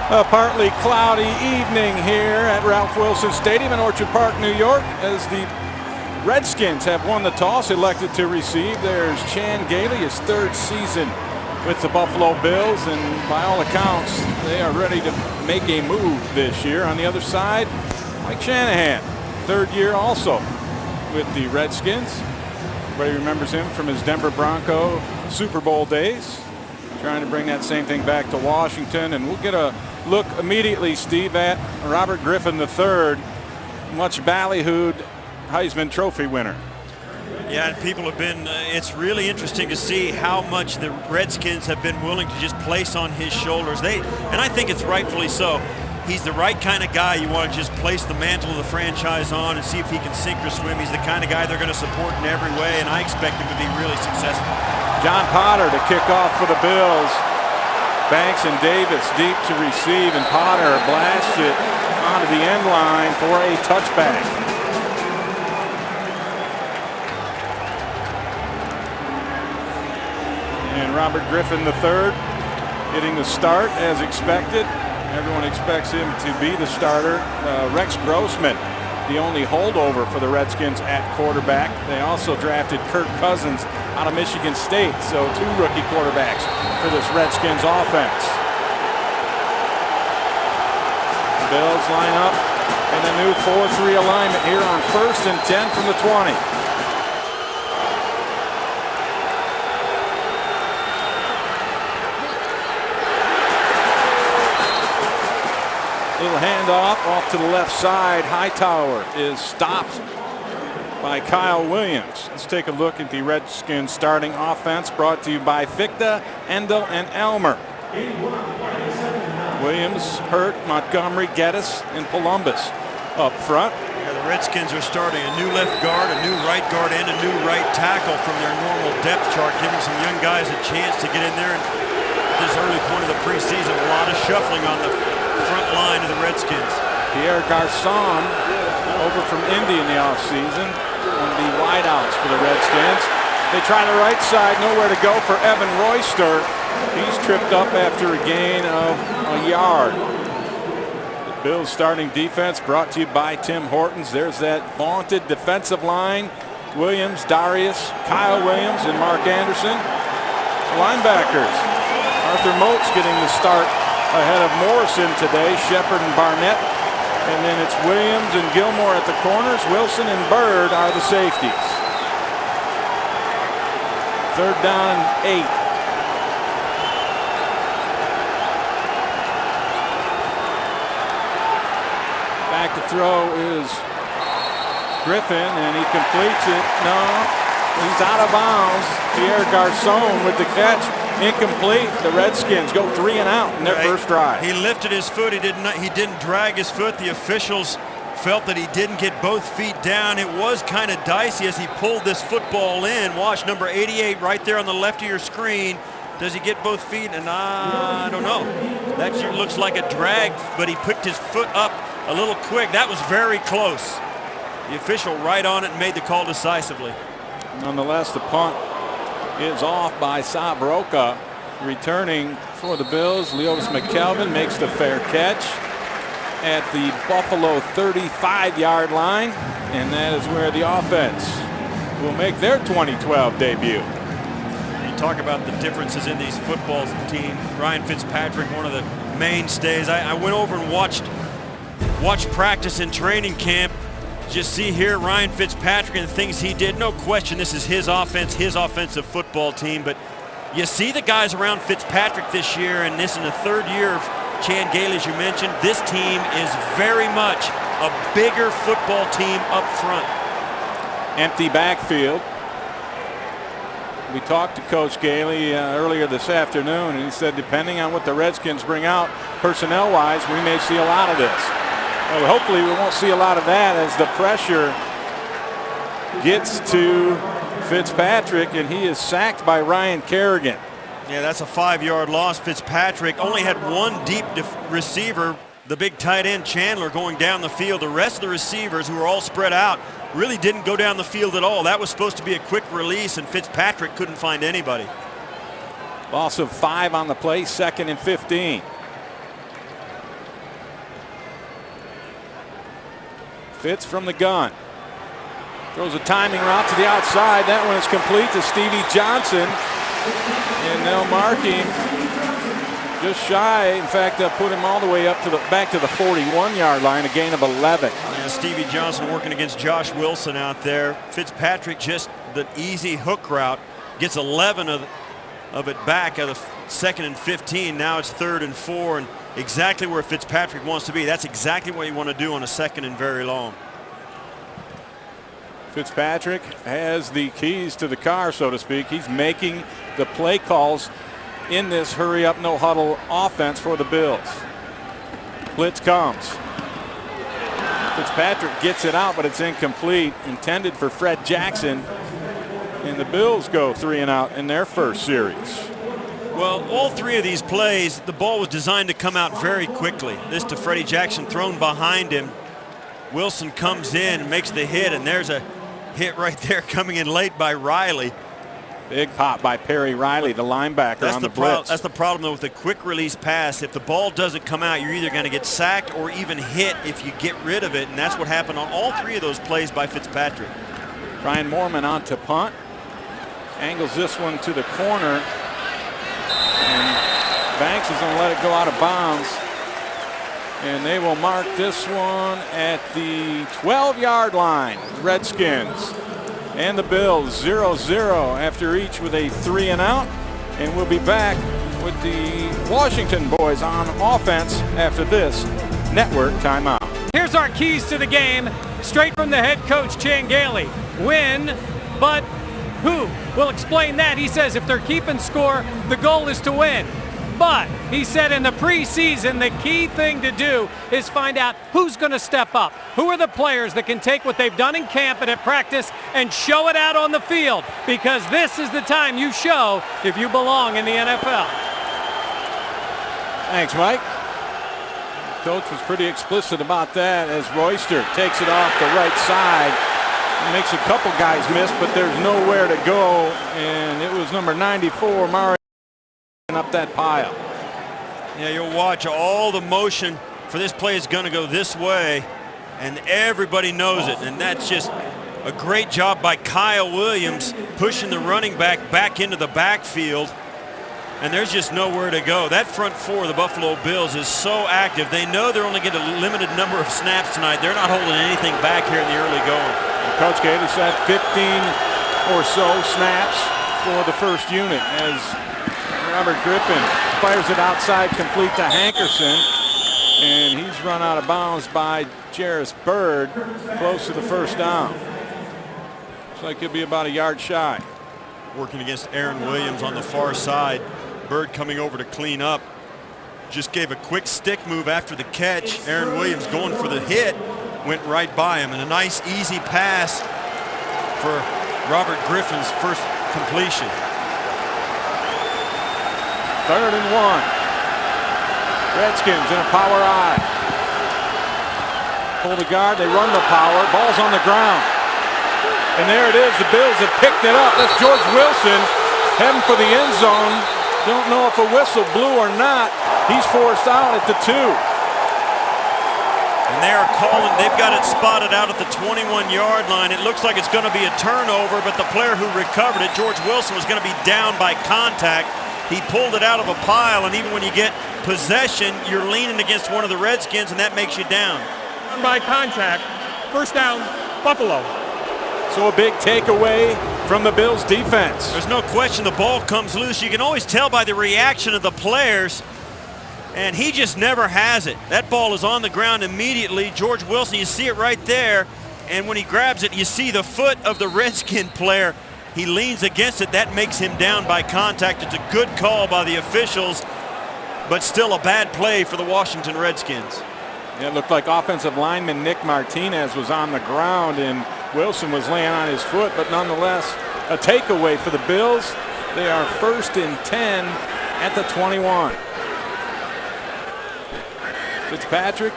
A partly cloudy evening here at Ralph Wilson Stadium in Orchard Park, New York, as the Redskins have won the toss, elected to receive. There's Chan Gailey, his third season with the Buffalo Bills, and by all accounts, they are ready to make a move this year. On the other side, Mike Shanahan, third year also with the Redskins. Everybody remembers him from his Denver Bronco Super Bowl days. Trying to bring that same thing back to Washington, and we'll get a look immediately, Steve, at Robert Griffin III, much ballyhooed Heisman Trophy winner. Yeah, and people have been, it's really interesting to see how much the Redskins have been willing to just place on his shoulders. And I think it's rightfully so. He's the right kind of guy you want to just place the mantle of the franchise on and see if he can sink or swim. He's the kind of guy they're going to support in every way, and I expect him to be really successful. John Potter to kick off for the Bills. Banks and Davis deep to receive, and Potter blasts it onto the end line for a touchback. And Robert Griffin III getting the start as expected. Everyone expects him to be the starter. Rex Grossman, the only holdover for the Redskins at quarterback. They also drafted Kirk Cousins out of Michigan State, so two rookie quarterbacks for this Redskins offense. The Bills line up in a new 4-3 alignment here on 1st and 10 from the 20. Little handoff off to the left side. Hightower is stopped by Kyle Williams. Let's take a look at the Redskins starting offense, brought to you by Fichte, Endel, and Elmer. Williams, Hurt, Montgomery, Geddes, and Columbus up front. Yeah, the Redskins are starting a new left guard, a new right guard, and a new right tackle from their normal depth chart, giving some young guys a chance to get in there. And at this early point of the preseason, a lot of shuffling on the front line of the Redskins. Pierre Garçon over from Indy in the offseason, one of the wideouts for the Redskins. They try the right side, nowhere to go for Evan Royster. He's tripped up after a gain of a yard. The Bills starting defense brought to you by Tim Hortons. There's that vaunted defensive line. Williams, Darius, Kyle Williams, and Mark Anderson. Linebackers, Arthur Moats getting the start ahead of Morrison today, Shepard and Barnett. And then it's Williams and Gilmore at the corners. Wilson and Bird are the safeties. 3rd down and 8. Back to throw is Griffin, and he completes it. No, he's out of bounds. Pierre Garçon with the catch. Incomplete. The Redskins go 3 and out in their first drive. He lifted his foot. He didn't drag his foot. The officials felt that he didn't get both feet down. It was kind of dicey as he pulled this football in. Watch number 88 right there on the left of your screen. Does he get both feet? And I don't know. That looks like a drag, but he picked his foot up a little quick. That was very close. The official right on it and made the call decisively. Nonetheless, the punt is off by Sabroka. Returning for the Bills, Leotis McKelvin makes the fair catch at the Buffalo 35-yard line, and that is where the offense will make their 2012 debut. You talk about the differences in these football teams. Ryan Fitzpatrick, one of the mainstays. I went over and watched practice in training camp. Just see here Ryan Fitzpatrick and the things he did. No question this is his offense, his offensive football team. But you see the guys around Fitzpatrick this year, and this in the 3rd year of Chan Gailey, as you mentioned. This team is very much a bigger football team up front. Empty backfield. We talked to Coach Gailey earlier this afternoon, and he said depending on what the Redskins bring out personnel-wise, we may see a lot of this. Well, hopefully we won't see a lot of that as the pressure gets to Fitzpatrick, and he is sacked by Ryan Kerrigan. Yeah, that's a 5-yard loss. Fitzpatrick only had one deep receiver, the big tight end Chandler, going down the field. The rest of the receivers, who were all spread out, really didn't go down the field at all. That was supposed to be a quick release, and Fitzpatrick couldn't find anybody. Loss of 5 on the play, 2nd and 15. Fitz from the gun. Throws a timing route to the outside. That one is complete to Stevie Johnson. And they'll mark him just shy. In fact, they'll put him all the way up to back to the 41-yard line, a gain of 11. Yeah, Stevie Johnson working against Josh Wilson out there. Fitzpatrick just the easy hook route. Gets 11 of it back out of 2nd and 15. Now it's 3rd and 4, and exactly where Fitzpatrick wants to be. That's exactly what you want to do on a 2nd and very long. Fitzpatrick has the keys to the car, so to speak. He's making the play calls in this hurry up, no huddle offense for the Bills. Blitz comes. Fitzpatrick gets it out, but it's incomplete. Intended for Fred Jackson. And the Bills go 3 and out in their first series. Well, all 3 of these plays, the ball was designed to come out very quickly. This to Freddie Jackson, thrown behind him. Wilson comes in and makes the hit, and there's a hit right there coming in late by Riley. Big pop by Perry Riley, the linebacker on the blitz. That's the problem, though, with a quick release pass. If the ball doesn't come out, you're either going to get sacked or even hit if you get rid of it, and that's what happened on all 3 of those plays by Fitzpatrick. Brian Moorman on to punt. Angles this one to the corner. And Banks is going to let it go out of bounds. And they will mark this one at the 12-yard line. Redskins and the Bills 0-0 after each with a 3 and out. And we'll be back with the Washington boys on offense after this network timeout. Here's our keys to the game, straight from the head coach, Chan Gailey. Win, but who? We'll explain that. He says if they're keeping score, the goal is to win. But he said in the preseason, the key thing to do is find out who's going to step up. Who are the players that can take what they've done in camp and at practice and show it out on the field? Because this is the time you show if you belong in the NFL. Thanks, Mike. Coach was pretty explicit about that as Royster takes it off the right side. Makes a couple guys miss, but there's nowhere to go. And it was number 94, Mario, up that pile. Yeah, you'll watch all the motion for this play is going to go this way, and everybody knows it. And that's just a great job by Kyle Williams pushing the running back into the backfield. And there's just nowhere to go. That front 4 of the Buffalo Bills is so active. They know they're only getting a limited number of snaps tonight. They're not holding anything back here in the early going. Coach Gailey said 15 or so snaps for the first unit as Robert Griffin fires it outside, complete to Hankerson, and he's run out of bounds by Jarris Bird, close to the first down. Looks like he'll be about a yard shy. Working against Aaron Williams on the far side. Bird coming over to clean up. Just gave a quick stick move after the catch. Aaron Williams going for the hit. Went right by him, and a nice easy pass for Robert Griffin's first completion. 3rd and 1. Redskins in a power I. Pull the guard, they run the power, ball's on the ground. And there it is, the Bills have picked it up. That's George Wilson heading for the end zone. Don't know if a whistle blew or not. He's forced out at the 2. And they are calling, they've got it spotted out at the 21-yard line. It looks like it's going to be a turnover, but the player who recovered it, George Wilson, was going to be down by contact. He pulled it out of a pile, and even when you get possession, you're leaning against one of the Redskins, and that makes you down. By contact, first down, Buffalo. So a big takeaway from the Bills defense. There's no question the ball comes loose. You can always tell by the reaction of the players, and he just never has it. That ball is on the ground immediately. George Wilson, you see it right there, and when he grabs it, you see the foot of the Redskin player. He leans against it. That makes him down by contact. It's a good call by the officials, but still a bad play for the Washington Redskins. Yeah, it looked like offensive lineman Nick Martinez was on the ground, and Wilson was laying on his foot, but nonetheless, a takeaway for the Bills. They are 1st and 10 at the 21. Fitzpatrick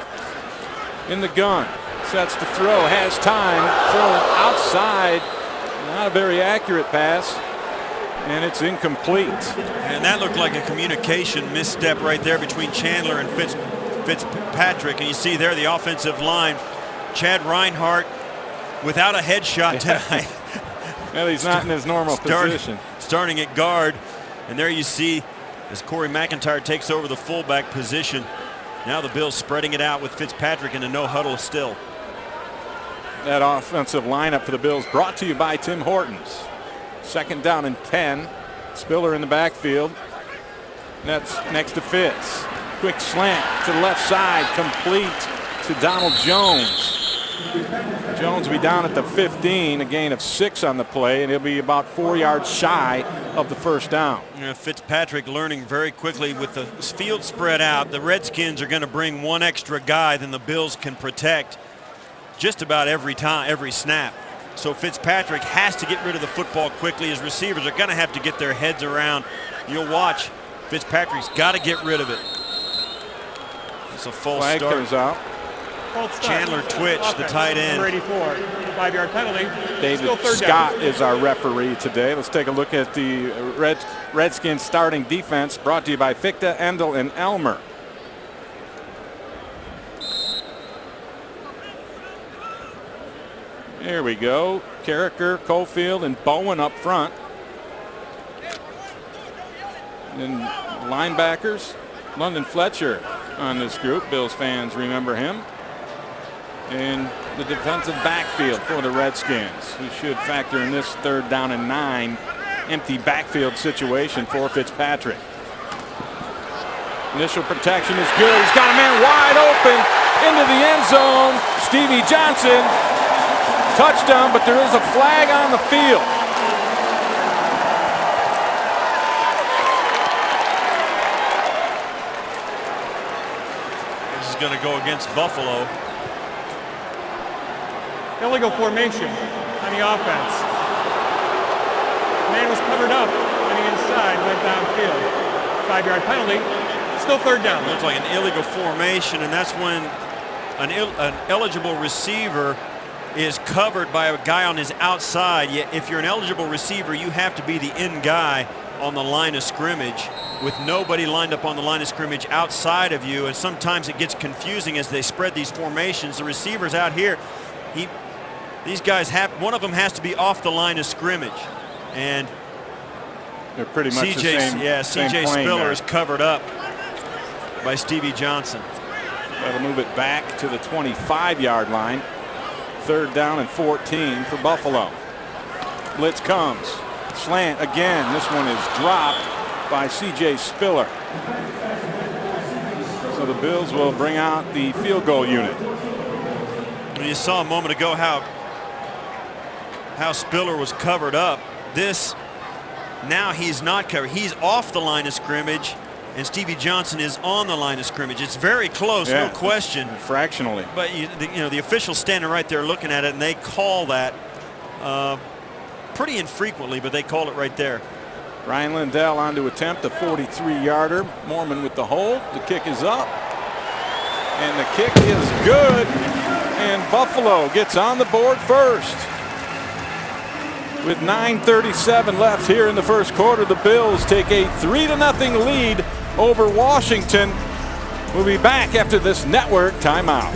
in the gun, sets to throw, has time, throwing outside. Not a very accurate pass, and it's incomplete. And that looked like a communication misstep right there between Chandler and Fitzpatrick. And you see there the offensive line Chad Reinhardt without a headshot tonight. Well, he's not in his normal position. Starting at guard. And there you see as Corey McIntyre takes over the fullback position. Now the Bills spreading it out with Fitzpatrick in a no huddle still. That offensive lineup for the Bills brought to you by Tim Hortons. 2nd down and 10. Spiller in the backfield. That's next to Fitz. Quick slant to the left side, complete to Donald Jones. Jones will be down at the 15, a gain of 6 on the play, and he'll be about 4 yards shy of the first down. Fitzpatrick learning very quickly with the field spread out. The Redskins are going to bring one extra guy than the Bills can protect just about every time, every snap. So Fitzpatrick has to get rid of the football quickly. His receivers are going to have to get their heads around. You'll watch. Fitzpatrick's got to get rid of it. It's a false Flag start. goes out. Chandler Twitch, the tight end. Number 84, 5-yard penalty. David Scott is our referee today. Let's take a look at the Redskins starting defense, brought to you by Fichte, Endel, and Elmer. Here we go. Carricker, Cofield, and Bowen up front. And linebackers, London Fletcher on this group. Bills fans remember him. And the defensive backfield for the Redskins, who should factor in this 3rd down and 9 empty backfield situation for Fitzpatrick. Initial protection is good. He's got a man wide open into the end zone. Stevie Johnson, touchdown, but there is a flag on the field. This is going to go against Buffalo. Illegal formation on the offense. Man was covered up on the inside, went downfield. 5-yard penalty. Still 3rd down. Looks like an illegal formation, and that's when an eligible receiver is covered by a guy on his outside. Yet if you're an eligible receiver, you have to be the in guy on the line of scrimmage with nobody lined up on the line of scrimmage outside of you. And sometimes it gets confusing as they spread these formations. The receivers out here, these guys one of them has to be off the line of scrimmage. And they're pretty much the same. Yeah, same CJ Spiller is covered up by Stevie Johnson. That'll move it back to the 25-yard line. 3rd down and 14 for Buffalo. Blitz comes. Slant again. This one is dropped by C.J. Spiller. So the Bills will bring out the field goal unit. You saw a moment ago how Spiller was covered up. Now he's not covered. He's off the line of scrimmage, and Stevie Johnson is on the line of scrimmage. It's very close, no question. Fractionally. But the officials standing right there looking at it, and they call that pretty infrequently, but they call it right there. Ryan Lindell on to attempt a 43-yarder. Mormon with the hold. The kick is up. And the kick is good. And Buffalo gets on the board first. With 9:37 left here in the first quarter, the Bills take a 3-0 lead over Washington. We'll be back after this network timeout.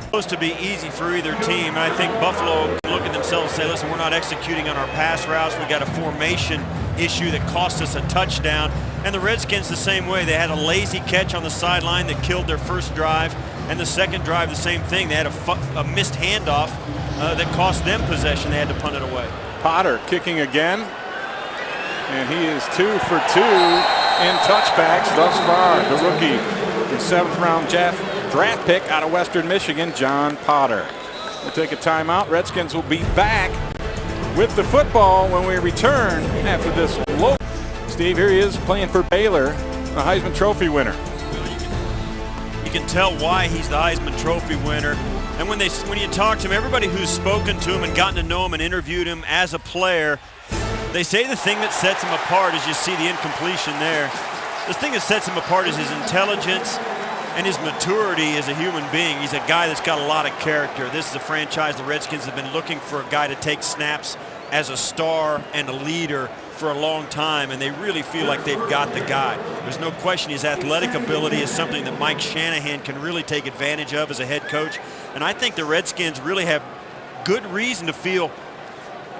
Supposed to be easy for either team, and I think Buffalo can look at themselves and say, listen, we're not executing on our pass routes. We got a formation issue that cost us a touchdown. And the Redskins the same way. They had a lazy catch on the sideline that killed their first drive, and the second drive the same thing. They had a missed handoff that cost them possession. They had to punt it away. Potter kicking again, and he is 2 for 2 in touchbacks thus far. The rookie, the 7th-round draft pick out of Western Michigan, John Potter. We'll take a timeout. Redskins will be back with the football when we return after this low. Steve, here he is playing for Baylor, the Heisman Trophy winner. You can tell why he's the Heisman Trophy winner. And when you talk to him, everybody who's spoken to him and gotten to know him and interviewed him as a player, they say the thing that sets him apart is you see the incompletion there. The thing that sets him apart is his intelligence and his maturity as a human being. He's a guy that's got a lot of character. This is a franchise the Redskins have been looking for, a guy to take snaps as a star and a leader for a long time, and they really feel like they've got the guy. There's no question his athletic ability is something that Mike Shanahan can really take advantage of as a head coach. And I think the Redskins really have good reason to feel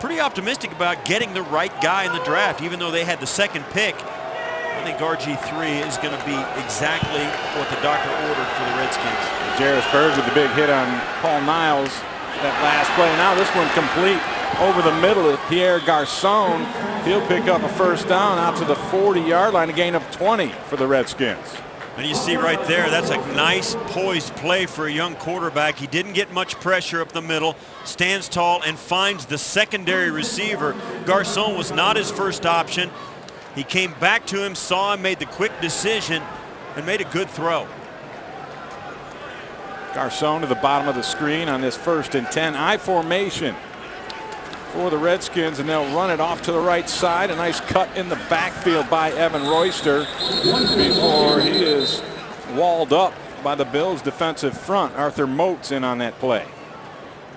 pretty optimistic about getting the right guy in the draft, even though they had the second pick. I think RG3 is going to be exactly what the doctor ordered for the Redskins. Jarris Bird with the big hit on Paul Niles that last play. Now this one complete over the middle of Pierre Garçon. He'll pick up a first down out to the 40-yard line, a gain of 20 for the Redskins. And you see right there, that's a nice poised play for a young quarterback. He didn't get much pressure up the middle, stands tall and finds the secondary receiver. Garçon was not his first option. He came back to him, saw him, made the quick decision, and made a good throw. Garçon to the bottom of the screen on this 1st and 10 I formation for the Redskins, and they'll run it off to the right side. A nice cut in the backfield by Evan Royster before he is walled up by the Bills defensive front. Arthur Moats in on that play.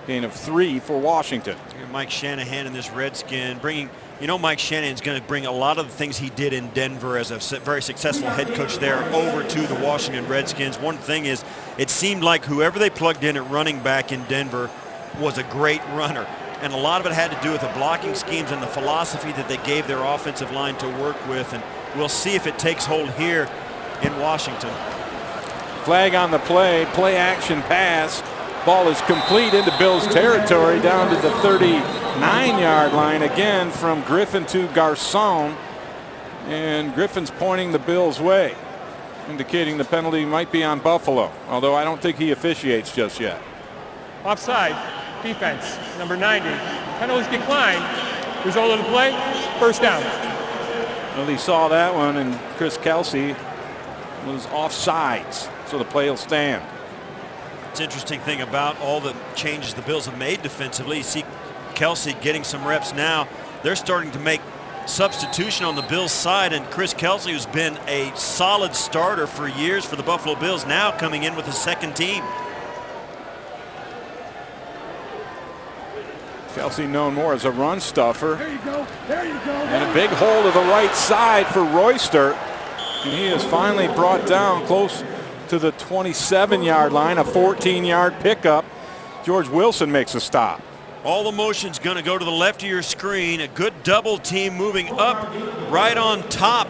Gain of 3 for Washington. Mike Shanahan and this Redskin bringing, you know, Mike Shanahan's going to bring a lot of the things he did in Denver as a very successful head coach there over to the Washington Redskins. One thing is, it seemed like whoever they plugged in at running back in Denver was a great runner. And a lot of it had to do with the blocking schemes and the philosophy that they gave their offensive line to work with. And we'll see if it takes hold here in Washington. Flag on the play, play action pass. Ball is complete into Bills territory down to the 39-yard line again from Griffin to Garçon. And Griffin's pointing the Bills' way, indicating the penalty might be on Buffalo, although I don't think he officiates just yet. Offside, defense, number 90. Penalties declined. Result of the play, first down. Well, he saw that one, and Chris Kelsey was offsides, so the play will stand. It's an interesting thing about all the changes the Bills have made defensively. You see Kelsey getting some reps now. They're starting to make substitution on the Bills side, and Chris Kelsey, who's been a solid starter for years for the Buffalo Bills, now coming in with his second team. Kelsey known more as a run stuffer. There you go. There you go. And a big hole to the right side for Royster. And he is finally brought down close to the 27-yard line, a 14-yard pickup. George Wilson makes a stop. All the motion's going to go to the left of your screen. A good double team moving up right on top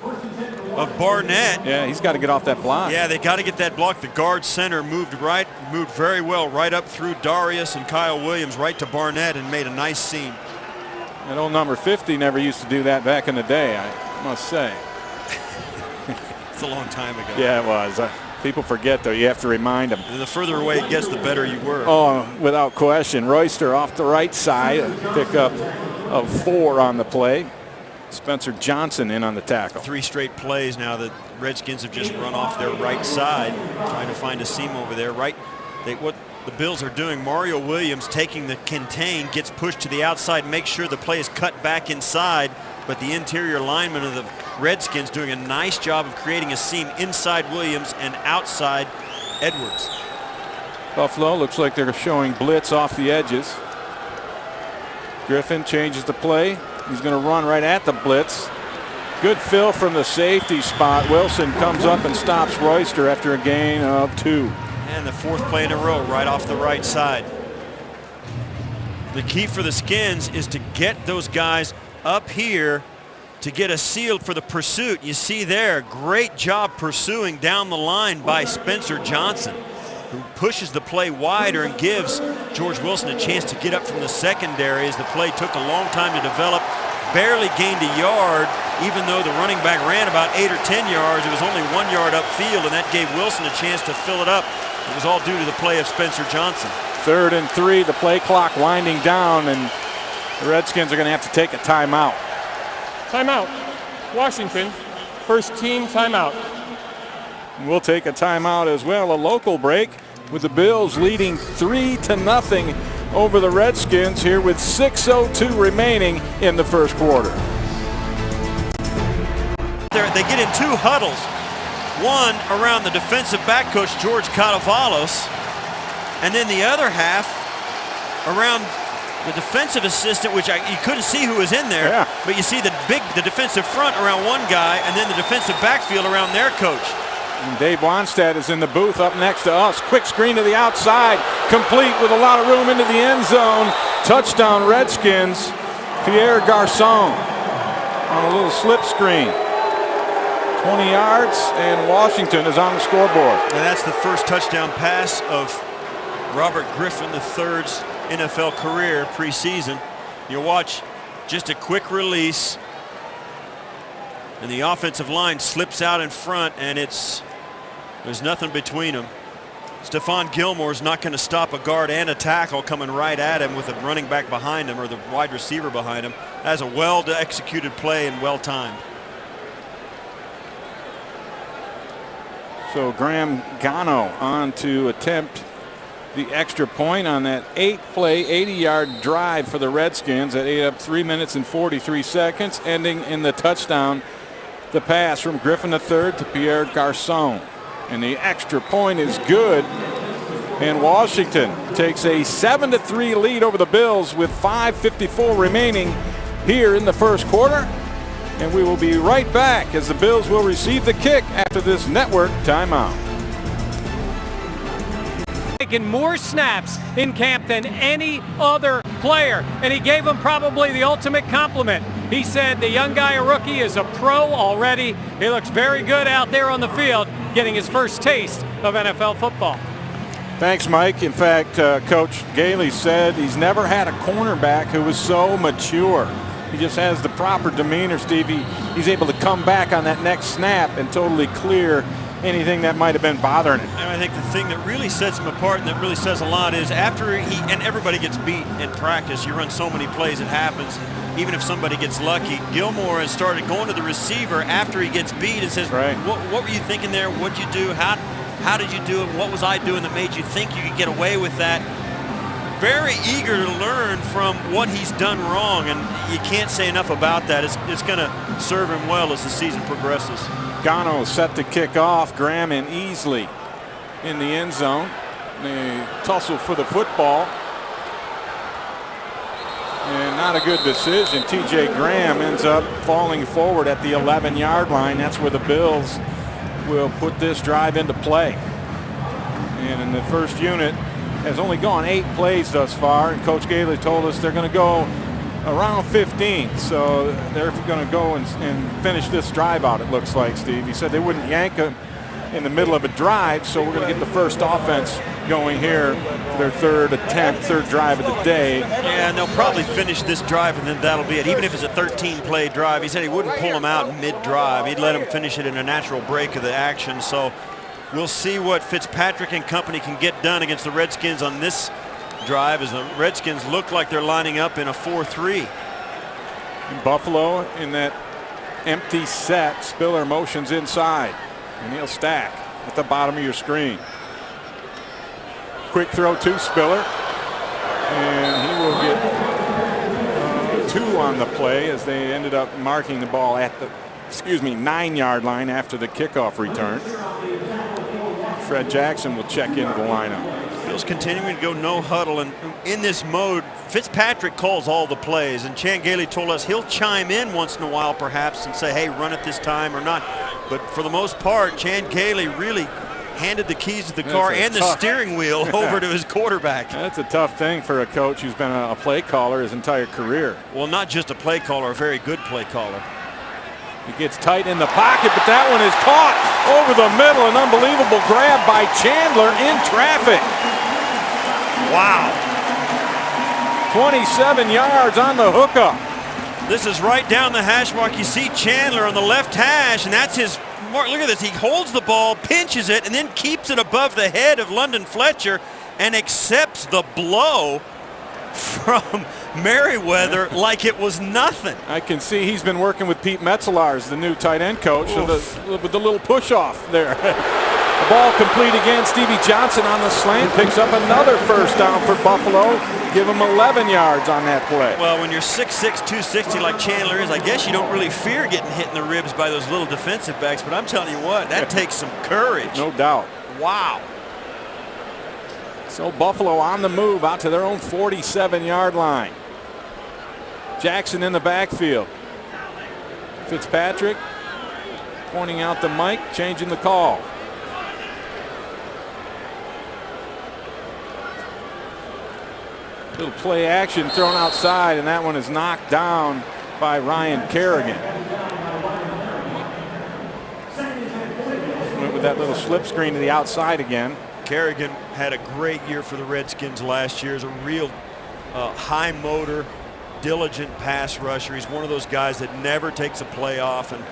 of Barnett. Yeah, he's got to get off that block. Yeah, they got to get that block. The guard center moved very well right up through Darius and Kyle Williams right to Barnett and made a nice seam. And old number 50 never used to do that back in the day, I must say. It's a long time ago. Yeah, it was. People forget, though. You have to remind them. And the further away it gets, the better you were. Oh, without question. Royster off the right side. Pickup of 4 on the play. Spencer Johnson in on the tackle. 3 straight plays now that Redskins have just run off their right side, trying to find a seam over there. What the Bills are doing, Mario Williams taking the contain, gets pushed to the outside, makes sure the play is cut back inside, but the interior lineman of the Redskins doing a nice job of creating a seam inside Williams and outside Edwards. Buffalo looks like they're showing blitz off the edges. Griffin changes the play. He's going to run right at the blitz. Good fill from the safety spot. Wilson comes up and stops Royster after a gain of 2. And the 4th play in a row right off the right side. The key for the Skins is to get those guys up here to get a seal for the pursuit. You see there, great job pursuing down the line by Spencer Johnson, who pushes the play wider and gives George Wilson a chance to get up from the secondary as the play took a long time to develop. Barely gained a yard, even though the running back ran about 8 or 10 yards. It was only 1 yard upfield, and that gave Wilson a chance to fill it up. It was all due to the play of Spencer Johnson. 3rd and 3, the play clock winding down, and the Redskins are going to have to take a timeout. Timeout. Washington, first team timeout. We'll take a timeout as well, a local break, with the Bills leading 3-0 over the Redskins here with 6:02 remaining in the first quarter. They get in 2 huddles. One around the defensive back coach, George Cotavalos, and then the other half around The defensive assistant, which you couldn't see who was in there, Yeah. but you see the defensive front around one guy and then the defensive backfield around their coach. And Dave Wanstead is in the booth up next to us. Quick screen to the outside, complete with a lot of room into the end zone. Touchdown Redskins. Pierre Garçon on a little slip screen. 20 yards, and Washington is on the scoreboard. And that's the first touchdown pass of Robert Griffin III's NFL career preseason. You watch just a quick release, and the offensive line slips out in front, and there's nothing between them. Stephon Gilmore's not going to stop a guard and a tackle coming right at him with a running back behind him or the wide receiver behind him. That's a well-executed play and well-timed. So Graham Gano on to attempt the extra point on that 8-play, 80-yard drive for the Redskins that ate up 3 minutes and 43 seconds, ending in the touchdown. The pass from Griffin III to Pierre Garçon. And the extra point is good. And Washington takes a 7-3 lead over the Bills with 5:54 remaining here in the first quarter. And we will be right back as the Bills will receive the kick after this network timeout. Taken more snaps in camp than any other player, and he gave him probably the ultimate compliment. He said the young guy, a rookie, is a pro already. He looks very good out there on the field, getting his first taste of NFL football. Thanks, Mike. In fact, Coach Gailey said he's never had a cornerback who was so mature. He just has the proper demeanor, Steve. He's able to come back on that next snap and totally clear anything that might have been bothering him. And I think the thing that really sets him apart and that really says a lot is after and everybody gets beat in practice, you run so many plays, it happens. Even if somebody gets lucky, Gilmore has started going to the receiver after he gets beat and says, right. What were you thinking there? What'd you do? How did you do it? What was I doing that made you think you could get away with that? Very eager to learn from what he's done wrong, and you can't say enough about that. It's going to serve him well as the season progresses. Gano set to kick off. Graham and Easley in the end zone. They tussle for the football. And not a good decision. TJ Graham ends up falling forward at the 11-yard line. That's where the Bills will put this drive into play. And in the first unit has only gone 8 plays thus far. And Coach Gailey told us they're going to go around 15. So they're going to go and finish this drive out, it looks like, Steve. He said they wouldn't yank him in the middle of a drive, so we're going to get the first offense going here for their third drive of the day. Yeah, and they'll probably finish this drive, and then that'll be it. Even if it's a 13-play drive, he said he wouldn't pull them out mid-drive. He'd let them finish it in a natural break of the action. So we'll see what Fitzpatrick and company can get done against the Redskins on this drive, as the Redskins look like they're lining up in a 4-3. Buffalo in that empty set. Spiller motions inside, and he'll stack at the bottom of your screen. Quick throw to Spiller, and he will get 2 on the play as they ended up marking the ball at the 9-yard line after the kickoff return. Fred Jackson will check into the lineup. Bills continuing to go no huddle, and in this mode, Fitzpatrick calls all the plays, and Chan Gailey told us he'll chime in once in a while perhaps and say, hey, run it this time or not. But for the most part, Chan Gailey really handed the keys to the car and the steering wheel over to his quarterback. That's a tough thing for a coach who's been a play caller his entire career. Well, not just a play caller, a very good play caller. He gets tight in the pocket, but that one is caught over the middle. An unbelievable grab by Chandler in traffic. Wow. 27 yards on the hookup. This is right down the hash mark. You see Chandler on the left hash, and that's his mark. Look at this. He holds the ball, pinches it, and then keeps it above the head of London Fletcher and accepts the blow from Merriweather like it was nothing. I can see he's been working with Pete Metzelaars, the new tight end coach, with the little push off there. The ball complete again. Stevie Johnson on the slant picks up another first down for Buffalo. Give him 11 yards on that play. Well, when you're 6'6", 260 like Chandler is, I guess you don't really fear getting hit in the ribs by those little defensive backs, but I'm telling you what, that takes some courage. No doubt. Wow. So Buffalo on the move out to their own 47-yard line. Jackson in the backfield. Fitzpatrick pointing out the mic, changing the call. Little play action thrown outside, and that one is knocked down by Ryan Kerrigan. Went with that little slip screen to the outside again. Kerrigan had a great year for the Redskins last year. He's a real high motor, diligent pass rusher. He's one of those guys that never takes a play off, and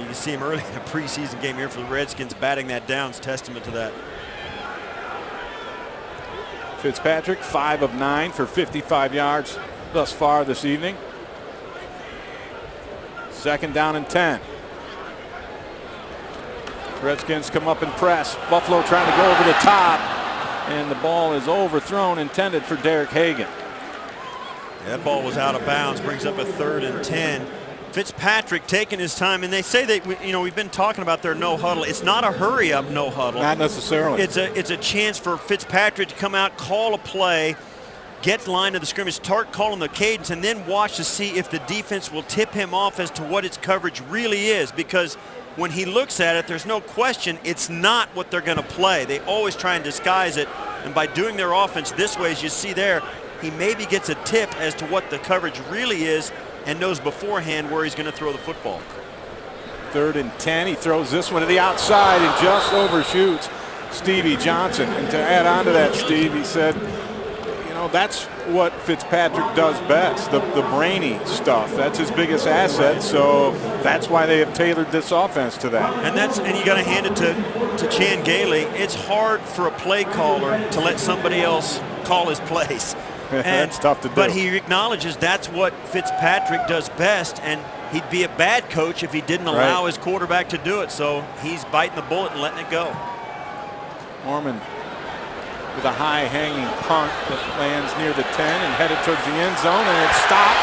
you see him early in a preseason game here for the Redskins. Batting that down is testament to that. Fitzpatrick 5 of 9 for 55 yards thus far this evening. 2nd down and 10. Redskins come up and press. Buffalo trying to go over the top, and the ball is overthrown, intended for Derek Hagan. That ball was out of bounds, brings up a 3rd and 10. Fitzpatrick taking his time, and they say that we've been talking about their no huddle. It's not a hurry up no huddle. Not necessarily. It's a chance for Fitzpatrick to come out, call a play, get the line of the scrimmage, start calling the cadence, and then watch to see if the defense will tip him off as to what its coverage really is. Because when he looks at it, there's no question it's not what they're going to play. They always try and disguise it, and by doing their offense this way, as you see there, he maybe gets a tip as to what the coverage really is and knows beforehand where he's going to throw the football. 3rd and 10. He throws this one to the outside and just overshoots Stevie Johnson. And to add on to that, Steve, he said, that's what Fitzpatrick does best, the brainy stuff. That's his biggest asset, so that's why they have tailored this offense to that. And you got to hand it to Chan Gailey. It's hard for a play caller to let somebody else call his plays. That's tough to do. But he acknowledges that's what Fitzpatrick does best, and he'd be a bad coach if he didn't allow his quarterback to do it. So he's biting the bullet and letting it go. Mormon with a high hanging punt that lands near the 10 and headed towards the end zone, and it's stopped.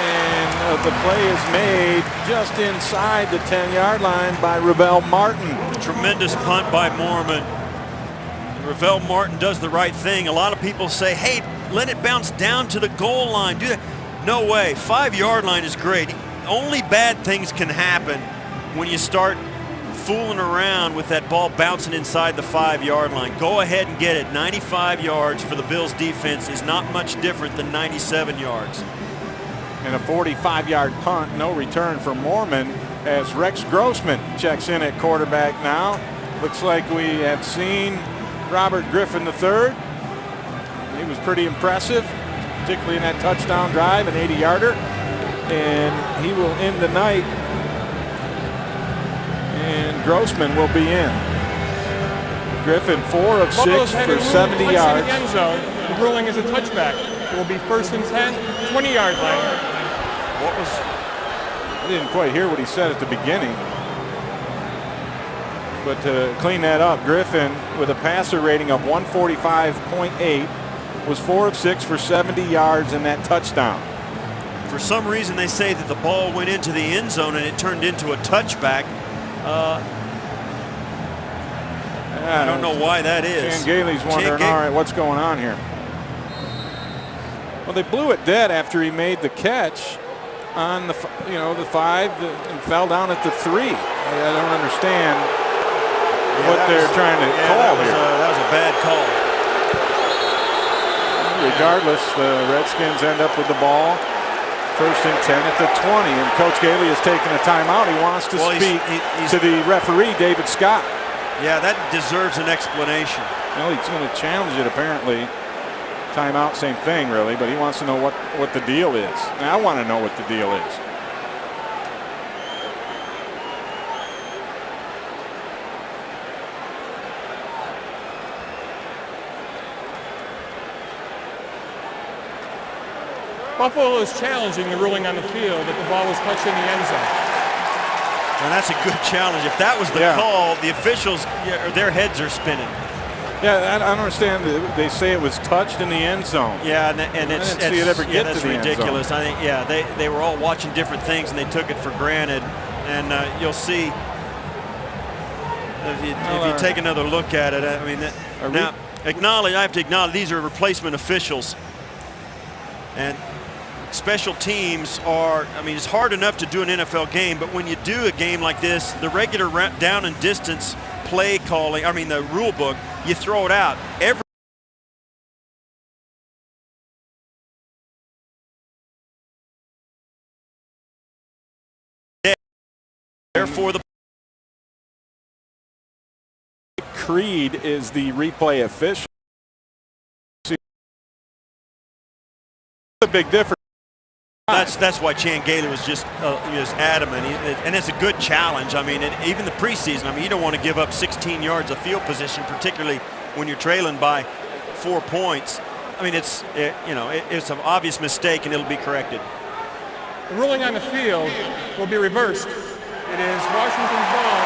And the play is made just inside the 10-yard line by Ravel Martin. Tremendous punt by Mormon. Ravel Martin does the right thing. A lot of people say, hey, let it bounce down to the goal line. Do that. No way. 5-yard line is great. Only bad things can happen when you start fooling around with that ball bouncing inside the 5-yard line. Go ahead and get it. 95 yards for the Bills defense is not much different than 97 yards. And a 45-yard punt, no return for Mormon, as Rex Grossman checks in at quarterback now. Looks like we have seen Robert Griffin III. He was pretty impressive, particularly in that touchdown drive, an 80-yarder. And he will end the night. And Grossman will be in. Griffin 4 of 6 for 70 yards. In the end zone. The ruling is a touchback. It will be 1st and 10, 20-yard line. I didn't quite hear what he said at the beginning. But to clean that up, Griffin with a passer rating of 145.8 was 4 of 6 for 70 yards in that touchdown. For some reason, they say that the ball went into the end zone and it turned into a touchback. I don't know why that is. Chan Gailey's wondering, all right, what's going on here? Well, they blew it dead after he made the catch on the 5 and fell down at the 3. I don't understand what they're trying to call here. That was a bad call. Regardless, the Redskins end up with the ball. 1st and 10 at the 20, and Coach Gailey has taken a timeout. He wants to speak to the referee, David Scott. Yeah, that deserves an explanation. Well, he's going to challenge it, apparently. Timeout, same thing, really, but he wants to know what the deal is. And I want to know what the deal is. Buffalo is challenging the ruling on the field that the ball was touched in the end zone. And that's a good challenge. If that was the call, the officials, their heads are spinning. Yeah, I don't understand. They say it was touched in the end zone. Yeah, and it's I didn't see it ever get to the ridiculous. End zone. I think, they were all watching different things and they took it for granted. And you'll see If you take another look at it, I mean, now I have to acknowledge these are replacement officials. And special teams are, I mean, it's hard enough to do an NFL game, but when you do a game like this, the regular down and distance play calling, I mean, the rule book, you throw it out. Therefore, the Creed is the replay official. A big difference. That's why Chan Gailey was just adamant, and it's a good challenge. I mean, even the preseason. I mean, you don't want to give up 16 yards of field position, particularly when you're trailing by 4 points. I mean, it's an obvious mistake, and it'll be corrected. The ruling on the field will be reversed. It is Washington's ball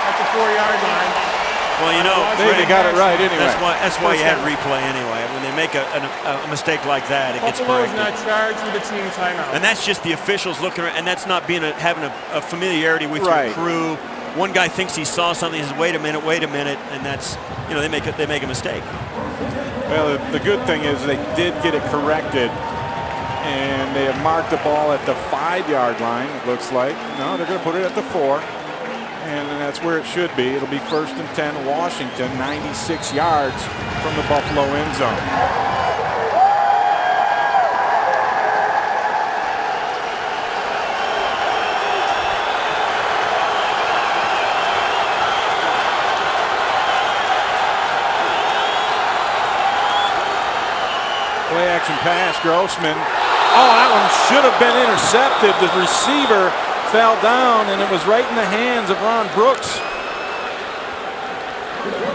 at the 4-yard line. Well, you know, they got it right anyway. That's why you had replay anyway. When they make a mistake like that, it gets Buffalo's corrected. not charged with a team timeout. And that's just the officials looking around, and that's not having a familiarity with your crew. One guy thinks he saw something. He says, "Wait a minute," and that's, they make a mistake. Well, the good thing is they did get it corrected, and they have marked the ball at the 5-yard line. It looks like no, they're going to put it at the 4. And that's where it should be. It'll be 1st and 10 Washington, 96 yards from the Buffalo end zone. Play action pass, Grossman. Oh, that one should have been intercepted. The receiver fell down, and it was right in the hands of Ron Brooks,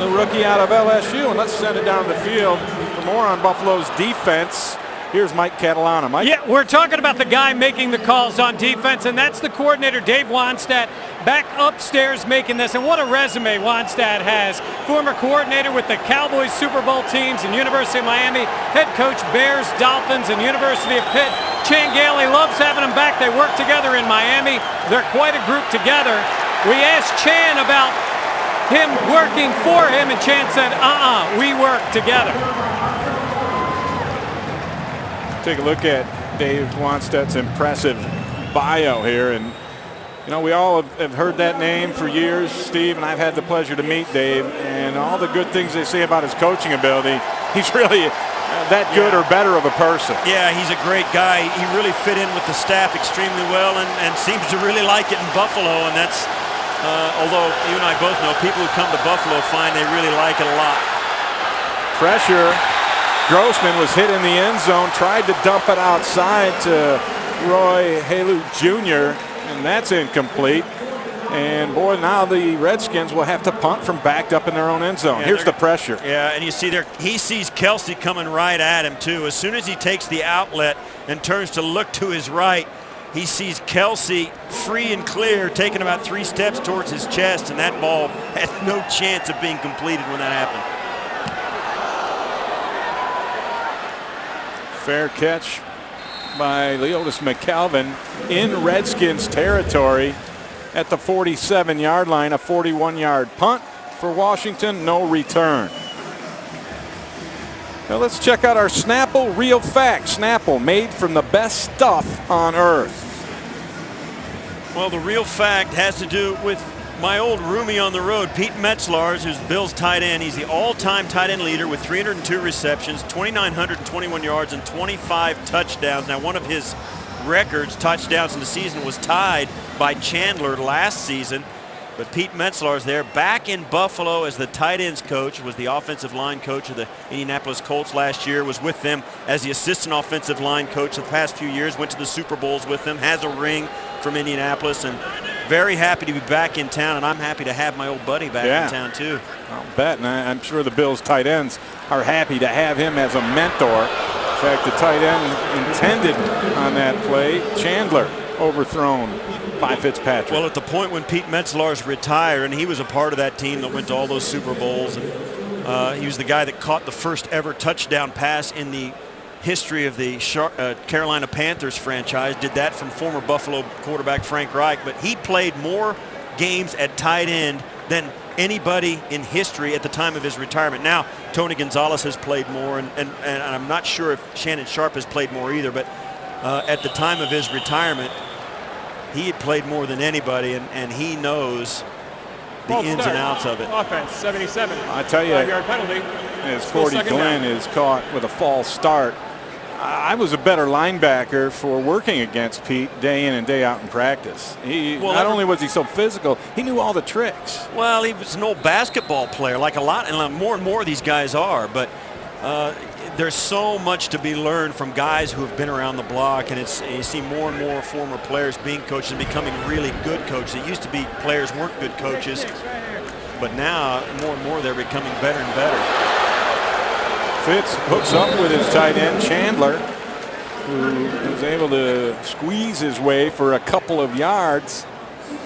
the rookie out of LSU. And let's send it down the field for more on Buffalo's defense. Here's Mike Catalana. Mike? Yeah, we're talking about the guy making the calls on defense, and that's the coordinator, Dave Wannstedt, back upstairs making this. And what a resume Wannstedt has. Former coordinator with the Cowboys Super Bowl teams and University of Miami, head coach Bears, Dolphins, and University of Pitt. Chan Gailey loves having them back. They work together in Miami. They're quite a group together. We asked Chan about him working for him, and Chan said, we work together. Take a look at Dave Wannstedt's impressive bio here, and we all have heard that name for years, Steve, and I've had the pleasure to meet Dave, and all the good things they say about his coaching ability. He's really that good or better of a person. Yeah, he's a great guy. He really fit in with the staff extremely well, and seems to really like it in Buffalo, and that's although you and I both know people who come to Buffalo find they really like it a lot. Pressure. Grossman was hit in the end zone, tried to dump it outside to Roy Halu Jr., and that's incomplete. And boy, now the Redskins will have to punt from backed up in their own end zone. Here's the pressure. Yeah, and you see there, he sees Kelsey coming right at him too. As soon as he takes the outlet and turns to look to his right, he sees Kelsey free and clear, taking about 3 steps towards his chest, and that ball had no chance of being completed when that happened. Fair catch by Leotis McCalvin in Redskins territory at the 47-yard line. A 41-yard punt for Washington, no return. Now let's check out our Snapple Real Facts. Snapple, made from the best stuff on earth. Well, the real fact has to do with my old roomie on the road, Pete Metzlars, who's Bills tight end. He's the all-time tight end leader with 302 receptions, 2,921 yards, and 25 touchdowns. Now, one of his records, touchdowns in the season, was tied by Chandler last season. But Pete Metzlars there, back in Buffalo as the tight ends coach, was the offensive line coach of the Indianapolis Colts last year, was with them as the assistant offensive line coach the past few years, went to the Super Bowls with them, has a ring from Indianapolis, and very happy to be back in town, and I'm happy to have my old buddy back in town too. I'll bet, and I'm sure the Bills tight ends are happy to have him as a mentor. In fact, the tight end intended on that play, Chandler, overthrown by Fitzpatrick. Well, at the point when Pete Metzlars retired, and he was a part of that team that went to all those Super Bowls, and he was the guy that caught the first ever touchdown pass in the history of the Carolina Panthers franchise, did that from former Buffalo quarterback Frank Reich, but he played more games at tight end than anybody in history at the time of his retirement. Now, Tony Gonzalez has played more, and I'm not sure if Shannon Sharp has played more either, but at the time of his retirement, he had played more than anybody, and he knows the ins and outs of it. Offense, 77. I tell you, 5-yard penalty. as Cordy Glenn is caught with a false start, I was a better linebacker for working against Pete day in and day out in practice. Not only was he so physical, he knew all the tricks. Well, he was an old basketball player, like a lot, and more and more of these guys are. But there's so much to be learned from guys who have been around the block, and you see more and more former players being coached and becoming really good coaches. It used to be players weren't good coaches, but now more and more they're becoming better and better. Fitz hooks up with his tight end Chandler, who is able to squeeze his way for a couple of yards.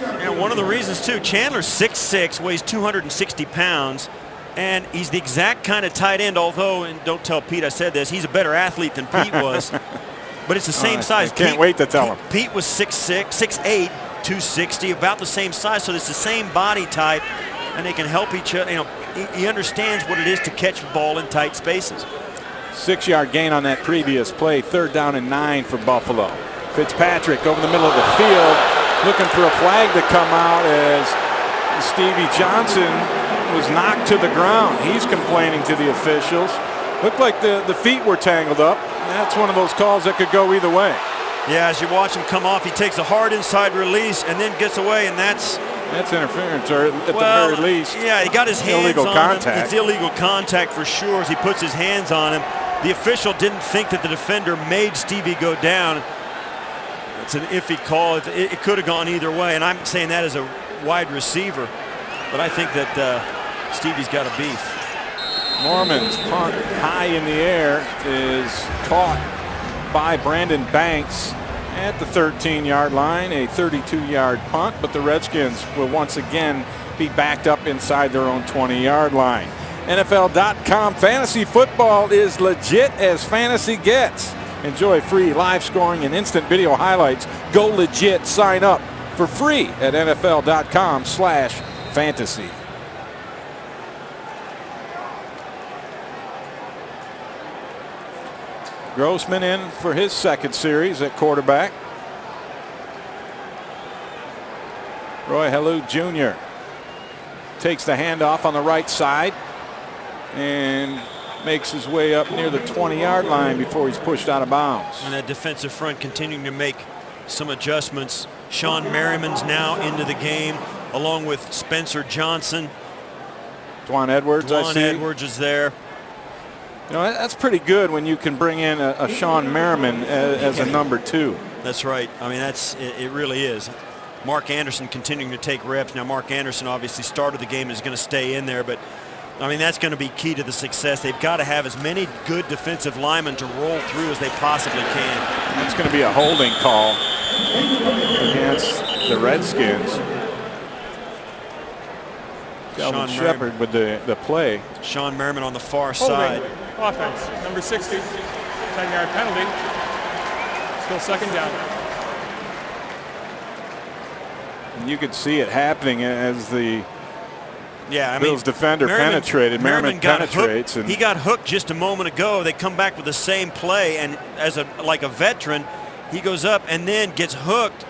And one of the reasons too, Chandler's 6'6", weighs 260 pounds, and he's the exact kind of tight end, although, and don't tell Pete I said this, he's a better athlete than Pete was, but it's the same size. I can't wait to tell him. Pete was 6'6", 6'8", 260, about the same size, so it's the same body type, and they can help each other. You know, he understands what it is to catch the ball in tight spaces. 6-yard gain on that previous play. 3rd down and 9 for Buffalo. Fitzpatrick over the middle of the field, looking for a flag to come out as Stevie Johnson was knocked to the ground. He's complaining to the officials. Looked like the feet were tangled up. That's one of those calls that could go either way. Yeah, as you watch him come off, he takes a hard inside release and then gets away, and that's interference, or at the very least. Yeah, he got his hands illegal on contact. him. It's illegal contact for sure as he puts his hands on him. The official didn't think that the defender made Stevie go down. It's an iffy call. It could have gone either way, and I'm saying that as a wide receiver, but I think that Stevie's got a beef. Mormon's punt high in the air is caught by Brandon Banks at the 13-yard line, a 32-yard punt, but the Redskins will once again be backed up inside their own 20-yard line. NFL.com fantasy football is legit as fantasy gets. Enjoy free live scoring and instant video highlights. Go legit. Sign up for free at NFL.com/fantasy. Grossman in for his second series at quarterback. Roy Halou Jr. takes the handoff on the right side and makes his way up near the 20-yard line before he's pushed out of bounds. And that defensive front continuing to make some adjustments. Sean Merriman's now into the game, along with Spencer Johnson. Dwan Edwards, I see. Edwards is there. You know, that's pretty good when you can bring in a Sean Merriman as a number 2. That's right. I mean, it really is. Mark Anderson continuing to take reps. Now, Mark Anderson obviously started the game and is going to stay in there, but I mean, that's going to be key to the success. They've got to have as many good defensive linemen to roll through as they possibly can. That's going to be a holding call against the Redskins. Calvin Shepard with the play. Sean Merriman on the far holding. side. Offense, number 60, 10-yard penalty. Still 2nd down. And you could see it happening as the Bills defender penetrated. Merriman penetrates. And he got hooked just a moment ago. They come back with the same play, and as like a veteran, he goes up and then gets hooked.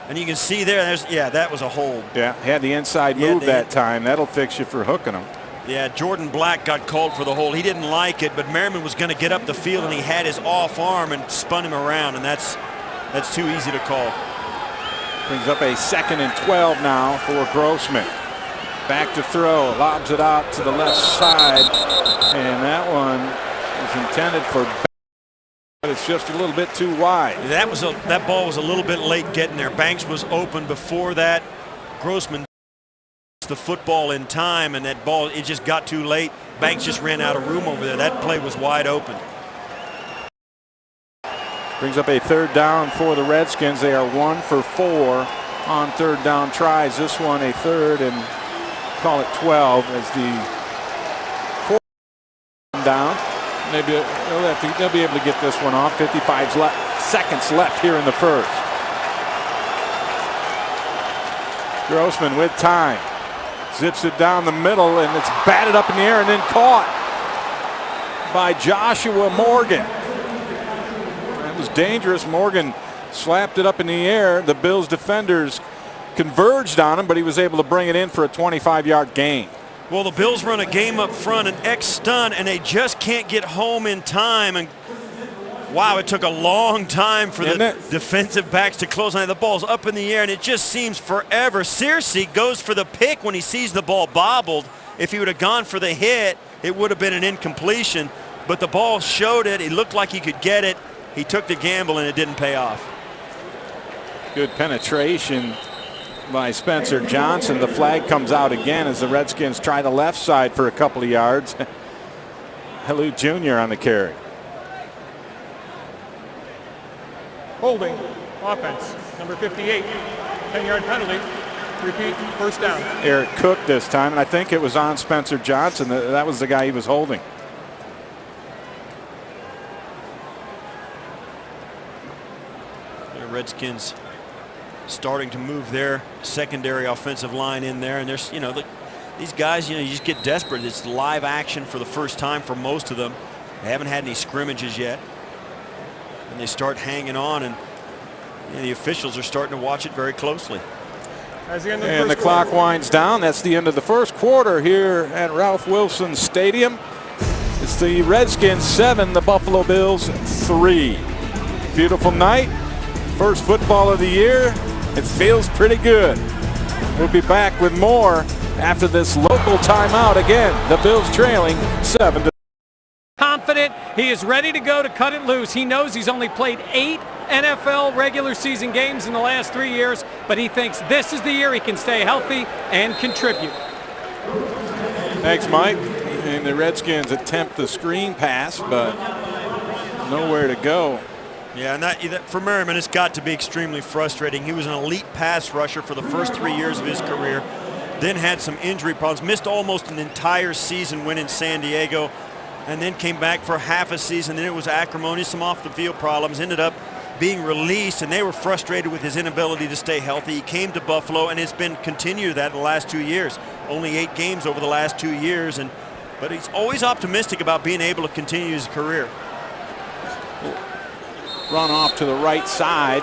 And you can see that was a hold. Yeah, he had the inside move that time. That'll fix you for hooking him. Yeah, Jordan Black got called for the hold. He didn't like it, but Merriman was going to get up the field, and he had his off arm and spun him around, and that's too easy to call. Brings up a 2nd and 12 now for Grossman. Back to throw, lobs it out to the left side, and that one is intended for, but it's just a little bit too wide. That ball was a little bit late getting there. Banks was open before that. Grossman the football in time, and that ball, it just got too late. Banks just ran out of room over there. That play was wide open. Brings up a 3rd down for the Redskins. They are 1 for 4 on 3rd down tries. This one a 3rd and call it 12 as the 4th down. Maybe they'll be able to get this one off. 55 seconds left here in the 1st. Grossman with time. Zips it down the middle, and it's batted up in the air and then caught by Joshua Morgan. That was dangerous. Morgan slapped it up in the air. The Bills defenders converged on him, but he was able to bring it in for a 25-yard gain. Well, the Bills run a game up front, an X-stunt, and they just can't get home in time. And wow, it took a long time for the defensive backs to close on it. The ball's up in the air, and it just seems forever. Searcy goes for the pick when he sees the ball bobbled. If he would have gone for the hit, it would have been an incompletion. But the ball showed it. He looked like he could get it. He took the gamble, and it didn't pay off. Good penetration by Spencer Johnson. The flag comes out again as the Redskins try the left side for a couple of yards. Hello Jr. on the carry. Holding offense, number 58, 10-yard penalty. Repeat, first down. Eric Cook this time, and I think it was on Spencer Johnson. That was the guy he was holding. The Redskins starting to move their secondary offensive line in there, and there's, these guys, you just get desperate. It's live action for the first time for most of them. They haven't had any scrimmages yet, and they start hanging on, and the officials are starting to watch it very closely. And the clock winds down. That's the end of the first quarter here at Ralph Wilson Stadium. It's the Redskins 7, the Buffalo Bills 3. Beautiful night. First football of the year. It feels pretty good. We'll be back with more after this local timeout. Again, the Bills trailing 7-0. Confident, he is ready to go to cut it loose. He knows he's only played 8 NFL regular season games in the last 3 years, but he thinks this is the year he can stay healthy and contribute. Thanks, Mike. And the Redskins attempt the screen pass, but nowhere to go. Yeah, and that for Merriman, it's got to be extremely frustrating. He was an elite pass rusher for the first 3 years of his career, then had some injury problems, missed almost an entire season when in San Diego, and then came back for half a season. Then it was acrimony, some off-the-field problems, ended up being released, and they were frustrated with his inability to stay healthy. He came to Buffalo, and it's been continued that in the last 2 years. Only 8 games over the last 2 years, but he's always optimistic about being able to continue his career. Run off to the right side.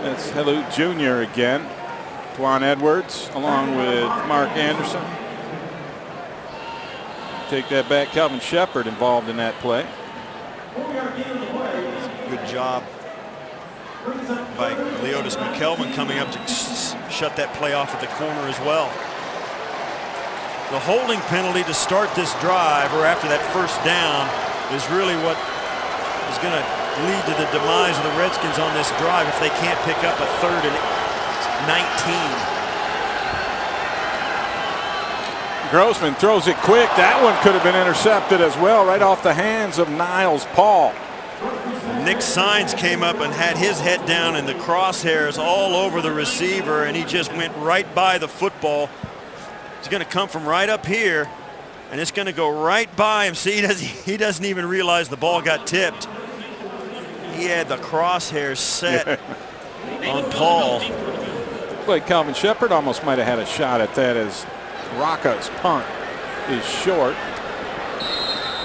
That's Hello Jr. again. Twan Edwards along with Mark Anderson. Take that back. Kelvin Shepard involved in that play. Good job by Leotis McKelvin coming up to shut that play off at the corner as well. The holding penalty to start this drive, or after that first down, is really what is going to lead to the demise of the Redskins on this drive if they can't pick up a 3rd and 19. Grossman throws it quick. That one could have been intercepted as well, right off the hands of Niles Paul. Nick Sainz came up and had his head down, and the crosshairs all over the receiver, and he just went right by the football. It's going to come from right up here, and it's going to go right by him. See, he doesn't even realize the ball got tipped. He had the crosshairs set on Paul. Like Calvin Shepard almost might have had a shot at that, as Rocca's punt is short.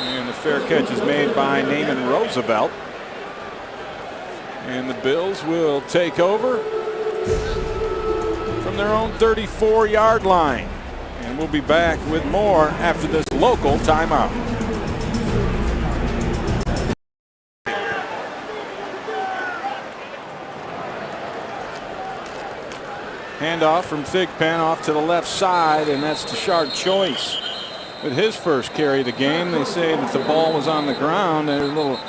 And the fair catch is made by Naaman Roosevelt. And the Bills will take over from their own 34-yard line. And we'll be back with more after this local timeout. Handoff from Thigpen off to the left side, and that's Tashard Choice with his first carry of the game. They say that the ball was on the ground. There's a little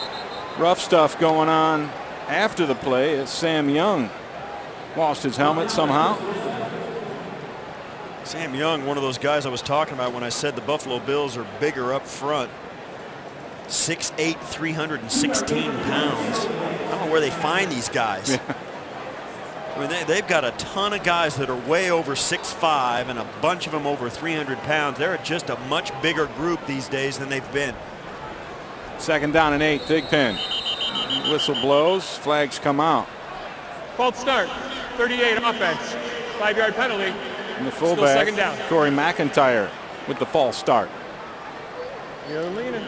rough stuff going on after the play as Sam Young lost his helmet somehow. Sam Young, one of those guys I was talking about when I said the Buffalo Bills are bigger up front. 6'8", 316 pounds. I don't know where they find these guys. Yeah. I mean, they've got a ton of guys that are way over 6'5", and a bunch of them over 300 pounds. They're just a much bigger group these days than they've been. 2nd down and 8, Thigpen. Whistle blows, flags come out. False start, 38 offense, 5-yard penalty, And the Still fullback, second down. Corey McIntyre, with the false start. You're leaning.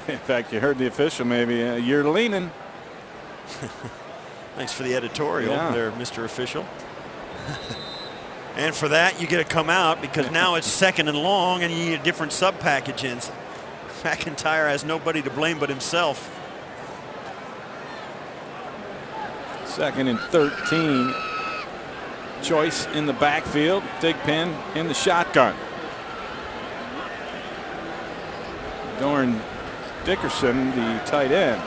In fact, you heard the official maybe. You're leaning. Thanks for the editorial there, Mr. Official. And for that, you get to come out because now it's 2nd and long and you need a different sub package in. McIntyre has nobody to blame but himself. 2nd and 13. Choice in the backfield. Thigpen in the shotgun. Doran Dickerson, the tight end,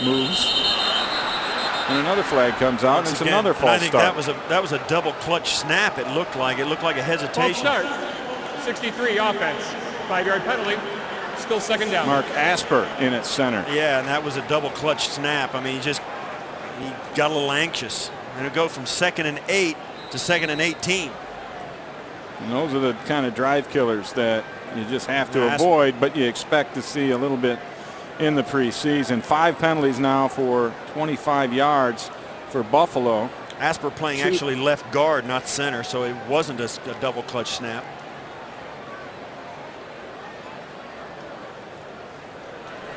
moves. And another flag comes out. And it's another false start. I think that was a double clutch snap. It looked like a hesitation. False start. 63 offense. 5-yard penalty. Still second down. Mark Asper in at center. Yeah, and that was a double clutch snap. I mean, he got a little anxious. And it'll go from 2nd and 8 to 2nd and 18. And those are the kind of drive killers that you just have to avoid, but you expect to see a little bit in the preseason. 5 penalties now for 25 yards for Buffalo. Asper playing actually left guard, not center, so it wasn't a double clutch snap.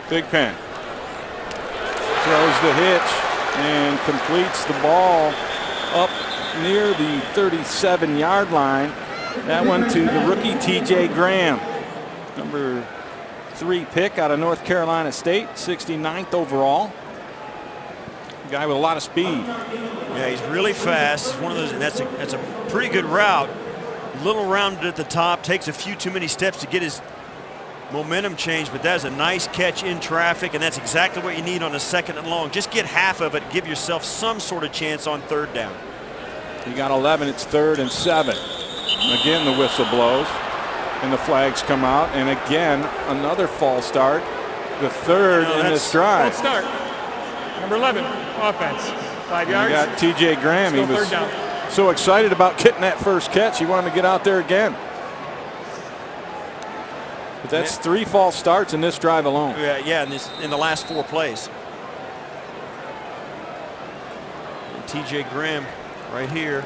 Thigpen throws the hitch and completes the ball up near the 37-yard line. That one to the rookie T.J. Graham, number 3 pick out of North Carolina State, 69th overall. A guy with a lot of speed. Yeah, he's really fast. It's one of those. That's a pretty good route. A little rounded at the top. Takes a few too many steps to get his momentum change, but that's a nice catch in traffic, and that's exactly what you need on a 2nd and long. Just get half of it. Give yourself some sort of chance on 3rd down. You got 11. It's 3rd and 7. Again, the whistle blows and the flags come out, and again another false start, the 3rd in this drive. False start. Number 11 offense. 5 yards. You got T.J. Graham. Still he was 3rd down. so excited about getting that first catch, he wanted to get out there again. But that's 3 false starts in this drive alone. Yeah, in the last 4 plays. T.J. Graham right here.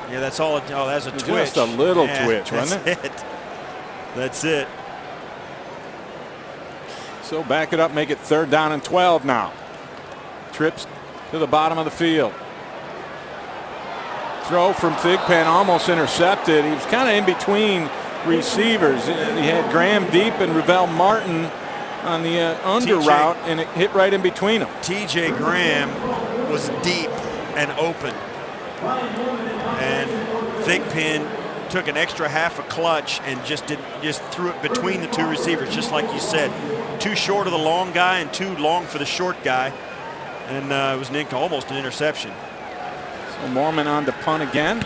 Yeah, that's all. Oh, that's a twitch. Just a little twitch, wasn't it? That's it. So back it up, make it 3rd down and 12 now. Trips to the bottom of the field. Throw from Thigpen almost intercepted. He was kind of in between receivers. He had Graham deep and Ravel Martin on the under route, and it hit right in between them. T.J. Graham was deep and open. And Thigpen took an extra half a clutch and just threw it between the 2 receivers, just like you said. Too short of the long guy and too long for the short guy. And it was almost an interception. So Mormon on to punt again.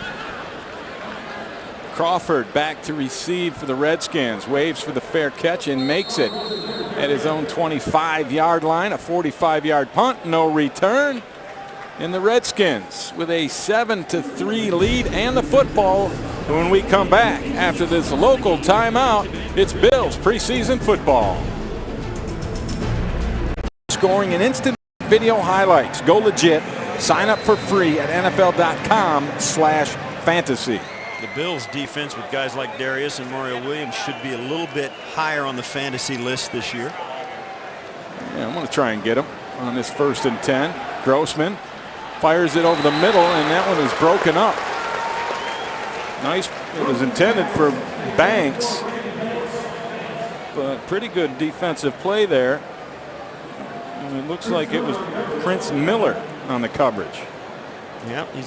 Crawford back to receive for the Redskins. Waves for the fair catch and makes it at his own 25-yard line. A 45-yard punt, no return. And the Redskins with a 7-3 lead and the football. When we come back after this local timeout, it's Bills preseason football. Scoring and instant video highlights. Go legit. Sign up for free at NFL.com/fantasy. The Bills defense with guys like Darius and Mario Williams should be a little bit higher on the fantasy list this year. Yeah, I'm going to try and get him on this 1st and 10. Grossman fires it over the middle, and that one is broken up. Nice. It was intended for Banks, but pretty good defensive play there. And it looks like it was Prince Miller on the coverage. Yeah, he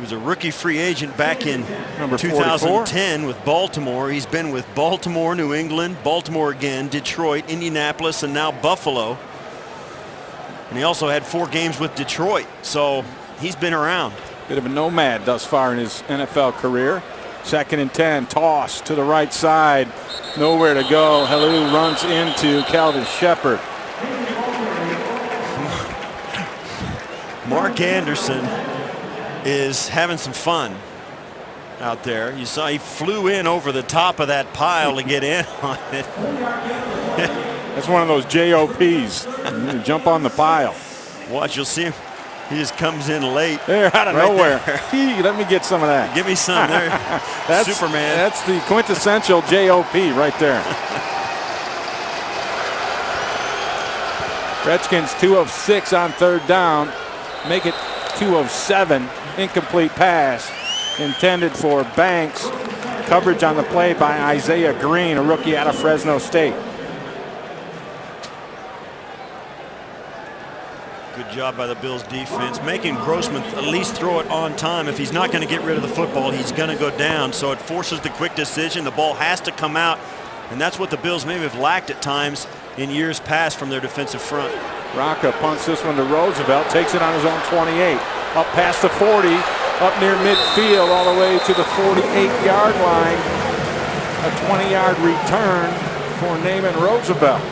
was a rookie free agent back in Number 2010 with Baltimore. He's been with Baltimore, New England, Baltimore again, Detroit, Indianapolis, and now Buffalo. And he also had 4 games with Detroit, so he's been around. Bit of a nomad thus far in his NFL career. 2nd and 10, toss to the right side. Nowhere to go. Helou runs into Calvin Shepard. Mark Anderson is having some fun out there. You saw he flew in over the top of that pile to get in on it. That's one of those JOPs. You jump on the pile. Watch, you'll see He just comes in late. There, out of nowhere. Let me get some of that. Give me some there. That's Superman. That's the quintessential J.O.P. right there. Redskins 2 of 6 on third down. Make it 2 of 7. Incomplete pass intended for Banks. Coverage on the play by Isaiah Green, a rookie out of Fresno State. Good job by the Bills defense, making Grossman at least throw it on time. If he's not going to get rid of the football, he's going to go down. So it forces the quick decision. The ball has to come out. And that's what the Bills maybe have lacked at times in years past from their defensive front. Rocca punts this one to Roosevelt, takes it on his own 28. Up past the 40, up near midfield, all the way to the 48-yard line. A 20-yard return for Naaman Roosevelt.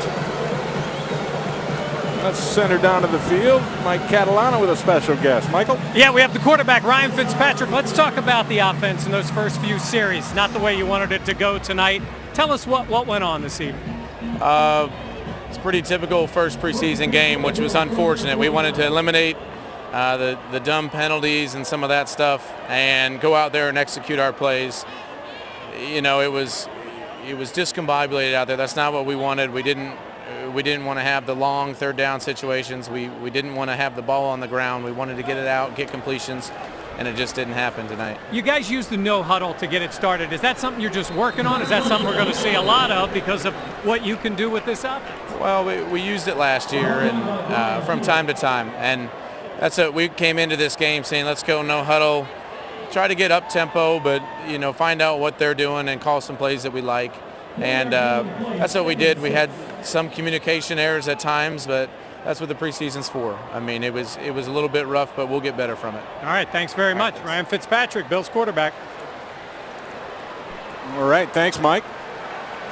Let's send her down to the field. Mike Catalano with a special guest. Michael? Yeah, we have the quarterback, Ryan Fitzpatrick. Let's talk about the offense in those first few series. Not the way you wanted it to go tonight. Tell us what went on this evening. It's a pretty typical first preseason game, which was unfortunate. We wanted to eliminate the dumb penalties and some of that stuff and go out there and execute our plays. You know, it was discombobulated out there. That's not what we wanted. We didn't want to have the long third down situations. We didn't want to have the ball on the ground. We wanted to get it out, get completions, and it just didn't happen tonight. You guys used the no huddle to get it started. Is that something you're just working on? Is that something we're going to see a lot of because of what you can do with this offense? Well, we used it last year and from time to time, and that's what we came into this game saying, let's go no huddle, try to get up tempo, but find out what they're doing and call some plays that we like. And that's what we did. We had some communication errors at times, but that's what the preseason's for. I mean, it was a little bit rough, but we'll get better from it. All right, thanks very much. Ryan Fitzpatrick, Bills quarterback. All right, thanks, Mike.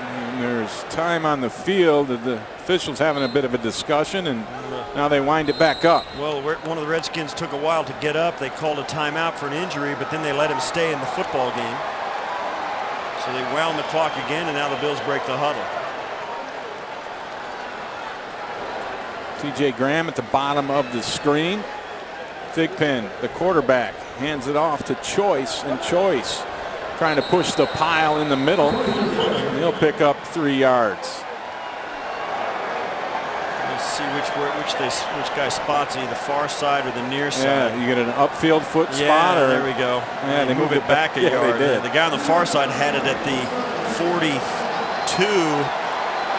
And there's time on the field. The officials having a bit of a discussion, and now they wind it back up. Well, one of the Redskins took a while to get up. They called a timeout for an injury, but then they let him stay in the football game. So they wound the clock again, and now the Bills break the huddle. T.J. Graham at the bottom of the screen. Thigpen, the quarterback, hands it off to Choice, and Choice trying to push the pile in the middle. And he'll pick up 3 yards. Let's see which guy spots it, the far side or the near side. Yeah, you get an upfield foot spot. Or, there we go. Yeah, they move it back a yeah, yard. They did. The guy on the far side had it at the 42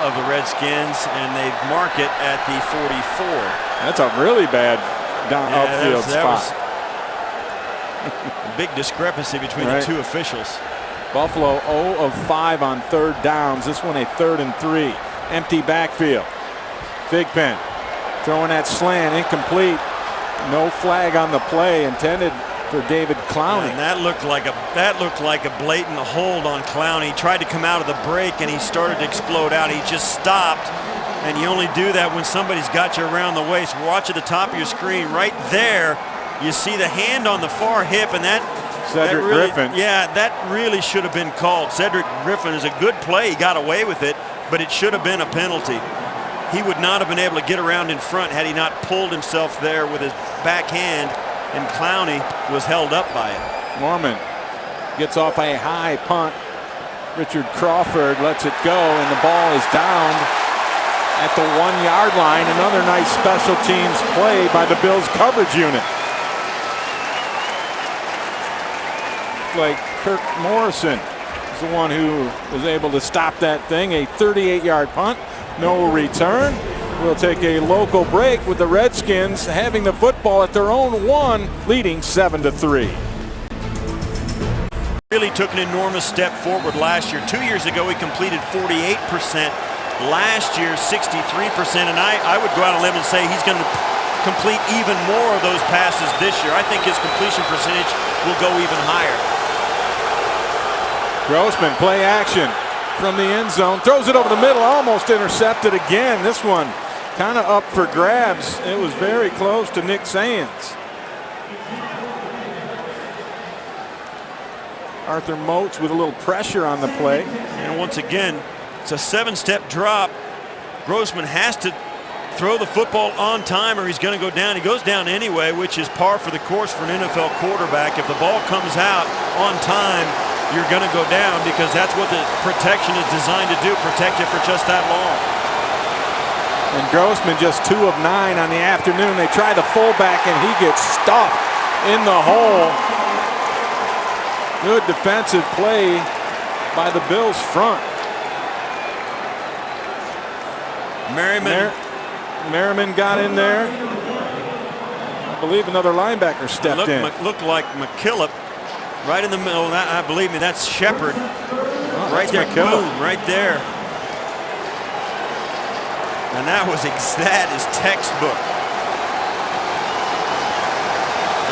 of the Redskins, and they mark it at the 44. That's a really bad upfield spot. A big discrepancy between the two officials. Buffalo 0 of 5 on third downs. This one a 3rd and 3. Empty backfield. Thigpen throwing that slant, incomplete. No flag on the play intended for David Clowney. And that looked like a blatant hold on Clowney. He tried to come out of the break and he started to explode out. He just stopped, and you only do that when somebody's got you around the waist. Watch at the top of your screen right there. You see the hand on the far hip, and Cedric Griffin. Yeah, that really should have been called. Cedric Griffin is a good play. He got away with it, but it should have been a penalty. He would not have been able to get around in front had he not pulled himself there with his backhand, and Clowney was held up by it. Mormon gets off a high punt. Richard Crawford lets it go, and the ball is downed at the 1-yard line. Another nice special teams play by the Bills coverage unit. Like Kirk Morrison is the one who was able to stop that thing. A 38-yard punt, no return. We'll take a local break with the Redskins having the football at their own 1, leading 7-3. Really took an enormous step forward last year. 2 years ago, he completed 48%. Last year, 63%. And I would go out on a limb and say he's going to complete even more of those passes this year. I think his completion percentage will go even higher. Grossman, play action from the end zone. Throws it over the middle, almost intercepted again. This one kind of up for grabs. It was very close to Nick Sands. Arthur Moats with a little pressure on the play. And once again, it's a 7-step drop. Grossman has to throw the football on time or he's going to go down. He goes down anyway, which is par for the course for an NFL quarterback. If the ball comes out on time, you're going to go down because that's what the protection is designed to do, protect you for just that long. And Grossman just 2 of 9 on the afternoon. They try the fullback and he gets stuffed in the hole. Good defensive play by the Bills front. Merriman got in there. I believe another linebacker stepped in. Looked like McKillop right in the middle. Believe me, that's Shepard. Right there, boom, right there. And that is textbook.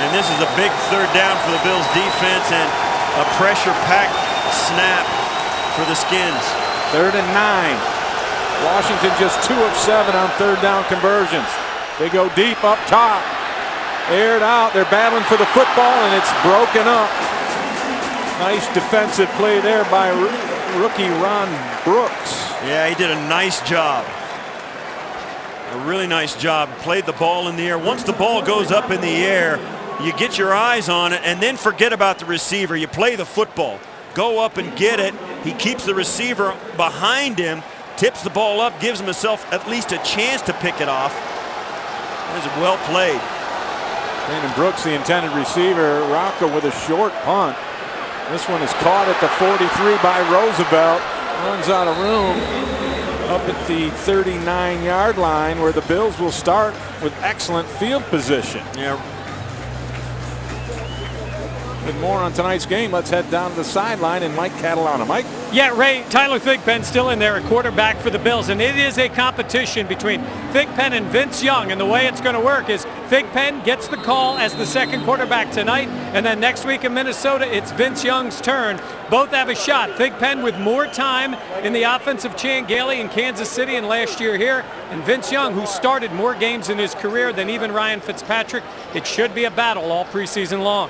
And this is a big third down for the Bills defense and a pressure-packed snap for the Skins. 3rd and 9. Washington just 2 of 7 on third down conversions. They go deep up top. Aired out. They're battling for the football and it's broken up. Nice defensive play there by rookie Ron Brooks. Yeah, he did a nice job. A really nice job. Played the ball in the air. Once the ball goes up in the air, you get your eyes on it and then forget about the receiver. You play the football. Go up and get it. He keeps the receiver behind him. Tips the ball up, gives himself at least a chance to pick it off. That was well played. Brandon Brooks, the intended receiver. Rocco with a short punt. This one is caught at the 43 by Roosevelt. Runs out of room up at the 39-yard line where the Bills will start with excellent field position. Yeah. With more on tonight's game, let's head down to the sideline and Mike Catalana. Mike? Yeah, Ray, Tyler Thigpen still in there, a quarterback for the Bills, and it is a competition between Thigpen and Vince Young, and the way it's going to work is Thigpen gets the call as the second quarterback tonight, and then next week in Minnesota, it's Vince Young's turn. Both have a shot. Thigpen with more time in the offense of Chan Gailey in Kansas City and last year here, and Vince Young, who started more games in his career than even Ryan Fitzpatrick. It should be a battle all preseason long.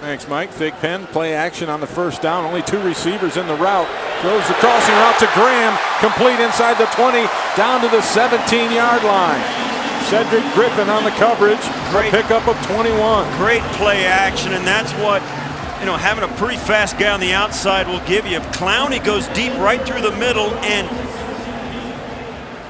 Thanks, Mike. Thigpen, play action on the first down. Only 2 receivers in the route. Throws the crossing route to Graham. Complete inside the 20, down to the 17-yard line. Cedric Griffin on the coverage. Great pickup of 21. Great play action, and that's what, having a pretty fast guy on the outside will give you. If Clowney goes deep right through the middle and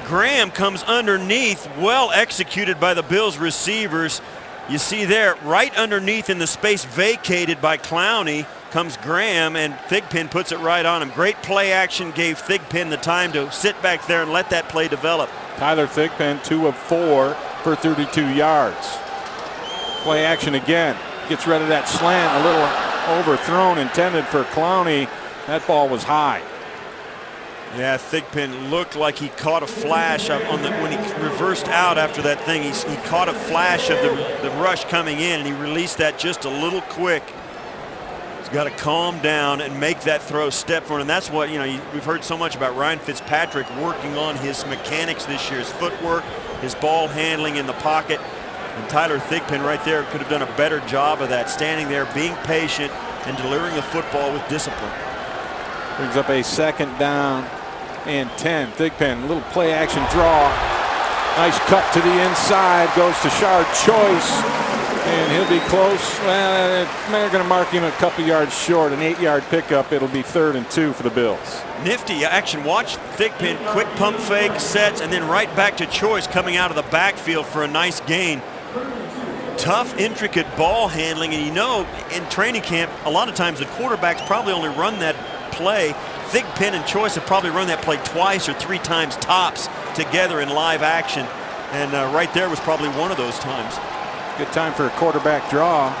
Graham comes underneath, well executed by the Bills receivers. You see there, right underneath in the space vacated by Clowney comes Graham, and Thigpen puts it right on him. Great play action gave Thigpen the time to sit back there and let that play develop. Tyler Thigpen, 2 of 4 for 32 yards. Play action again. Gets rid of that slant, a little overthrown, intended for Clowney. That ball was high. Yeah, Thigpen looked like he caught a flash when he reversed out after that thing. He caught a flash of the rush coming in, and he released that just a little quick. He's got to calm down and make that throw step forward, and that's what we've heard so much about Ryan Fitzpatrick working on his mechanics this year, his footwork, his ball handling in the pocket. And Tyler Thigpen right there could have done a better job of that, standing there, being patient, and delivering the football with discipline. Brings up a 2nd down and 10. Thigpen, little play action draw. Nice cut to the inside. Goes to Shard Choice. And he'll be close. Well, they're going to mark him a couple yards short. An 8-yard pickup. It'll be 3rd and 2 for the Bills. Nifty action. Watch Thigpen. Quick pump fake, sets, and then right back to Choice coming out of the backfield for a nice gain. Tough, intricate ball handling. And in training camp, a lot of times the quarterbacks probably only run that play. Thigpen and Choice have probably run that play 2 or 3 times tops together in live action, and right there was probably one of those times. Good time for a quarterback draw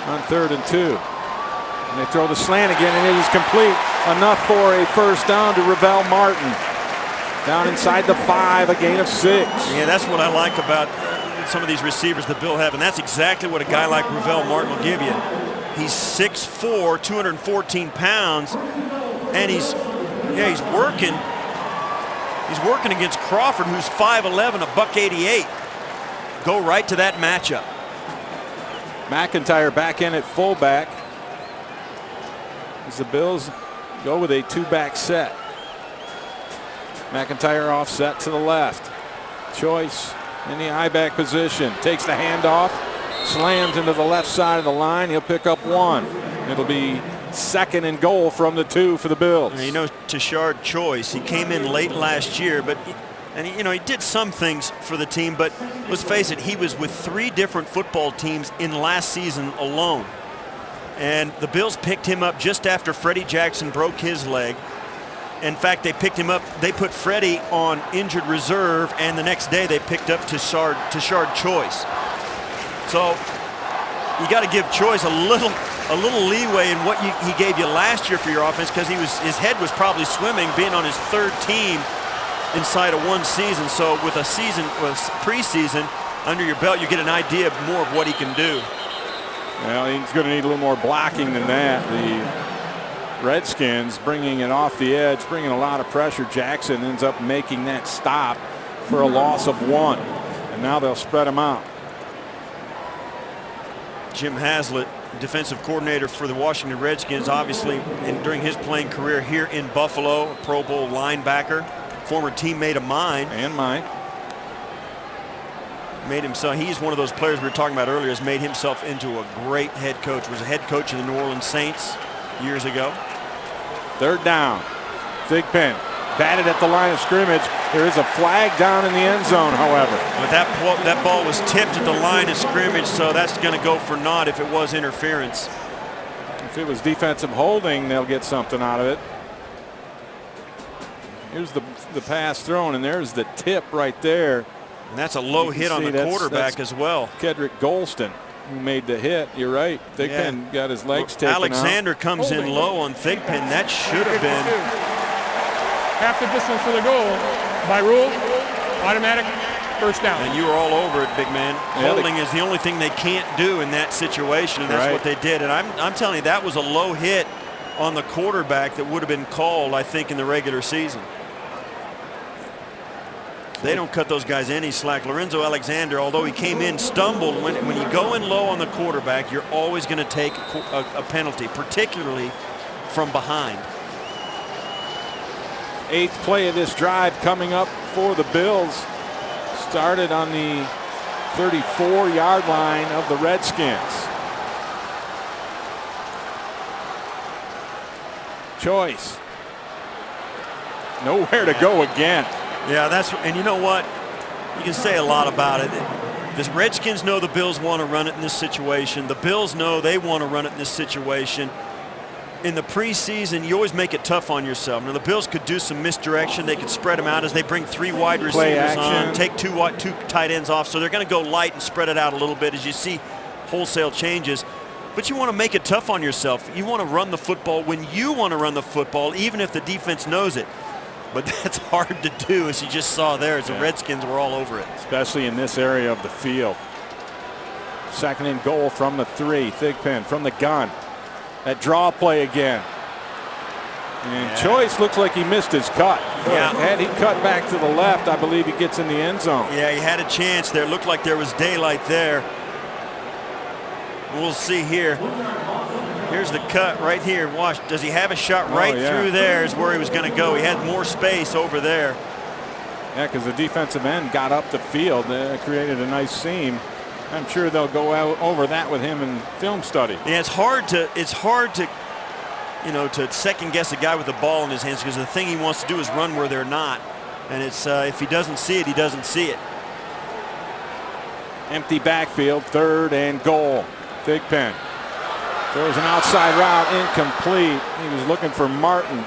on 3rd and 2. And they throw the slant again, and it is complete. Enough for a first down to Ravel Martin. Down inside the 5, a gain of 6. Yeah, that's what I like about some of these receivers that Bill have, and that's exactly what a guy like Ravel Martin will give you. He's 6'4", 214 pounds, and he's working. He's working against Crawford, who's 5'11", $188. Go right to that matchup. McIntyre back in at fullback as the Bills go with a 2-back set. McIntyre offset to the left. Choice in the I-back position. Takes the handoff. Slams into the left side of the line. He'll pick up 1. It'll be 2nd and goal from the 2 for the Bills. You know, Tashard Choice, he came in late last year, but he did some things for the team, but let's face it, he was with 3 different football teams in last season alone. And the Bills picked him up just after Freddie Jackson broke his leg. In fact, they picked him up. They put Freddie on injured reserve, and the next day they picked up Tashard Choice. So you got to give Choice a little leeway in what he gave you last year for your offense, because his head was probably swimming being on his 3rd team inside of 1 season. So with a preseason under your belt, you get an idea more of what he can do. Well, he's going to need a little more blocking than that. The Redskins bringing it off the edge, bringing a lot of pressure. Jackson ends up making that stop for a loss of 1. And now they'll spread him out. Jim Haslett, defensive coordinator for the Washington Redskins, obviously, and during his playing career here in Buffalo, a Pro Bowl linebacker, former teammate of mine. And mine. Made himself, he's one of those players we were talking about earlier, has made himself into a great head coach. Was a head coach of the New Orleans Saints years ago. 3rd down. Thigpen batted at the line of scrimmage. There is a flag down in the end zone, however. But that ball was tipped at the line of scrimmage, so that's going to go for naught if it was interference. If it was defensive holding, they'll get something out of it. Here's the pass thrown, and there's the tip right there. And that's a low hit on the quarterback as well. Kedrick Golston, who made the hit. You're right. Thigpen got his legs taken Alexander out. comes in low on Thigpen. That should have been half the distance to the goal. By rule, automatic first down. And you were all over it, big man. Holding is the only thing they can't do in that situation, and that's what they did. And I'm telling you, that was a low hit on the quarterback that would have been called, I think, in the regular season. They don't cut those guys any slack. Lorenzo Alexander, although he came in, stumbled. When you go in low on the quarterback, you're always going to take a penalty, particularly from behind. 8th play of this drive coming up for the Bills. Started on the 34-yard line of the Redskins. Choice. Nowhere to go again. Yeah, and you know what? You can say a lot about it. The Redskins know the Bills want to run it in this situation. The Bills know they want to run it in this situation. In the preseason, you always make it tough on yourself. Now, the Bills could do some misdirection. They could spread them out as they bring 3 wide receivers on, take 2 tight ends off. So they're going to go light and spread it out a little bit as you see wholesale changes. But you want to make it tough on yourself. You want to run the football when you want to run the football, even if the defense knows it. But that's hard to do, as you just saw there, as the Redskins were all over it. Especially in this area of the field. 2nd and goal from the 3. Thigpen from the gun. That draw play again. And Choice looks like he missed his cut. Yeah. Had he cut back to the left, I believe he gets in the end zone. Yeah, he had a chance there. It looked like there was daylight there. We'll see here. Here's the cut right here. Watch. Does he have a shot right through there is where he was going to go. He had more space over there. Yeah, because the defensive end got up the field. Created a nice seam. I'm sure they'll go out over that with him in film study. Yeah, it's hard to to second guess a guy with the ball in his hands, because the thing he wants to do is run where they're not. And it's if he doesn't see it, he doesn't see it. Empty backfield, 3rd and goal. Thigpen throws an outside route, incomplete. He was looking for Martin.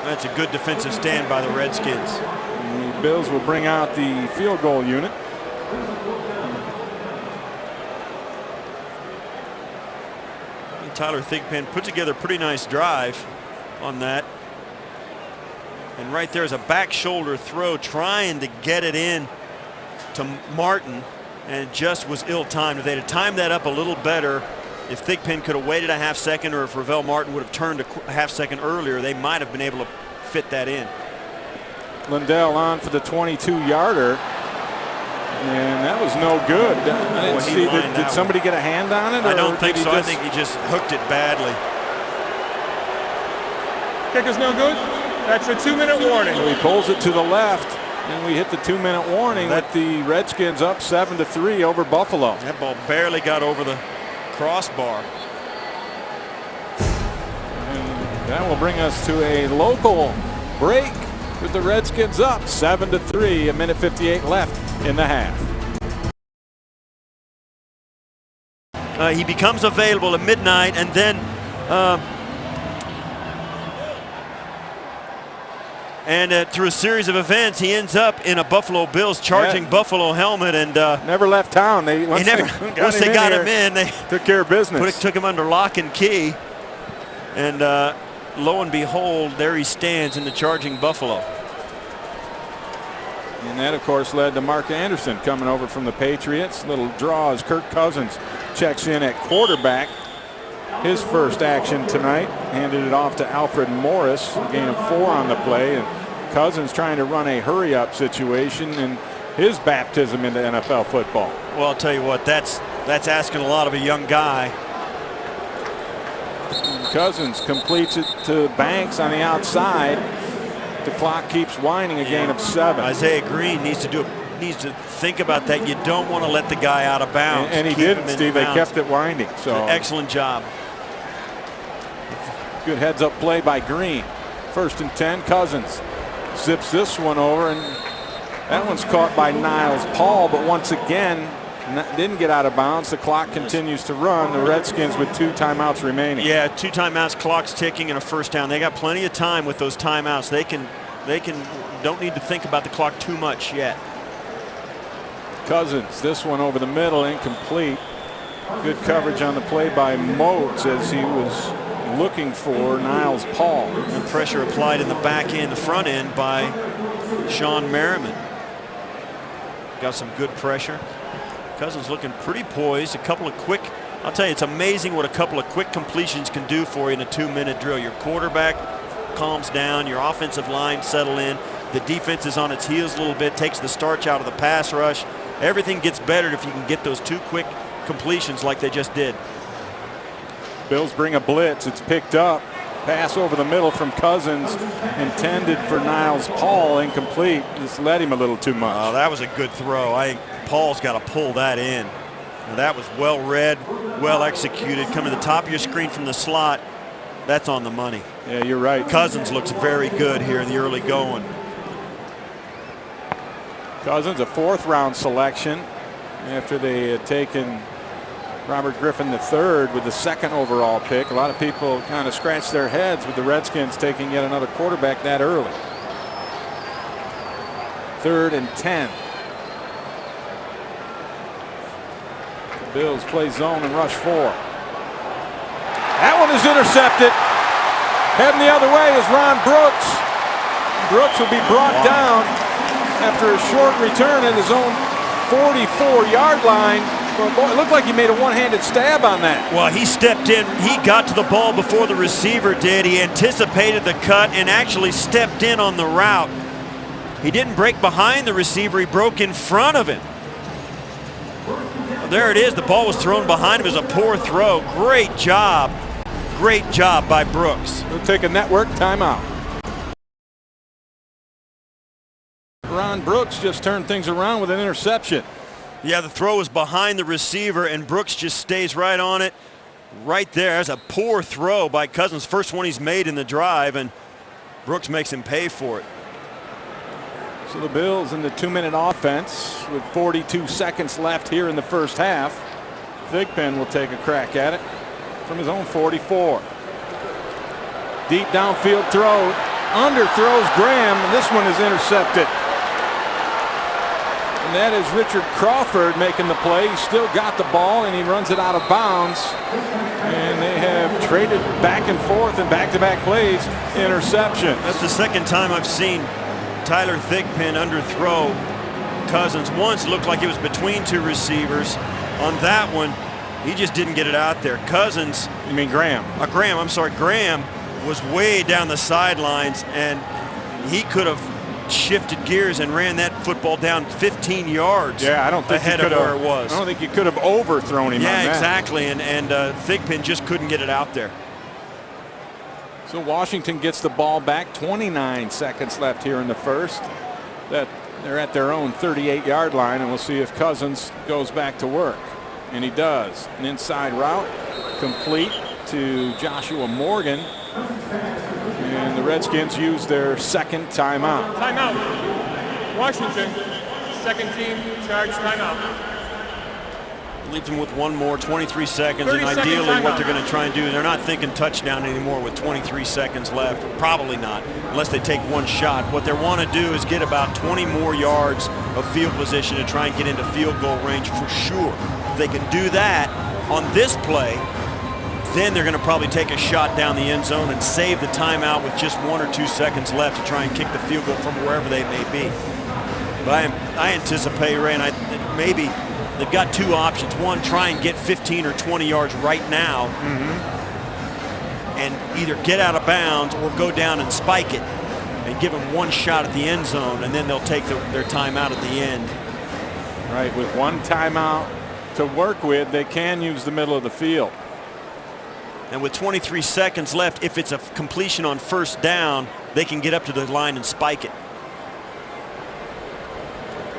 That's a good defensive stand by the Redskins. And the Bills will bring out the field goal unit. And Tyler Thigpen put together a pretty nice drive on that. And right there is a back shoulder throw, trying to get it in to Martin, and it just was ill-timed. If they'd have timed that up a little better, if Thigpen could have waited a half second, or if Ravel Martin would have turned a half second earlier, they might have been able to fit that in. Lindell on for the 22-yarder, and that was no good. I didn't see that. Did somebody get a hand on it? I don't think so. I think he just hooked it badly. Kick is no good. That's a 2-minute warning. So he pulls it to the left. And we hit the 2-minute warning with the Redskins up 7-3 over Buffalo. That ball barely got over the crossbar. And that will bring us to a local break with the Redskins up 7-3, 1:58 left in the half. He becomes available at midnight, and then through a series of events, he ends up in a Buffalo Bills charging Buffalo helmet, and never left town. Once they got him in, they took care of business. Took him under lock and key, and lo and behold, there he stands in the charging Buffalo. And that, of course, led to Mark Anderson coming over from the Patriots. Little draw as Kirk Cousins checks in at quarterback. His first action tonight, handed it off to Alfred Morris. A gain of 4 on the play, and Cousins trying to run a hurry-up situation in his baptism into NFL football. Well, I'll tell you what, that's asking a lot of a young guy. Cousins completes it to Banks on the outside. The clock keeps winding, a gain of 7. Isaiah Green needs to think about that. You don't want to let the guy out of bounds. And he didn't, Steve. They kept it winding. So excellent job. Good heads-up play by Green. 1st and 10. Cousins zips this one over, and that one's caught by Niles Paul, but once again didn't get out of bounds. The clock continues to run. The Redskins with 2 timeouts remaining. Yeah, 2 timeouts, clock's ticking, and a first down. They got plenty of time with those timeouts. They don't need to think about the clock too much yet. Cousins, this one over the middle, incomplete. Good coverage on the play by Moats as he was looking for Niles Paul. And pressure applied in the back end, the front end by Sean Merriman. Got some good pressure. Cousins looking pretty poised. A couple of quick, I'll tell you, it's amazing what a couple of quick completions can do for you in a 2-minute drill. Your quarterback calms down, your offensive line settle in, the defense is on its heels a little bit, takes the starch out of the pass rush. Everything gets better if you can get those 2 quick completions like they just did. Bills bring a blitz. It's picked up. Pass over the middle from Cousins, intended for Niles Paul, incomplete. Just led him a little too much. Oh, that was a good throw. I think Paul's got to pull that in. Now, that was well read, well executed. Coming to the top of your screen from the slot, that's on the money. Yeah, you're right. Cousins looks very good here in the early going. Cousins, a 4th-round selection after they had taken Robert Griffin III with the 2nd overall pick. A lot of people kind of scratched their heads with the Redskins taking yet another quarterback that early. 3rd and 10. The Bills play zone and rush 4. That one is intercepted. Heading the other way is Ron Brooks. Brooks will be brought down after a short return at his own 44-yard line. Well, boy, it looked like he made a one-handed stab on that. Well, he stepped in. He got to the ball before the receiver did. He anticipated the cut and actually stepped in on the route. He didn't break behind the receiver. He broke in front of him. Well, there it is. The ball was thrown behind him. It was a poor throw. Great job. Great job by Brooks. We'll take a network timeout. Ron Brooks just turned things around with an interception. Yeah, the throw was behind the receiver, and Brooks just stays right on it. Right there. That's a poor throw by Cousins. First one he's made in the drive, and Brooks makes him pay for it. So the Bills in the 2-minute offense with 42 seconds left here in the first half. Thigpen will take a crack at it from his own 44. Deep downfield throw. Underthrows Graham, and this one is intercepted. And that is Richard Crawford making the play. He's still got the ball, and he runs it out of bounds. And they have traded back and forth in back-to-back plays. Interception. That's the 2nd time I've seen Tyler Thigpen underthrow Cousins. Once it looked like it was between 2 receivers. On that one, he just didn't get it out there. Cousins. You mean Graham? Graham, I'm sorry. Graham was way down the sidelines, and he could have shifted gears and ran that football down 15 yards. Yeah, I don't think ahead of where it was. I don't think you could have overthrown him. Yeah, on that. exactly. And Thigpen just couldn't get it out there. So Washington gets the ball back. 29 seconds left here in the first. That They're at their own 38-yard line, and we'll see if Cousins goes back to work. And he does. An inside route complete to Joshua Morgan. And the Redskins use their second timeout. Timeout. Washington, second team charged timeout. Leaves them with one more, 23 seconds, and 30-second ideally what timeout. they're going to try and do, they're not thinking touchdown anymore with 23 seconds left. Probably not, unless they take one shot. What they want to do is get about 20 more yards of field position to try and get into field goal range for sure. If they can do that on this play, then they're going to probably take a shot down the end zone and save the timeout with just 1 or 2 seconds left to try and kick the field goal from wherever they may be. But I anticipate, Ray, and maybe they've got two options. One, try and get 15 or 20 yards right now and either get out of bounds or go down and spike it and give them one shot at the end zone, and then they'll take their timeout at the end. Right, with one timeout to work with, they can use the middle of the field. And with 23 seconds left, if it's a completion on first down, they can get up to the line and spike it.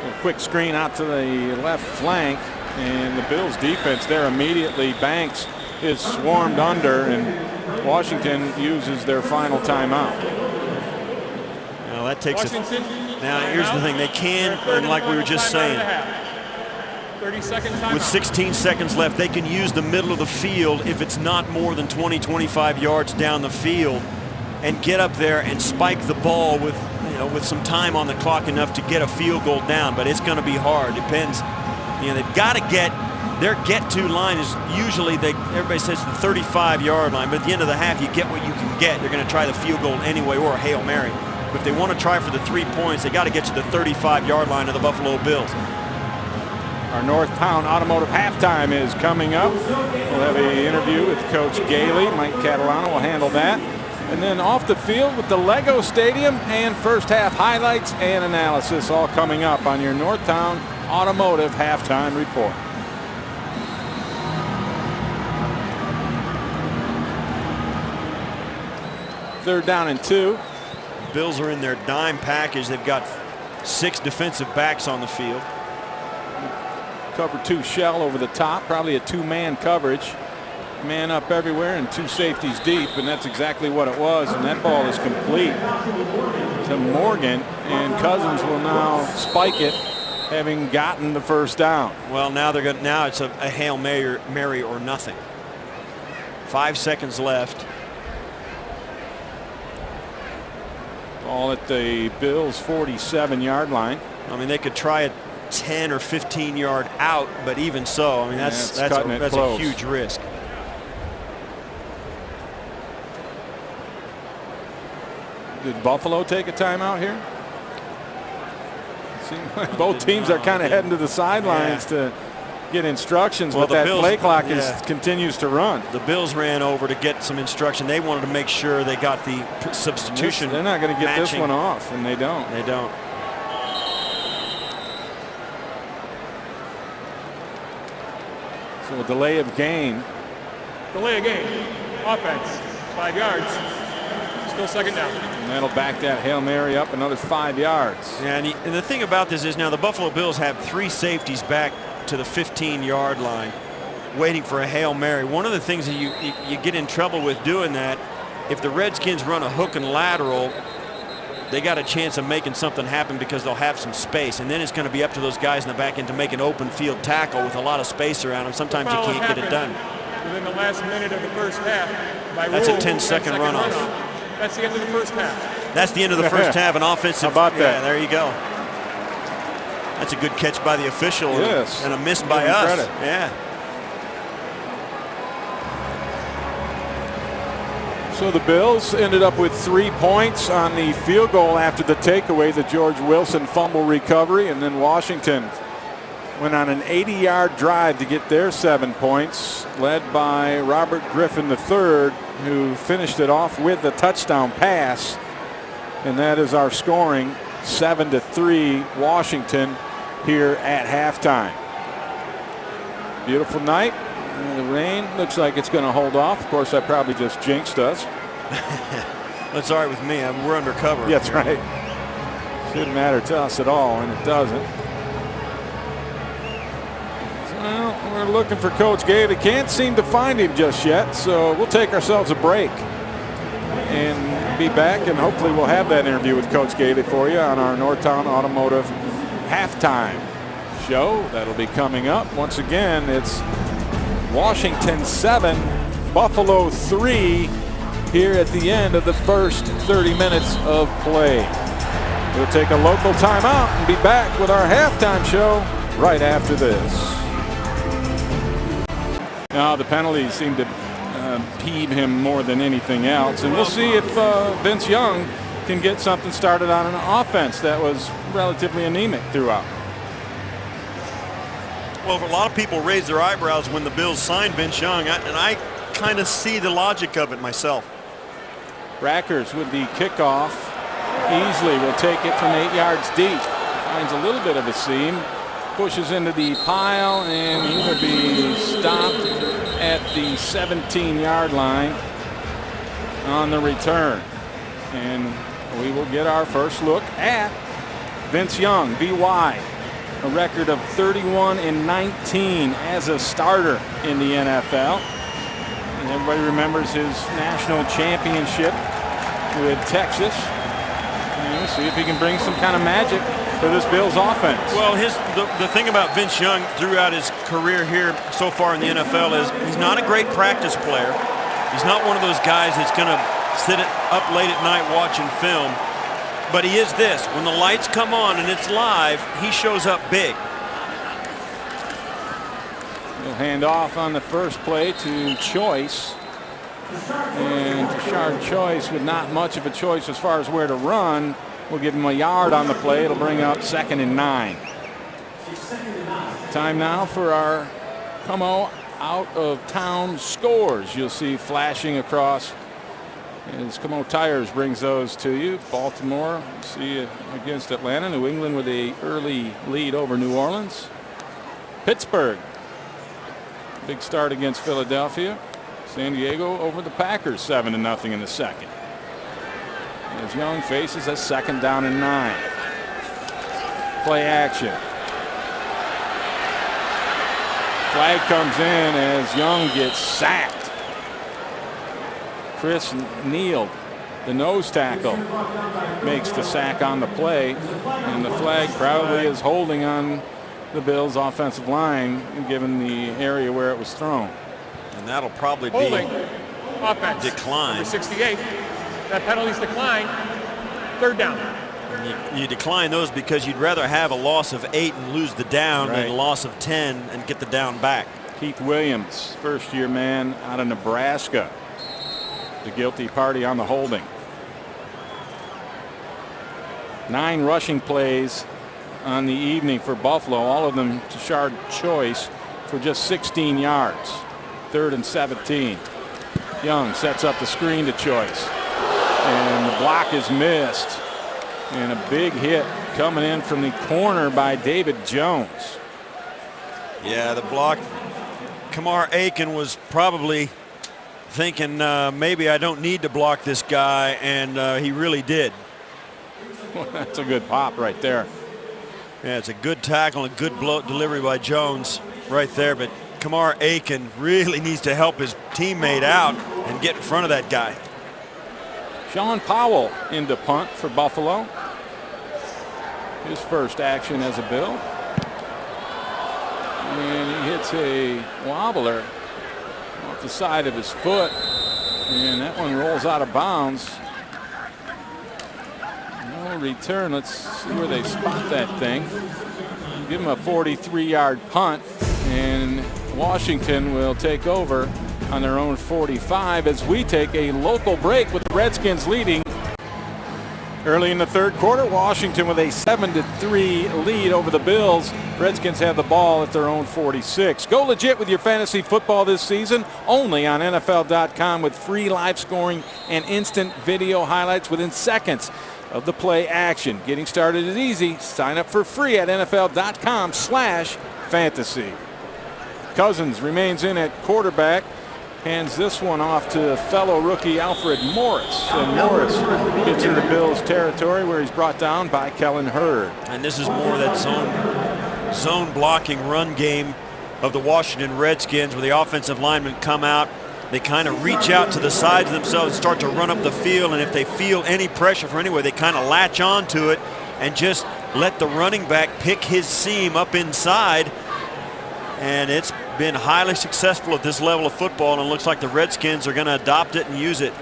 A quick screen out to the left flank, and the Bills defense there immediately. Banks is swarmed under, and Washington uses their final timeout. Now that takes Washington. Now here's the thing, they can, and like we were just saying, 30-second timeout. with 16 seconds left, they can use the middle of the field if it's not more than 20-25 yards down the field, and get up there and spike the ball with some time on the clock enough to get a field goal down. But it's going to be hard. Depends. They've got to get their get-to line is usually everybody says the 35-yard line, but at the end of the half you get what you can get. They're going to try the field goal anyway or a Hail Mary. But if they want to try for the 3 points, they got to get to the 35-yard line of the Buffalo Bills. Our North Town Automotive halftime is coming up. We'll have an interview with Coach Gailey. Mike Catalano will handle that. And then off the field with the Lego Stadium and first half highlights and analysis all coming up on your North Town Automotive halftime report. Third down and 2. Bills are in their dime package. They've got 6 defensive backs on the field. Cover 2 shell over the top, probably a 2-man coverage. Man up everywhere and 2 safeties deep, and that's exactly what it was. And that ball is complete to Morgan, and Cousins will now spike it, having gotten the first down. Well, now it's a Hail Mary or nothing. 5 seconds left. Ball at the Bills' 47-yard line. I mean, they could try a 10 or 15-yard out, but even so, I mean, that's a huge risk. Did Buffalo take a timeout here? Seems like both teams are kind of heading to the sidelines to get instructions, but that play clock continues to run. The Bills ran over to get some instruction. They wanted to make sure they got the substitution. They're not going to get this one off, and they don't. They don't. So a delay of game. Delay of game. Offense. 5 yards. Still second down. And that'll back that Hail Mary up another 5 yards. Yeah, and the thing about this is now the Buffalo Bills have 3 safeties back to the 15-yard line waiting for a Hail Mary. One of the things that you get in trouble with doing that, if the Redskins run a hook and lateral, they got a chance of making something happen because they'll have some space, and then it's going to be up to those guys in the back end to make an open field tackle with a lot of space around them. Sometimes you can't get it done. Within the last minute of the first half. That's a 10-second runoff. That's the end of the first half. That's the end of the first half. An offensive. How about that? Yeah, there you go. That's a good catch by the official. Yes. And a miss by us. Credit. Yeah. So the Bills ended up with 3 points on the field goal after the takeaway, the George Wilson fumble recovery, and then Washington went on an 80-yard drive to get their 7 points, led by Robert Griffin III, who finished it off with a touchdown pass. And that is our scoring, 7-3 Washington here at halftime. Beautiful night. And the rain looks like it's going to hold off. Of course, that probably just jinxed us. That's all right with me. We're undercover. Yeah, that's right. Shouldn't matter to us at all, and it doesn't. Well, we're looking for Coach Gailey. Can't seem to find him just yet, so we'll take ourselves a break and be back, and hopefully we'll have that interview with Coach Gailey for you on our Northtown Automotive halftime show. That'll be coming up. Once again, it's Washington 7, Buffalo 3 here at the end of the first 30 minutes of play. We'll take a local timeout and be back with our halftime show right after this. Now the penalties seem to peeve him more than anything else, and we'll see if Vince Young can get something started on an offense that was relatively anemic throughout. Well, a lot of people raised their eyebrows when the Bills signed Vince Young, and I kind of see the logic of it myself. Rackers with the kickoff. Easily will take it from 8 yards deep. Finds a little bit of a seam. Pushes into the pile, and he will be stopped at the 17-yard line on the return. And we will get our first look at Vince Young, VY. A record of 31-19 as a starter in the NFL. And everybody remembers his national championship with Texas. And we'll see if he can bring some kind of magic to this Bills offense. Well, the thing about Vince Young throughout his career here so far in the NFL is he's not a great practice player. He's not one of those guys that's going to sit up late at night watching film. But he is this. When the lights come on and it's live, he shows up big. He'll hand off on the first play to Choice. And Tashard Choice with not much of a choice as far as where to run. We'll give him a yard on the play. It'll bring up 2nd and 9. Time now for our Como out of town scores. You'll see flashing across as Como Tires brings those to you. Baltimore, see against Atlanta. New England with a early lead over New Orleans. Pittsburgh, big start against Philadelphia. San Diego over the Packers 7-0 in the second. As Young faces a 2nd down and 9. Play action. Flag comes in as Young gets sacked. Chris Neal, the nose tackle, makes the sack on the play, and the flag probably is holding on the Bills' offensive line given the area where it was thrown. And that'll probably Holding. be Offense. decline. Number 68. That penalty's decline. 3rd down. You decline those because you'd rather have a loss of 8 and lose the down than a loss of 10 and get the down back. Keith Williams, first-year man out of Nebraska, the guilty party on the holding. 9 rushing plays on the evening for Buffalo, all of them to Tashard Choice for just 16 yards. 3rd and 17. Young sets up the screen to Choice, and the block is missed, and a big hit coming in from the corner by David Jones. Yeah, the block. Kamar Aiken was probably thinking maybe I don't need to block this guy, and he really did. Well, that's a good pop right there. Yeah, it's a good tackle and good delivery by Jones right there, but Kamar Aiken really needs to help his teammate out and get in front of that guy. Sean Powell into punt for Buffalo. His first action as a Bill. And he hits a wobbler off the side of his foot, and that one rolls out of bounds. No return. Let's see where they spot that thing. Give him a 43-yard punt, and Washington will take over on their own 45 as we take a local break with the Redskins leading. Early in the 3rd quarter, Washington with a 7-3 lead over the Bills. Redskins have the ball at their own 46. Go legit with your fantasy football this season, only on NFL.com with free live scoring and instant video highlights within seconds of the play action. Getting started is easy. Sign up for free at NFL.com/fantasy. Cousins remains in at quarterback. hands this one off to fellow rookie Alfred Morris. And Morris gets in the Bills territory where he's brought down by Kellen Hurd. And this is more that zone blocking run game of the Washington Redskins, where the offensive linemen come out. They kind of reach out to the sides of themselves and start to run up the field. And if they feel any pressure from anywhere, they kind of latch on to it and just let the running back pick his seam up inside. And it's been highly successful at this level of football, and it looks like the Redskins are going to adopt it and use it.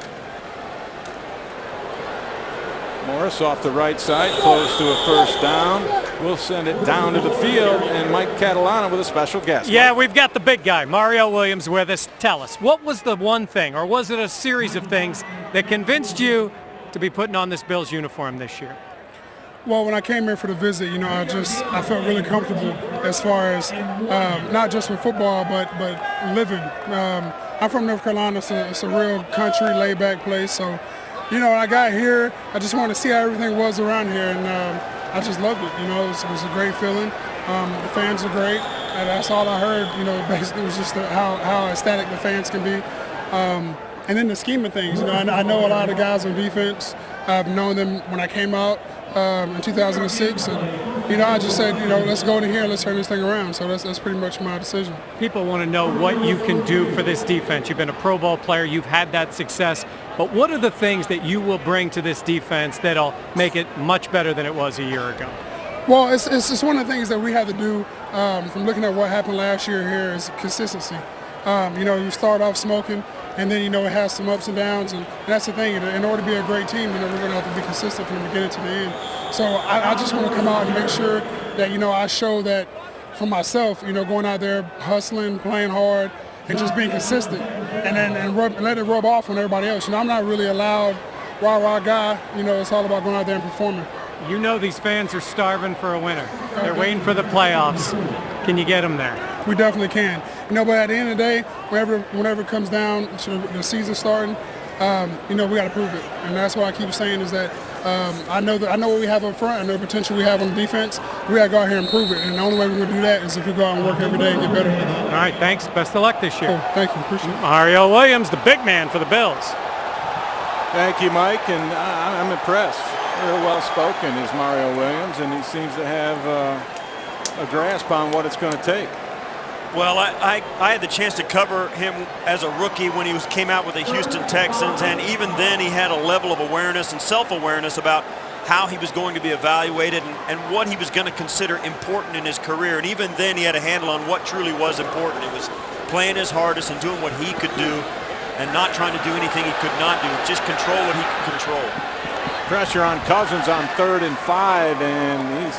Morris off the right side, close to a first down. We'll send it down to the field, and Mike Catalana with a special guest. Yeah, we've got the big guy, Mario Williams, with us. Tell us, what was the one thing, or was it a series of things that convinced you to be putting on this Bills uniform this year? Well, when I came here for the visit, you know, I felt really comfortable as far as not just with football, but living. I'm from North Carolina. It's a real country, laid-back place. So, you know, when I got here, I just wanted to see how everything was around here, and I just loved it. You know, it was a great feeling. The fans are great. And that's all I heard. You know, basically, it was just how ecstatic the fans can be. And then the scheme of things, you know, I know a lot of guys on defense. I've known them when I came out in 2006, and you know, I just said, you know, let's go in here, let's turn this thing around. So that's pretty much my decision. People want to know what you can do for this defense. You've been a Pro Bowl player, you've had that success, but what are the things that you will bring to this defense that'll make it much better than it was a year ago? Well, it's just one of the things that we have to do from looking at what happened last year here is consistency. You know, you start off smoking, and then, you know, it has some ups and downs, and that's the thing. In order to be a great team, you know, we're going to have to be consistent from the beginning to the end. So I just want to come out and make sure that, you know, I show that for myself, you know, going out there, hustling, playing hard, and just being consistent, and let it rub off on everybody else. You know, I'm not really a loud, rah-rah guy. You know, it's all about going out there and performing. You know these fans are starving for a winner. They're waiting for the playoffs. Can you get them there? We definitely can. You know, but at the end of the day, whenever it comes down to the season starting, you know, we got to prove it. And that's what I keep saying is that I know what we have up front. I know the potential we have on the defense. We got to go out here and prove it. And the only way we're going to do that is if we go out and work every day and get better. All right, thanks. Best of luck this year. Cool. Thank you. Appreciate it. Mario Williams, the big man for the Bills. Thank you, Mike, and I'm impressed. Real well-spoken is Mario Williams, and he seems to have a grasp on what it's going to take. Well, I had the chance to cover him as a rookie when he came out with the Houston Texans, and even then he had a level of awareness and self-awareness about how he was going to be evaluated and what he was going to consider important in his career. And even then he had a handle on what truly was important. It was playing his hardest and doing what he could do and not trying to do anything he could not do. Just control what he could control. Pressure on Cousins on 3rd and 5, and he's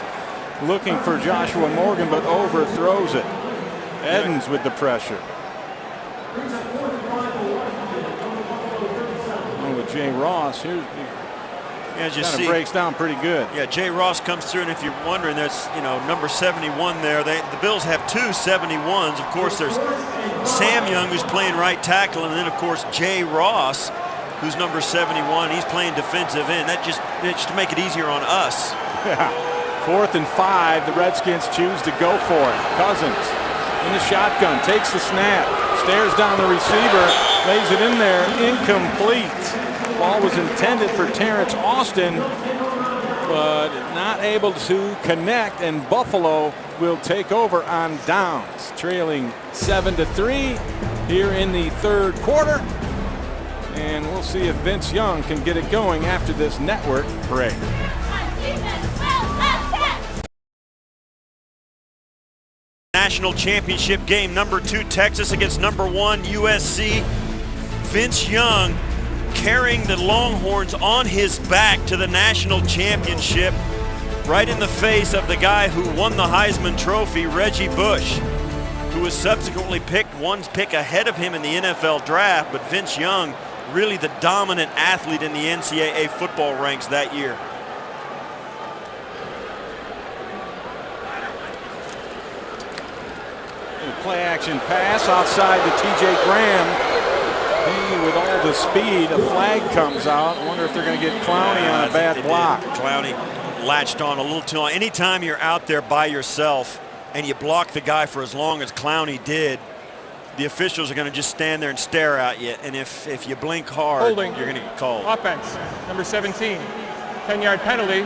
looking for Joshua Morgan, but overthrows it. Edens with the pressure. Oh, with Jay Ross, here as you kind see, of breaks down pretty good. Yeah, Jay Ross comes through, and if you're wondering, there's, you know, number 71 there. The Bills have two 71s. Of course, there's Sam Young, who's playing right tackle, and then of course Jay Ross, who's number 71. He's playing defensive end. That just to make it easier on us. Yeah. 4th and 5. The Redskins choose to go for it. Cousins in the shotgun, takes the snap, stares down the receiver, lays it in there, incomplete. Ball was intended for Terrence Austin, but not able to connect, and Buffalo will take over on downs, trailing 7-3 here in the 3rd quarter. And we'll see if Vince Young can get it going after this network break. National championship game, number 2 Texas against number 1 USC. Vince Young carrying the Longhorns on his back to the national championship, right in the face of the guy who won the Heisman Trophy, Reggie Bush, who was subsequently picked one pick ahead of him in the NFL draft. But Vince Young, really the dominant athlete in the NCAA football ranks that year. Play action pass outside to TJ Graham. He, with all the speed, a flag comes out. I wonder if they're going to get Clowney on a bad block. Clowney latched on a little too long. Anytime you're out there by yourself and you block the guy for as long as Clowney did, the officials are going to just stand there and stare at you, and if you blink hard, Holding. you're going to get called. Offense, number 17. 10-yard penalty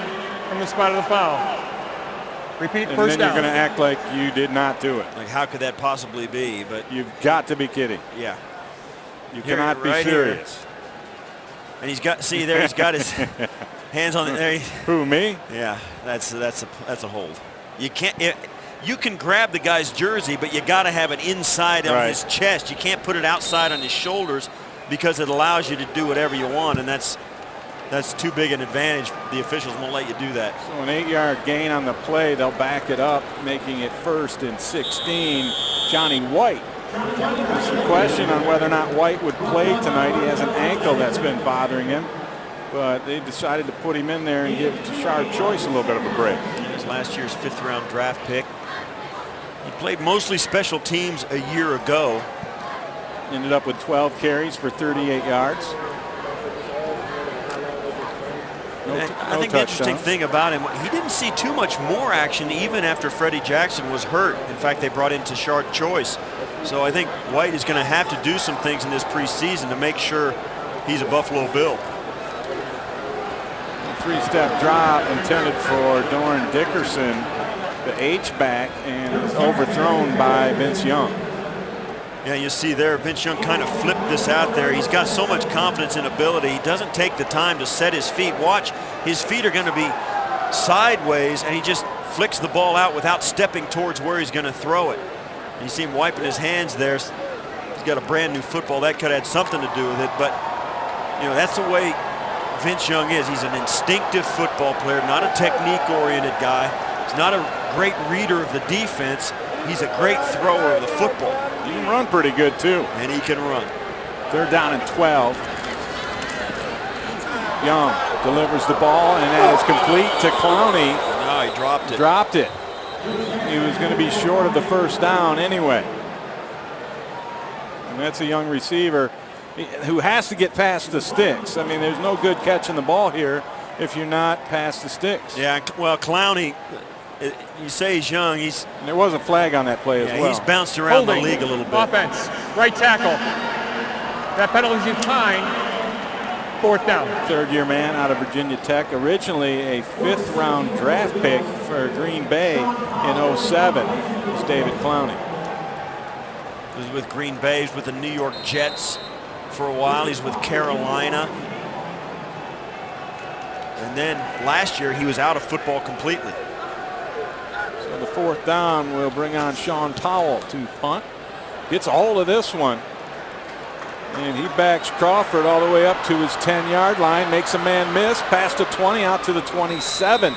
from the spot of the foul. Repeat, And first then down. you're going to act like you did not do it. Like, how could that possibly be? But You've got to be kidding. yeah, You Here, cannot be right here. serious. And he's got, see there, he's got his hands on the, there. Who, me? Yeah, that's a hold. You can't. You can grab the guy's jersey, but you got to have it inside on Right. his chest. You can't put it outside on his shoulders because it allows you to do whatever you want, and that's too big an advantage. The officials won't let you do that. So an 8-yard gain on the play. They'll back it up, making it 1st and 16. Johnny White. There's some question on whether or not White would play tonight. He has an ankle that's been bothering him, but they decided to put him in there and give Tashard Choice a little bit of a break. He was last year's 5th-round draft pick. He played mostly special teams a year ago. Ended up with 12 carries for 38 yards. I think the interesting thing about him, he didn't see too much more action even after Freddie Jackson was hurt. In fact, they brought in Tashard Choice. So I think White is going to have to do some things in this preseason to make sure he's a Buffalo Bill. 3-step drop intended for Doran Dickerson, the H-back, and is overthrown by Vince Young. Yeah, you see there, Vince Young kind of flipped this out there. He's got so much confidence and ability. He doesn't take the time to set his feet. Watch, his feet are going to be sideways, and he just flicks the ball out without stepping towards where he's going to throw it. And you see him wiping his hands there. He's got a brand new football. That could have had something to do with it, but you know, that's the way Vince Young is. He's an instinctive football player, not a technique-oriented guy. He's not a great reader of the defense. He's a great thrower of the football. He can run pretty good, too. And he can run. 3rd down and 12. Young delivers the ball, and that is complete to Clowney. No, he dropped it. Dropped it. He was going to be short of the 1st down anyway. And that's a young receiver who has to get past the sticks. I mean, there's no good catching the ball here if you're not past the sticks. Yeah, well, Clowney, you say he's young. And there was a flag on that play as well. He's bounced around Holding. the league a little bit. Offense, right tackle. That penalty is fine. 4th down. 3rd-year man out of Virginia Tech. Originally a 5th-round draft pick for Green Bay in 07. It's David Clowney. He was with Green Bay. He's with the New York Jets for a while. He's with Carolina. And then last year he was out of football completely. So the 4th down will bring on Sean Powell to punt. Gets a hold of this one. And he backs Crawford all the way up to his 10-yard line. Makes a man miss. Past the 20 out to the 27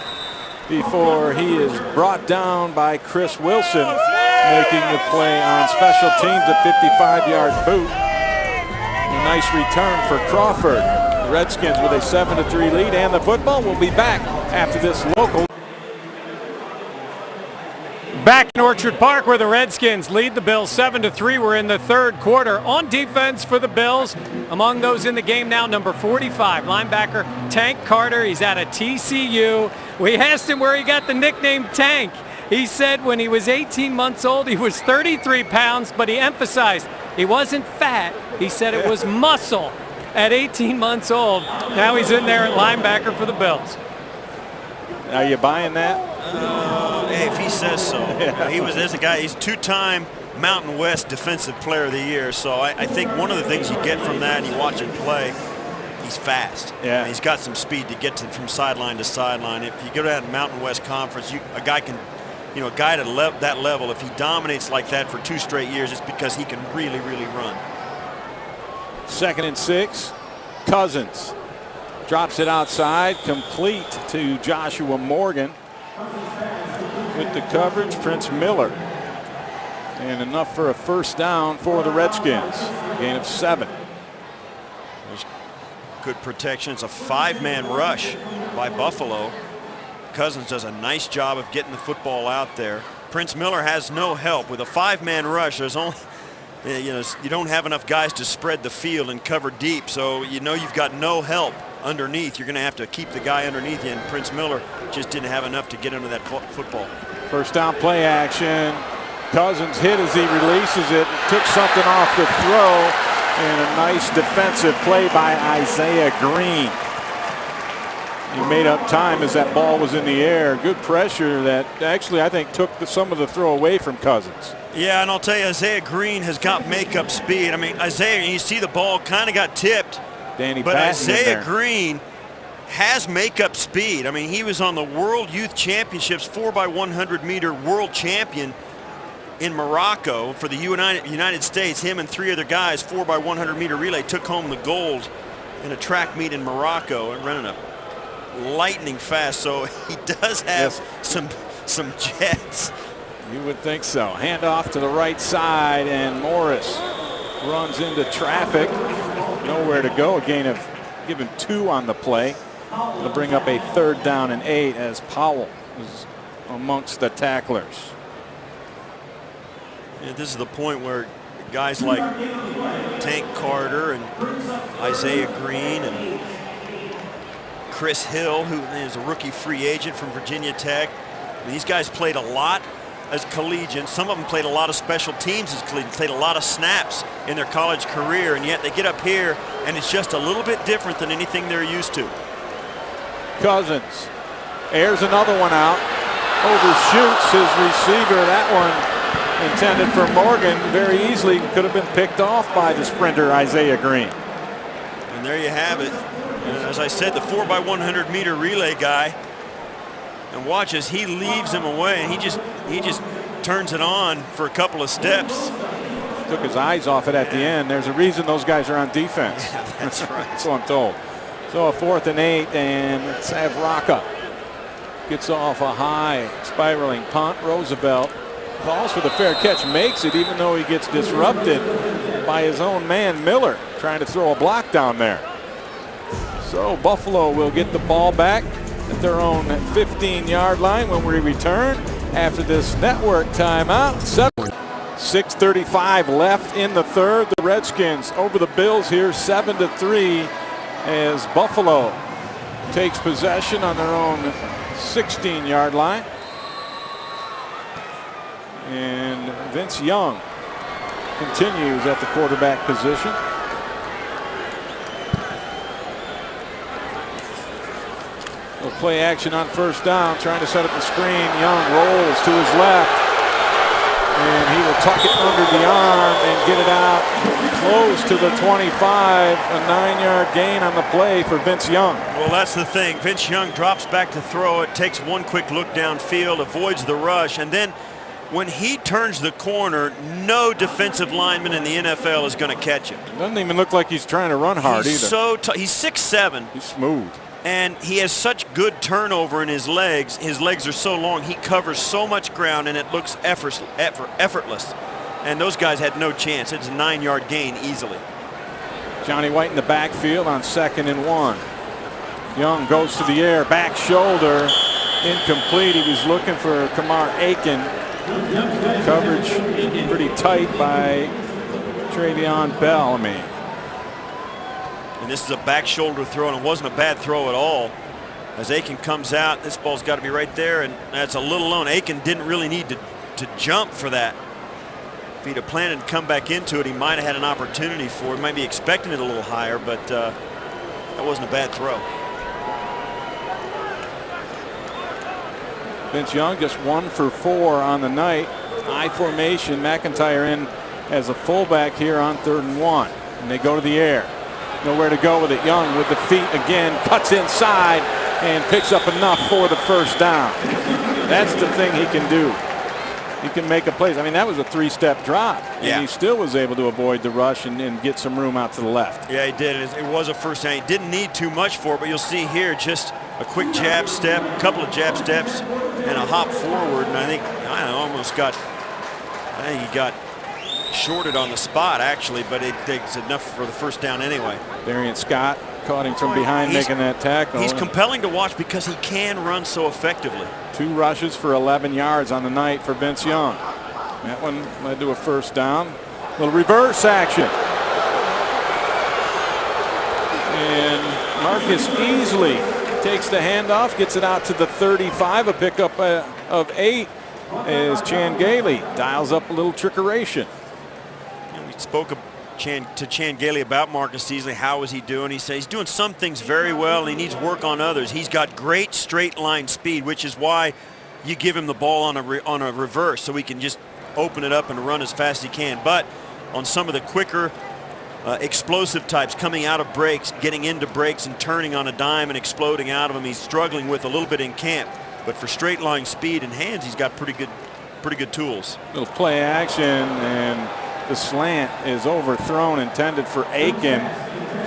before he is brought down by Chris Wilson, making the play on special teams, a 55-yard boot. A nice return for Crawford. The Redskins with a 7-3 lead, and the football will be back after this local. Back in Orchard Park where the Redskins lead the Bills 7-3. We're in the 3rd quarter. On defense for the Bills, among those in the game now, number 45, linebacker Tank Carter. He's out of TCU. We asked him where he got the nickname Tank. He said when he was 18 months old, he was 33 pounds, but he emphasized he wasn't fat. He said it was muscle at 18 months old. Now he's in there at linebacker for the Bills. Are you buying that? Hey, if he says so. There's a guy, he's 2-time Mountain West Defensive Player of the Year. So I think one of the things you get from that, and you watch him play, he's fast. Yeah. And he's got some speed to get from sideline to sideline. If you go to that Mountain West Conference, a guy can, a guy at that level, if he dominates like that for 2 straight years, it's because he can really, really run. 2nd and 6. Cousins drops it outside, complete to Joshua Morgan. With the coverage, Prince Miller. And enough for a 1st down for the Redskins. Gain of 7. There's good protection. It's a 5-man rush by Buffalo. Cousins does a nice job of getting the football out there. Prince Miller has no help. With a 5-man rush, there's only, you don't have enough guys to spread the field and cover deep. So you've got no help underneath. You're going to have to keep the guy underneath you, and Prince Miller just didn't have enough to get under that football. 1st down play action. Cousins hit as he releases it, took something off the throw, and a nice defensive play by Isaiah Green. He made up time as that ball was in the air. Good pressure that actually I think took some of the throw away from Cousins. Yeah, and I'll tell you, Isaiah Green has got makeup speed. I mean, Isaiah, you see the ball kind of got tipped, but Isaiah Green has makeup speed. I mean, he was on the World Youth Championships 4x100 meter world champion in Morocco for the United States. Him and 3 other guys, 4x100 meter relay, took home the gold in a track meet in Morocco and running a lightning fast. So he does have some jets. You would think so. Handoff to the right side, and Morris runs into traffic. Nowhere to go. A gain of given 2 on the play. It'll bring up a 3rd down and 8 as Powell is amongst the tacklers. Yeah, this is the point where guys like Tank Carter and Isaiah Green and Chris Hill, who is a rookie free agent from Virginia Tech. These guys played a lot as collegians. Some of them played a lot of special teams as collegians, played a lot of snaps in their college career, and yet they get up here and it's just a little bit different than anything they're used to. Cousins airs another one out, overshoots his receiver. That one intended for Morgan, very easily could have been picked off by the sprinter Isaiah Green. And there you have it. And as I said, the 4x100 meter relay guy, and watch as he leaves him away, and he just turns it on for a couple of steps. Took his eyes off it at the end. There's a reason those guys are on defense. Yeah, that's right. So I'm told. So a 4th and 8, and let's have Rocca. Gets off a high spiraling punt. Roosevelt calls for the fair catch, makes it, even though he gets disrupted by his own man Miller trying to throw a block down there. So Buffalo will get the ball back at their own 15-yard line when we return after this network timeout. 6:35 left in the 3rd. The Redskins over the Bills here 7-3 as Buffalo takes possession on their own 16-yard line. And Vince Young continues at the quarterback position. Play action on 1st down, trying to set up the screen. Young rolls to his left, and he will tuck it under the arm and get it out close to the 25. A 9-yard gain on the play for Vince Young. Well, that's the thing. Vince Young drops back to throw it, takes one quick look downfield, avoids the rush, and then when he turns the corner, no defensive lineman in the NFL is going to catch him. Doesn't even look like he's trying to run hard either. He's 6'7". He's smooth. And he has such good turnover in his legs. His legs are so long. He covers so much ground, and it looks effortless. And those guys had no chance. It's a 9-yard gain easily. Johnny White in the backfield on 2nd and 1. Young goes to the air, back shoulder, incomplete. He was looking for Kamar Aiken. Coverage pretty tight by Travion Bell. And this is a back shoulder throw, and it wasn't a bad throw at all. As Aiken comes out, this ball's got to be right there, and that's a little low. Aiken didn't really need to jump for that. If he'd have planned to come back into it, he might have had an opportunity for it. Might be expecting it a little higher, but that wasn't a bad throw. Vince Young just 1 for 4 on the night. I formation. McIntyre in as a fullback here on 3rd and 1, and they go to the air. Nowhere to go with it. Young with the feet again, cuts inside and picks up enough for the 1st down. That's the thing he can do. He can make a play. I mean, that was a 3-step drop, and he still was able to avoid the rush and get some room out to the left. Yeah, he did. It was a 1st down. He didn't need too much for it, but you'll see here just a quick jab step, a couple of jab steps, and a hop forward. And I think he got shorted on the spot, actually, but it's enough for the 1st down anyway. Darian Scott caught him from behind, making that tackle. He's compelling to watch because he can run so effectively. 2 rushes for 11 yards on the night for Vince Young. That one led to a 1st down. Little reverse action. And Marcus Easley takes the handoff, gets it out to the 35, a pickup of 8. as Chan Gailey dials up a little trickeration. We spoke to Chan Gailey about Marcus Teasley. How is he doing? He says he's doing some things very well, and he needs work on others. He's got great straight line speed, which is why you give him the ball on a reverse, so he can just open it up and run as fast as he can. But on some of the quicker explosive types coming out of breaks, getting into breaks and turning on a dime and exploding out of them, he's struggling with a little bit in camp. But for straight line speed and hands, he's got pretty good tools. Little play action, and the slant is overthrown, intended for Aiken.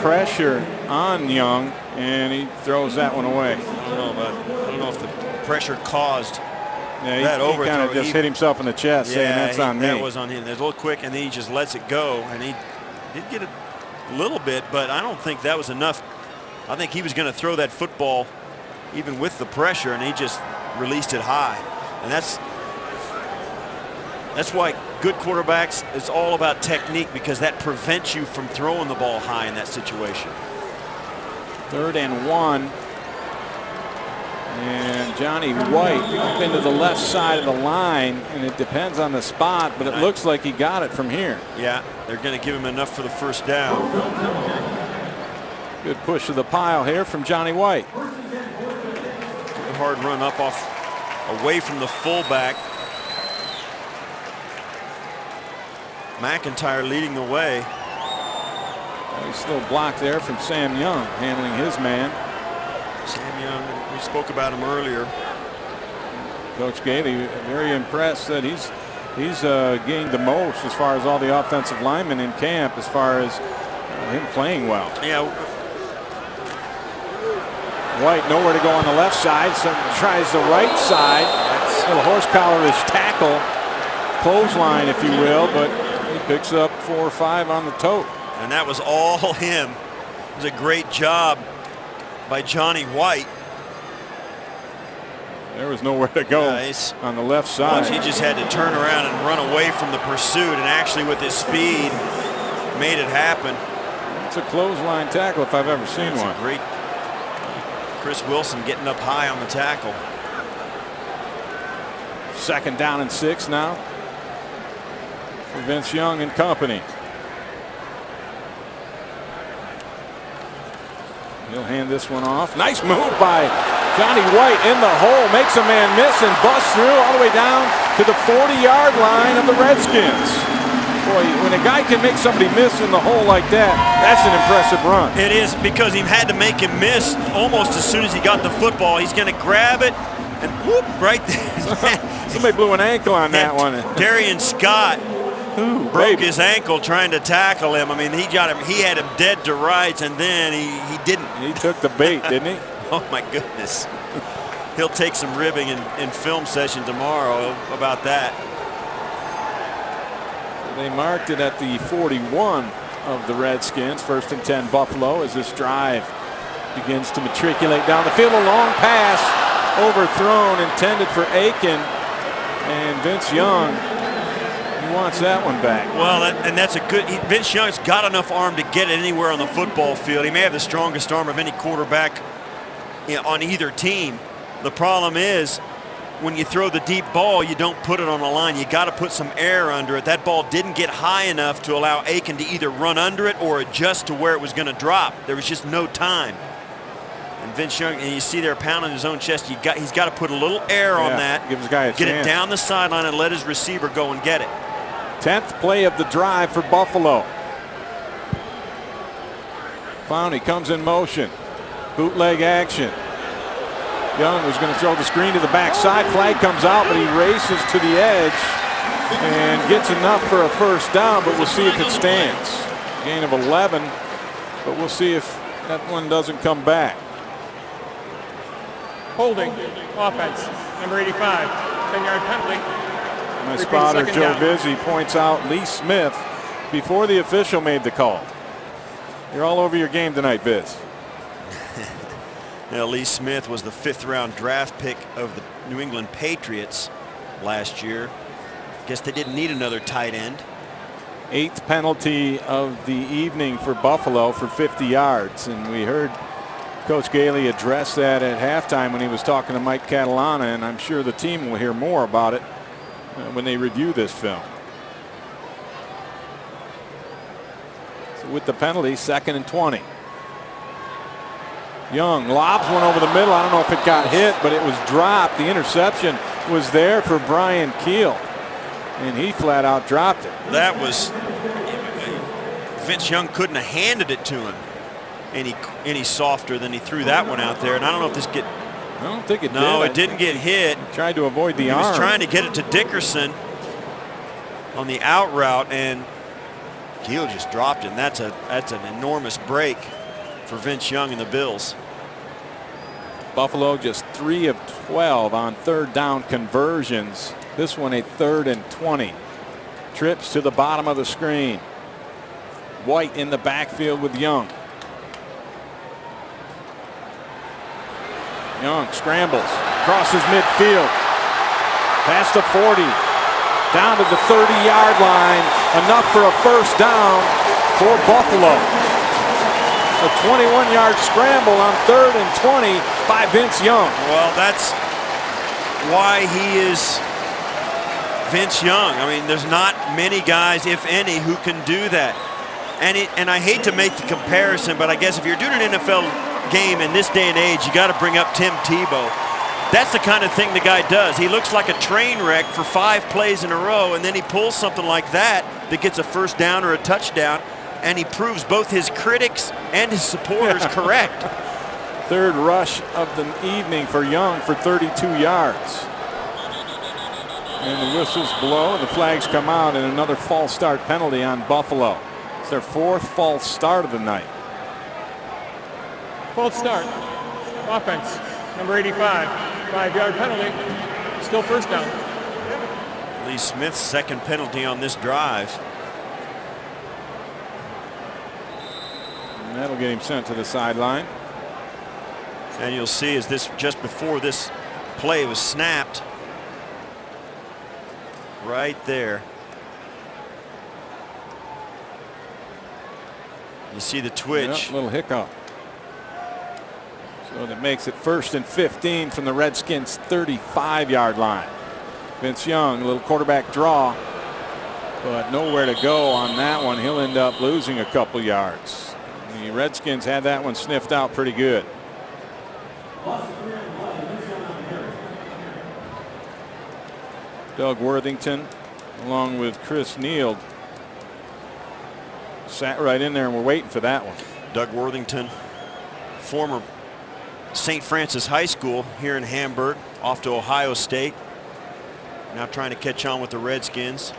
Pressure on Young, and he throws that one away. I don't know if the pressure caused that overthrow. He kind of just hit himself in the chest, saying that's on me. That was on him. There's a little quick, and then he just lets it go, and he did get a little bit, but I don't think that was enough. I think he was going to throw that football even with the pressure, and he just released it high. And that's why good quarterbacks, it's all about technique, because that prevents you from throwing the ball high in that situation. 3rd and 1. And Johnny White up into the left side of the line, and it depends on the spot, but it looks like he got it from here. Yeah, they're going to give him enough for the first down. Good push of the pile here from Johnny White. Good hard run up away from the fullback. McIntyre leading the way. He's still blocked there from Sam Young, handling his man. Sam Young, we spoke about him earlier. Coach Gailey very impressed that he's gained the most as far as all the offensive linemen in camp, as far as him playing well. Yeah. White nowhere to go on the left side, so tries the right side. That's a little horse-collarish tackle, clothesline if you will, but he picks up 4 or 5 on the toe. And that was all him. It was a great job by Johnny White. There was nowhere to go on the left side. He just had to turn around and run away from the pursuit, and actually with his speed made it happen. It's a clothesline tackle if I've ever seen one. Great. Chris Wilson getting up high on the tackle. 2nd down and 6 now for Vince Young and company. He'll hand this one off. Nice move by Johnny White in the hole. Makes a man miss and busts through all the way down to the 40-yard line of the Redskins. Boy, when a guy can make somebody miss in the hole like that, that's an impressive run. It is, because he had to make him miss almost as soon as he got the football. He's going to grab it and whoop right there. Somebody blew an ankle on that one. Darian Scott broke his ankle trying to tackle him. I mean, he had him dead to rights, and then he didn't. He took the bait, didn't he? Oh my goodness. He'll take some ribbing in film session tomorrow about that. They marked it at the 41 of the Redskins. 1st and 10 Buffalo as this drive begins to matriculate down the field. A long pass overthrown, intended for Aiken, and Vince Young, he wants that one back. Well, that's a good. Vince Young's got enough arm to get it anywhere on the football field. He may have the strongest arm of any quarterback on either team. The problem is, when you throw the deep ball, you don't put it on the line. You got to put some air under it. That ball didn't get high enough to allow Aiken to either run under it or adjust to where it was going to drop. There was just no time. And Vince Young, and you see there pounding his own chest, he's got to put a little air on that. Give his guy a get chance. It down the sideline and let his receiver go and get it. 10th play of the drive for Buffalo. Clowney comes in motion. Bootleg action. Young was going to throw the screen to the backside. Flag comes out, but he races to the edge and gets enough for a first down, but we'll see if it stands. Gain of 11, but we'll see if that one doesn't come back. Holding offense, number 85, 10-yard penalty. My spotter, Joe Vizzi, points out Lee Smith before the official made the call. You're all over your game tonight, Viz. Now, Lee Smith was the 5th-round draft pick of the New England Patriots last year. Guess they didn't need another tight end. 8th penalty of the evening for Buffalo for 50 yards. And we heard Coach Gailey address that at halftime when he was talking to Mike Catalana, and I'm sure the team will hear more about it when they review this film. So with the penalty, 2nd and 20. Young lobs one over the middle. I don't know if it got hit, but it was dropped. The interception was there for Brian Keel, and he flat out dropped it. That was, Vince Young couldn't have handed it to him any softer than he threw that one out there. And I don't know if this I don't think it did. No, it didn't get hit. He tried to avoid the arm. He was trying to get it to Dickerson on the out route, and Keel just dropped it. And that's an enormous break for Vince Young and the Bills. Buffalo just 3 of 12 on 3rd down conversions. This one a 3rd and 20. Trips to the bottom of the screen. White in the backfield with Young. Young scrambles, crosses midfield, past the 40, down to the 30-yard line, enough for a 1st down for Buffalo. A 21-yard scramble on 3rd and 20 by Vince Young. Well, that's why he is Vince Young. I mean, there's not many guys, if any, who can do that. And I hate to make the comparison, but I guess if you're doing an NFL game in this day and age, you got to bring up Tim Tebow. That's the kind of thing the guy does. He looks like a train wreck for 5 plays in a row, and then he pulls something like that gets a 1st down or a touchdown, and he proves both his critics and his supporters correct. 3rd rush of the evening for Young for 32 yards. And the whistles blow and the flags come out, and another false start penalty on Buffalo. It's their 4th false start of the night. False start. Offense. Number 85. 5-yard penalty. Still 1st down. Lee Smith's 2nd penalty on this drive. And that'll get him sent to the sideline. And you'll see as this just before this play was snapped. Right there. You see the twitch. Yep, little hiccup. So that makes it 1st and 15 from the Redskins 35-yard line. Vince Young, a little quarterback draw, but nowhere to go on that one. He'll end up losing a couple yards. The Redskins had that one sniffed out pretty good. Doug Worthington along with Chris Neal sat right in there, and we're waiting for that one. Doug Worthington, former St. Francis High School here in Hamburg, off to Ohio State. Now trying to catch on with the Redskins.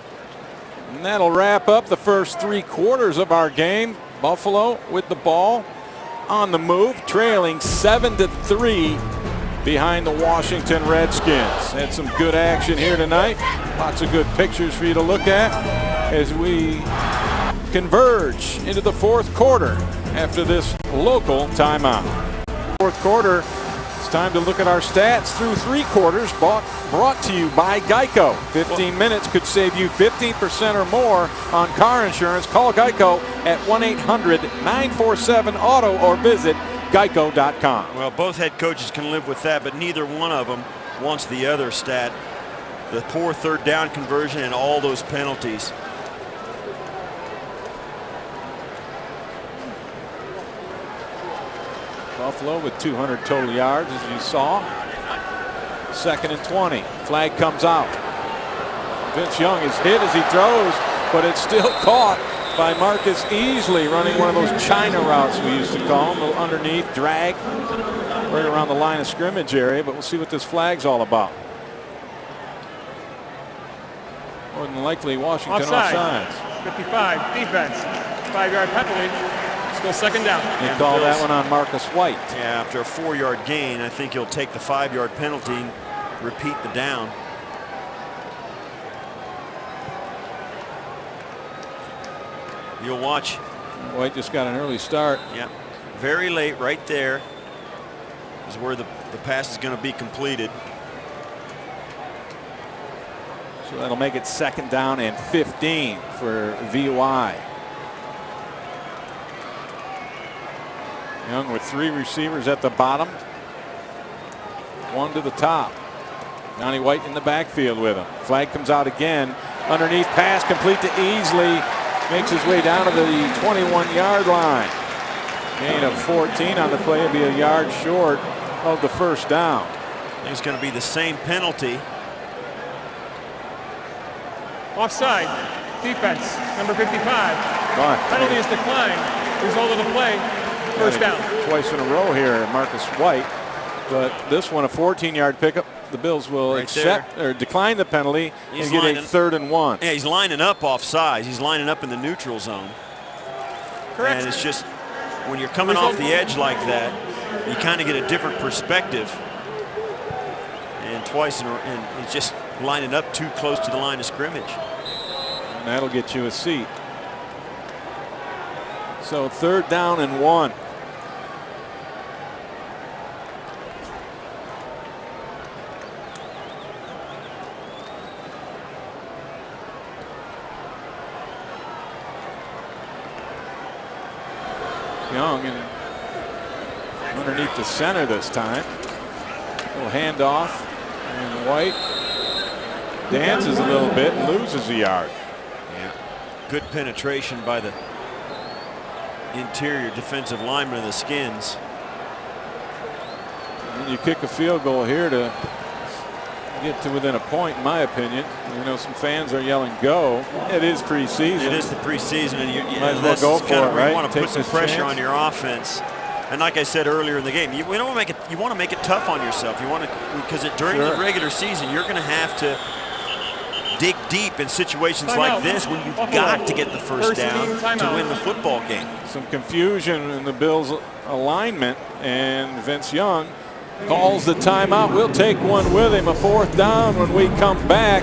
And that'll wrap up the first 3 quarters of our game. Buffalo with the ball on the move, trailing 7-3 behind the Washington Redskins. Had some good action here tonight. Lots of good pictures for you to look at as we converge into the 4th quarter after this local timeout. 4th quarter, it's time to look at our stats through 3 quarters, brought to you by Geico. 15 minutes could save you 15% or more on car insurance. Call Geico at 1-800-947-AUTO or visit geico.com. Well, both head coaches can live with that, but neither one of them wants the other stat. The poor 3rd down conversion and all those penalties. Buffalo with 200 total yards, as you saw. 2nd and 20. Flag comes out. Vince Young is hit as he throws, but it's still caught by Marcus Easley, running one of those China routes we used to call them. A little underneath drag right around the line of scrimmage area, but we'll see what this flag's all about. More than likely Washington offsides. 55, defense. 5-yard penalty. Still 2nd down. They call that one on Marcus White. Yeah, after a 4-yard gain, I think he'll take the 5-yard penalty and repeat the down. You'll watch. White just got an early start. Yeah, very late right there is where the pass is going to be completed. So that'll make it 2nd down and 15 for VY. Young with 3 receivers at the bottom, 1 to the top. Johnny White in the backfield with him. Flag comes out again. Underneath pass complete to Easley. Makes his way down to the 21-yard line. Gain of 14 on the play. Will be a yard short of the first down. It's going to be the same penalty. Offside. Defense. Number 55. Penalty is declined. Result of the play. First down. Twice in a row here, Marcus White. But this one, a 14-yard pickup. The Bills will accept or decline the penalty and get a 3rd and 1. Yeah, he's lining up offsides. He's lining up in the neutral zone. Correct. And it's just when you're coming off the edge like that, you kind of get a different perspective. And twice, and he's just lining up too close to the line of scrimmage. And that'll get you a seat. So 3rd down and 1. Young and underneath the center this time. Little handoff, and White dances a little bit and loses a yard. Yeah, good penetration by the interior defensive lineman of the Skins. And you kick a field goal here to get to within a point, in my opinion. You know, some fans are yelling go. It is preseason. It is the preseason, and you might as well go for it, right? You want to put some pressure on your offense. And like I said earlier in the game, you don't make it. You want to make it tough on yourself. You want to, because during the regular season, you're going to have to dig deep in situations like this when you've got to get the first down to win the football game. Some confusion in the Bills' alignment, and Vince Young calls the timeout. We'll take one with him. A 4th down when we come back.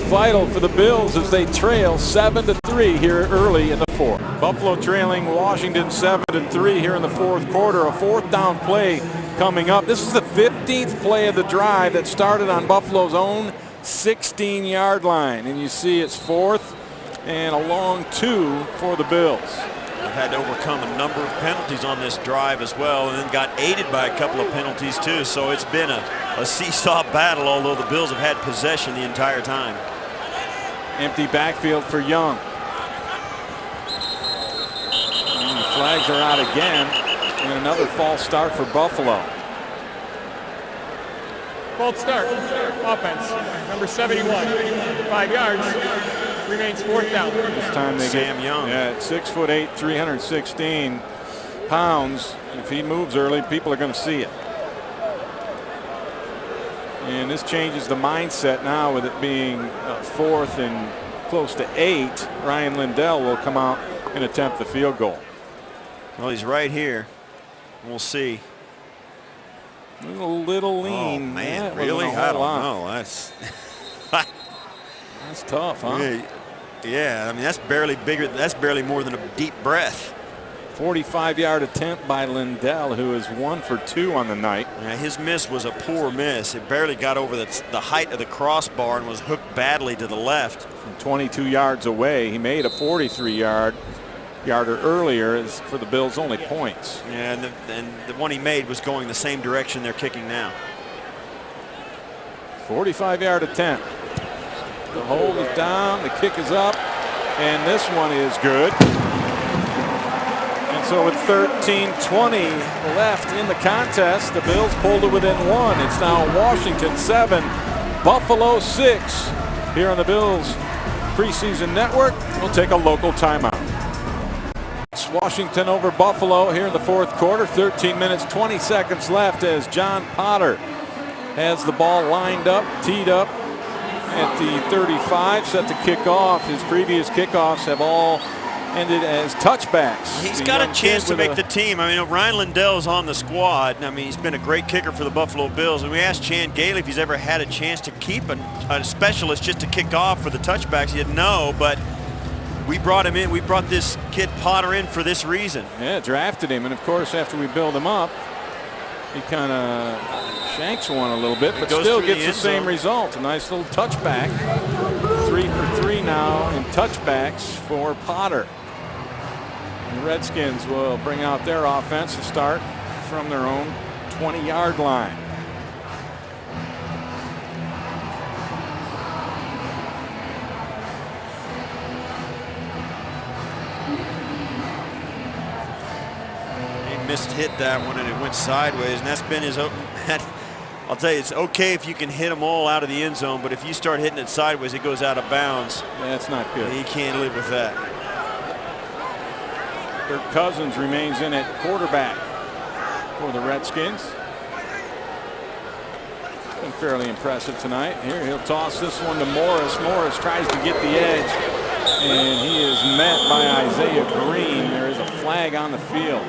Vital for the Bills as they trail 7-3 here early in the 4th. Buffalo trailing Washington 7-3 here in the 4th quarter. A 4th down play coming up. This is the 15th play of the drive that started on Buffalo's own 16-yard line. And you see it's 4th and a long 2 for the Bills. They've had to overcome a number of penalties on this drive as well, and then got aided by a couple of penalties too. So it's been a seesaw battle, although the Bills have had possession the entire time. Empty backfield for Young. And the flags are out again, and another false start for Buffalo. False start. Offense. Number 71. 5 yards. Remains 4th down. This time they Sam Young. Yeah, 6'8", 316 pounds. If he moves early, people are going to see it. And this changes the mindset now with it being 4th and close to 8. Ryan Lindell will come out and attempt the field goal. Well, he's right here. We'll see. A little lean. Oh, man, that really? wasn't a I whole don't lot. know. That's tough, huh? Yeah, I mean, that's barely bigger. That's barely more than a deep breath. 45-yard attempt by Lindell, who is 1 for 2 on the night. Yeah, his miss was a poor miss. It barely got over the height of the crossbar and was hooked badly to the left. From 22 yards away, he made a 43-yarder earlier for the Bills' only points. Yeah, and the one he made was going the same direction they're kicking now. 45-yard attempt. The hold is down, the kick is up, and this one is good. And so with 13:20 left in the contest, the Bills pulled it within 1. It's now Washington 7, Buffalo 6. Here on the Bills Preseason Network, we'll take a local timeout. It's Washington over Buffalo here in the 4th quarter. 13 minutes, 20 seconds left as John Potter has the ball lined up, teed up at the 35, set to kick off. His previous kickoffs have all ended as touchbacks. He's got a chance to make the team. I mean, Ryan Lindell's on the squad. I mean, he's been a great kicker for the Buffalo Bills. And we asked Chan Gailey if he's ever had a chance to keep a specialist just to kick off for the touchbacks. He said no, but we brought him in. We brought this kid Potter in for this reason. Yeah, drafted him. And, of course, after we build him up, he kind of shanks one a little bit, but still gets the same result. A nice little touchback. 3 for 3 now in touchbacks for Potter. The Redskins will bring out their offense to start from their own 20-yard line. hit that one and it went sideways, and that's been his open. I'll tell you, it's okay if you can hit them all out of the end zone, but if you start hitting it sideways, it goes out of bounds. That's not good. He can't live with that. Kirk Cousins remains in at quarterback for the Redskins. Been fairly impressive tonight. Here he'll toss this one to Morris. Morris tries to get the edge, and he is met by Isaiah Green. There is a flag on the field.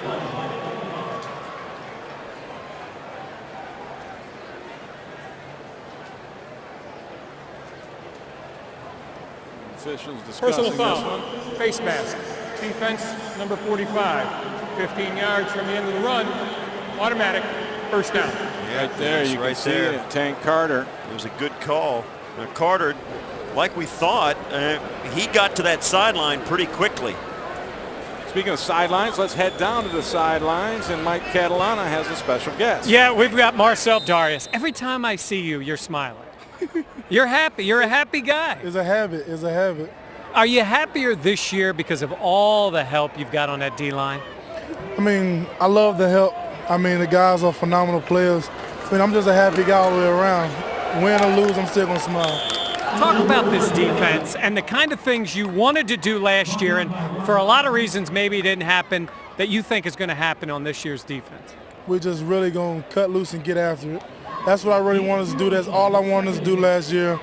Officials discussing Personal this foul. one. Face mask. Defense number 45. 15 yards from the end of the run. Automatic. First down. Yeah, Right there, you can see it. Tank Carter. It was a good call. Now Carter, like we thought, he got to that sideline pretty quickly. Speaking of sidelines, let's head down to the sidelines, and Mike Catalana has a special guest. Yeah, we've got Marcel Darius. Every time I see you, you're smiling. You're happy. You're a happy guy. It's a habit. It's a habit. Are you happier this year because of all the help you've got on that D-line? I mean, I love the help. I mean, the guys are phenomenal players. I mean, I'm just a happy guy all the way around. Win or lose, I'm still going to smile. Talk about this defense and the kind of things you wanted to do last year, and for a lot of reasons maybe it didn't happen, that you think is going to happen on this year's defense. We're just really going to cut loose and get after it. That's what I really wanted to do. That's all I wanted us to do last year.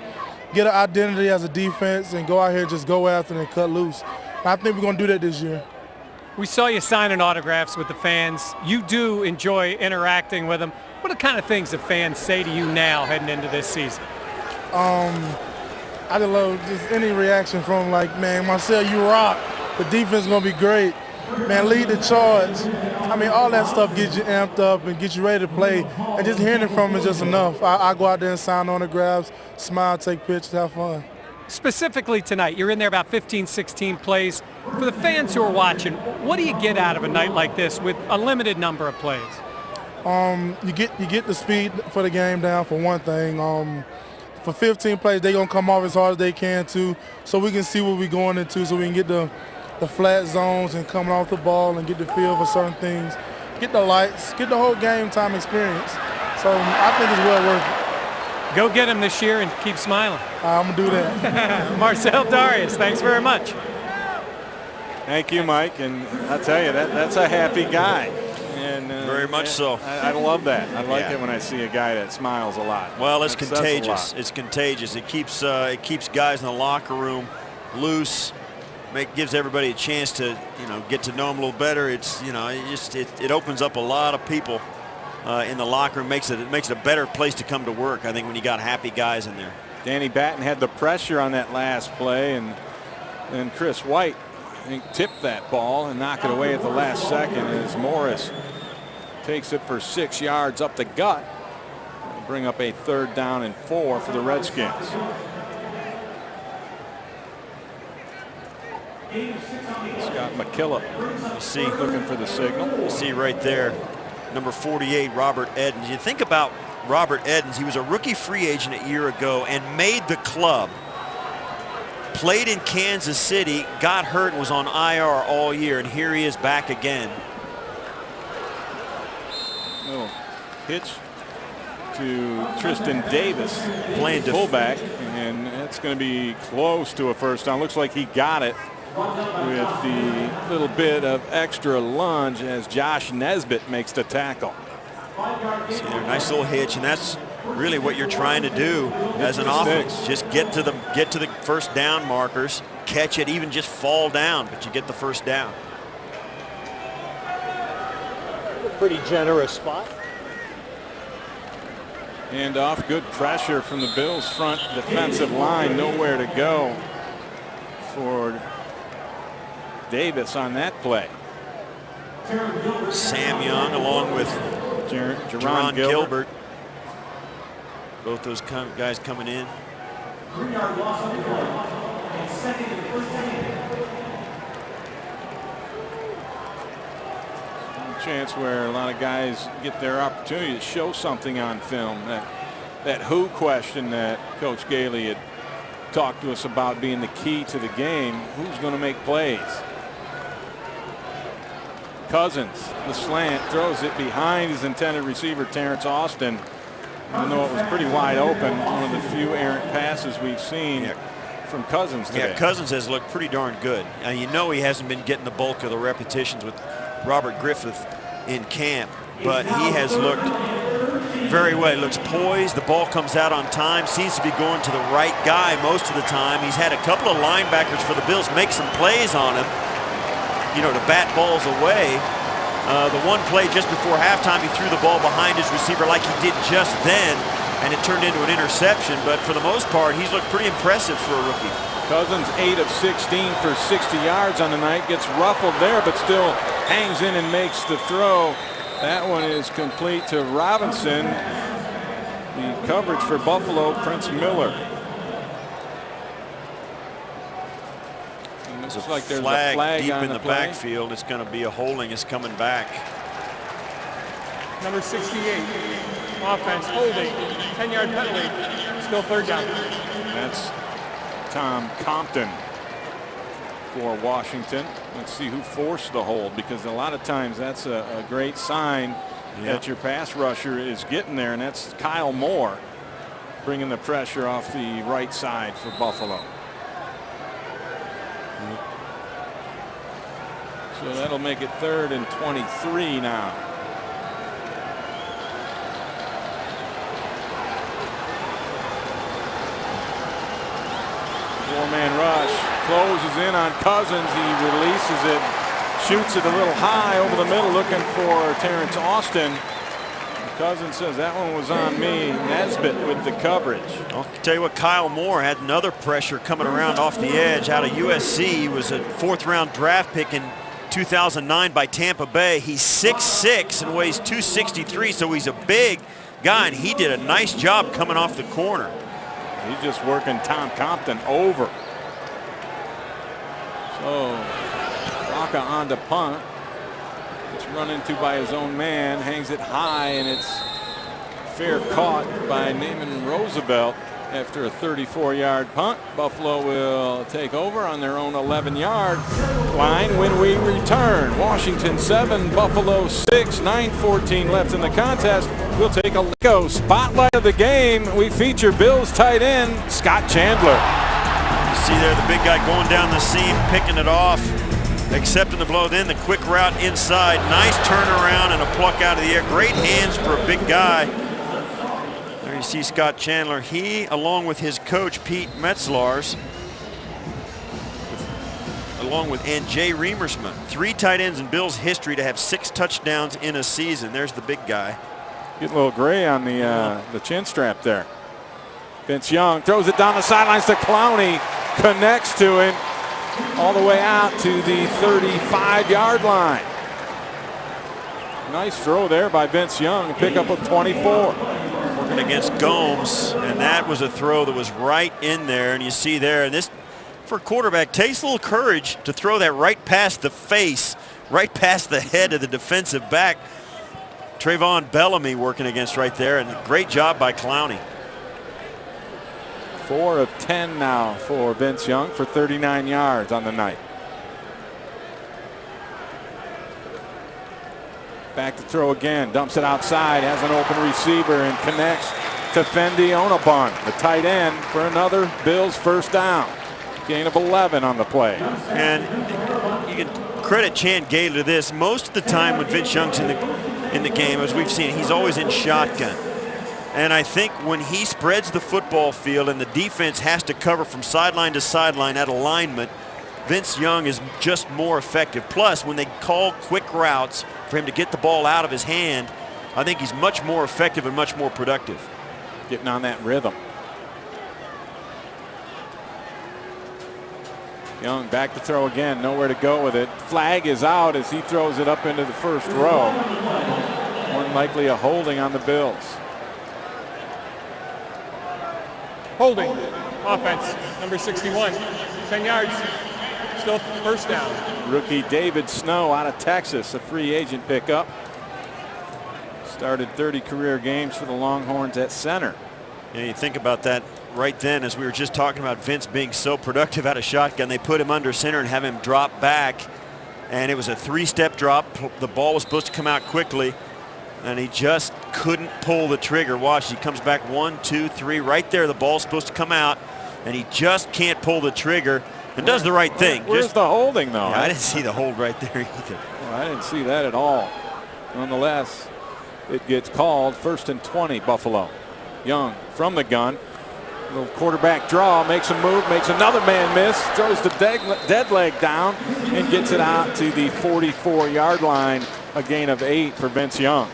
Get an identity as a defense and go out here, just go after it and cut loose. And I think we're going to do that this year. We saw you signing autographs with the fans. You do enjoy interacting with them. What are the kind of things the fans say to you now heading into this season? I just love just any reaction from like, man, Marcel, you rock. The defense is going to be great. Man, lead the charge. I mean, all that stuff gets you amped up and gets you ready to play. And just hearing it from them is just enough. I go out there and sign autographs, smile, take pictures, have fun. Specifically tonight, you're in there about 15, 16 plays. For the fans who are watching, what do you get out of a night like this with a limited number of plays? You get the speed for the game down, for one thing. For 15 plays, they're going to come off as hard as they can, too, so we can see what we're going into, so we can get the flat zones and coming off the ball and get the feel for certain things, get the lights, get the whole game time experience. So I think it's well worth it. Go get him this year and keep smiling. I'm going to do that. Marcel Darius, thanks very much. Thank you, Mike. And I'll tell you, that's a happy guy. And Very much so. I love that. I like it when I see a guy that smiles a lot. Well, it's That says a contagious. lot. It's contagious. It keeps guys in the locker room loose. Gives everybody a chance to get to know them a little better. It's it opens up a lot of people in the locker room. Makes it a better place to come to work. I think when you got happy guys in there. Danny Batten had the pressure on that last play, and then Chris White, I think, tipped that ball and knocked it away at the last second as Morris takes it for 6 yards up the gut. It'll bring up a 3rd down and 4 for the Redskins. Scott McKillop, See, looking for the signal. you see right there, number 48, Robert Edens. You think about Robert Edens. He was a rookie free agent a year ago and made the club. Played in Kansas City, got hurt, was on IR all year, and here he is back again. Little pitch to Tristan Davis, Playing fullback, and it's going to be close to a first down. Looks like he got it with the little bit of extra lunge as Josh Nesbitt makes the tackle. See there, nice little hitch, and that's really what you're trying to do as an offense. Just get to the first down markers, catch it, even just fall down, but you get the first down. Pretty generous spot. And off, good pressure from the Bills front defensive line. Nowhere to go for Davis on that play. Sam Young along with Jerron Gilbert. Both those guys coming in. Chance where a lot of guys get their opportunity to show something on film. That who question that Coach Gailey had talked to us about being the key to the game. Who's going to make plays? Cousins, the slant, throws it behind his intended receiver, Terrence Austin. Even though it was pretty wide open, one of the few errant passes we've seen from Cousins today. Yeah, Cousins has looked pretty darn good. You know he hasn't been getting the bulk of the repetitions with Robert Griffith in camp, but he has looked very well. He looks poised. The ball comes out on time. Seems to be going to the right guy most of the time. He's had a couple of linebackers for the Bills make some plays on him, you know, to bat balls away. The one play just before halftime, he threw the ball behind his receiver like he did just then, and it turned into an interception. But for the most part, he's looked pretty impressive for a rookie. Cousins 8 of 16 for 60 yards on the night. Gets ruffled there, but still hangs in and makes the throw. That one is complete to Robinson. The coverage for Buffalo, Prince Miller. Looks like there's a flag deep on in the backfield. It's going to be a holding. It's coming back. Number 68, offense, holding, 10-yard penalty, still third down. That's Tom Compton for Washington. Let's see who forced the hold, because a lot of times that's a great sign that your pass rusher is getting there, and that's Kyle Moore bringing the pressure off the right side for Buffalo. So that'll make it 3rd and 23 now. Four-man rush, closes in on Cousins. He releases it, shoots it a little high over the middle, looking for Terrence Austin. Cousins says that one was on me. Nesbitt with the coverage. I'll tell you what, Kyle Moore had another pressure coming around off the edge out of USC. He was a 4th-round draft pick in 2009 by Tampa Bay. He's 6'6" and weighs 263, so he's a big guy, and he did a nice job coming off the corner. He's just working Tom Compton over. So Rocca on to punt. It's run into by his own man, hangs it high, and it's fair caught by Naaman Roosevelt after a 34-yard punt. Buffalo will take over on their own 11-yard line when we return. Washington 7, Buffalo 6, 9:14 left in the contest. We'll take a go. Spotlight of the game. We feature Bills tight end Scott Chandler. You see there the big guy going down the seam, picking it off, accepting the blow, then the quick route inside. Nice turnaround and a pluck out of the air. Great hands for a big guy. There you see Scott Chandler. He, along with his coach, Pete Metzlars, and Jay Remersman, 3 tight ends in Bills history to have 6 touchdowns in a season. There's the big guy. Getting a little gray on the chin strap there. Vince Young throws it down the sidelines to Clowney. Connects to him all the way out to the 35-yard line. Nice throw there by Vince Young. Pick up of 24. Working against Gomes, and that was a throw that was right in there. And you see there, and this, for a quarterback, takes a little courage to throw that right past the face, right past the head of the defensive back. Trayvon Bellamy working against right there, and a great job by Clowney. 4 of 10 now for Vince Young for 39 yards on the night. Back to throw again, dumps it outside, has an open receiver and connects to Fendi Onabun, the tight end, for another Bills first down. Gain of 11 on the play. And you can credit Chan Gailey to this. Most of the time when Vince Young's in the game, as we've seen, he's always in shotgun. And I think when he spreads the football field and the defense has to cover from sideline to sideline at alignment, Vince Young is just more effective. Plus, when they call quick routes for him to get the ball out of his hand, I think he's much more effective and much more productive. Getting on that rhythm. Young back to throw again, nowhere to go with it. Flag is out as he throws it up into the first row. More than likely a holding on the Bills. Holding, offense, number 61, 10 yards, still first down. Rookie David Snow out of Texas, a free agent pickup. Started 30 career games for the Longhorns at center. Yeah, you think about that right then, as we were just talking about Vince being so productive out of shotgun, they put him under center and have him drop back. and it was a 3-step drop. The ball was supposed to come out quickly, and he just couldn't pull the trigger. Watch, he comes back 1, 2, 3. Right there, the ball's supposed to come out, and he just can't pull the trigger and does the right thing. Where's the holding, though? Yeah, I didn't see the hold right there either. Well, I didn't see that at all. Nonetheless, it gets called 1st and 20, Buffalo. Young from the gun. Little quarterback draw, makes a move, makes another man miss, throws the dead leg down, and gets it out to the 44-yard line. A gain of 8 for Vince Young.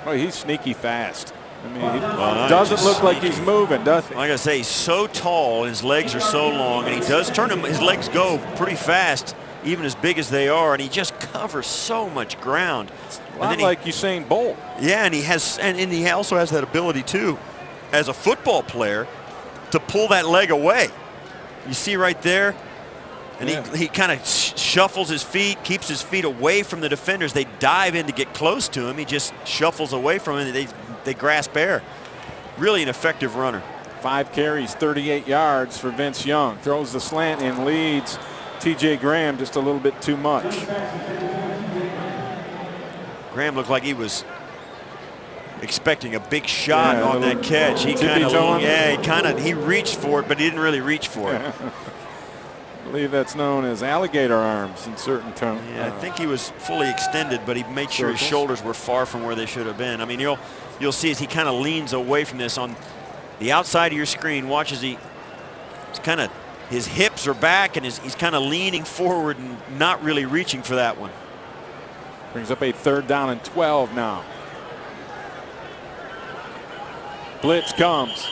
Oh, he's sneaky fast. I mean, he doesn't look like he's moving, does he? Like I say, he's so tall and his legs are so long, and he does turn him. His legs go pretty fast, even as big as they are, and he just covers so much ground. A lot like Usain Bolt. Yeah, and he has, and he also has that ability too, as a football player, to pull that leg away. You see right there, and he kind of shuffles his feet, keeps his feet away from the defenders. They dive in to get close to him. He just shuffles away from him, and they grasp air. Really an effective runner. 5 carries, 38 yards for Vince Young. Throws the slant and leads T.J. Graham just a little bit too much. Graham looked like he was expecting a big shot on that catch. He he reached for it, but he didn't really reach for it. I believe that's known as alligator arms in certain terms. Yeah, I think he was fully extended, but he made sure his shoulders were far from where they should have been. I mean, you'll see as he kind of leans away from this on the outside of your screen. Watch as his hips are back, and he's kind of leaning forward and not really reaching for that one. Brings up a 3rd down and 12 now. Blitz comes,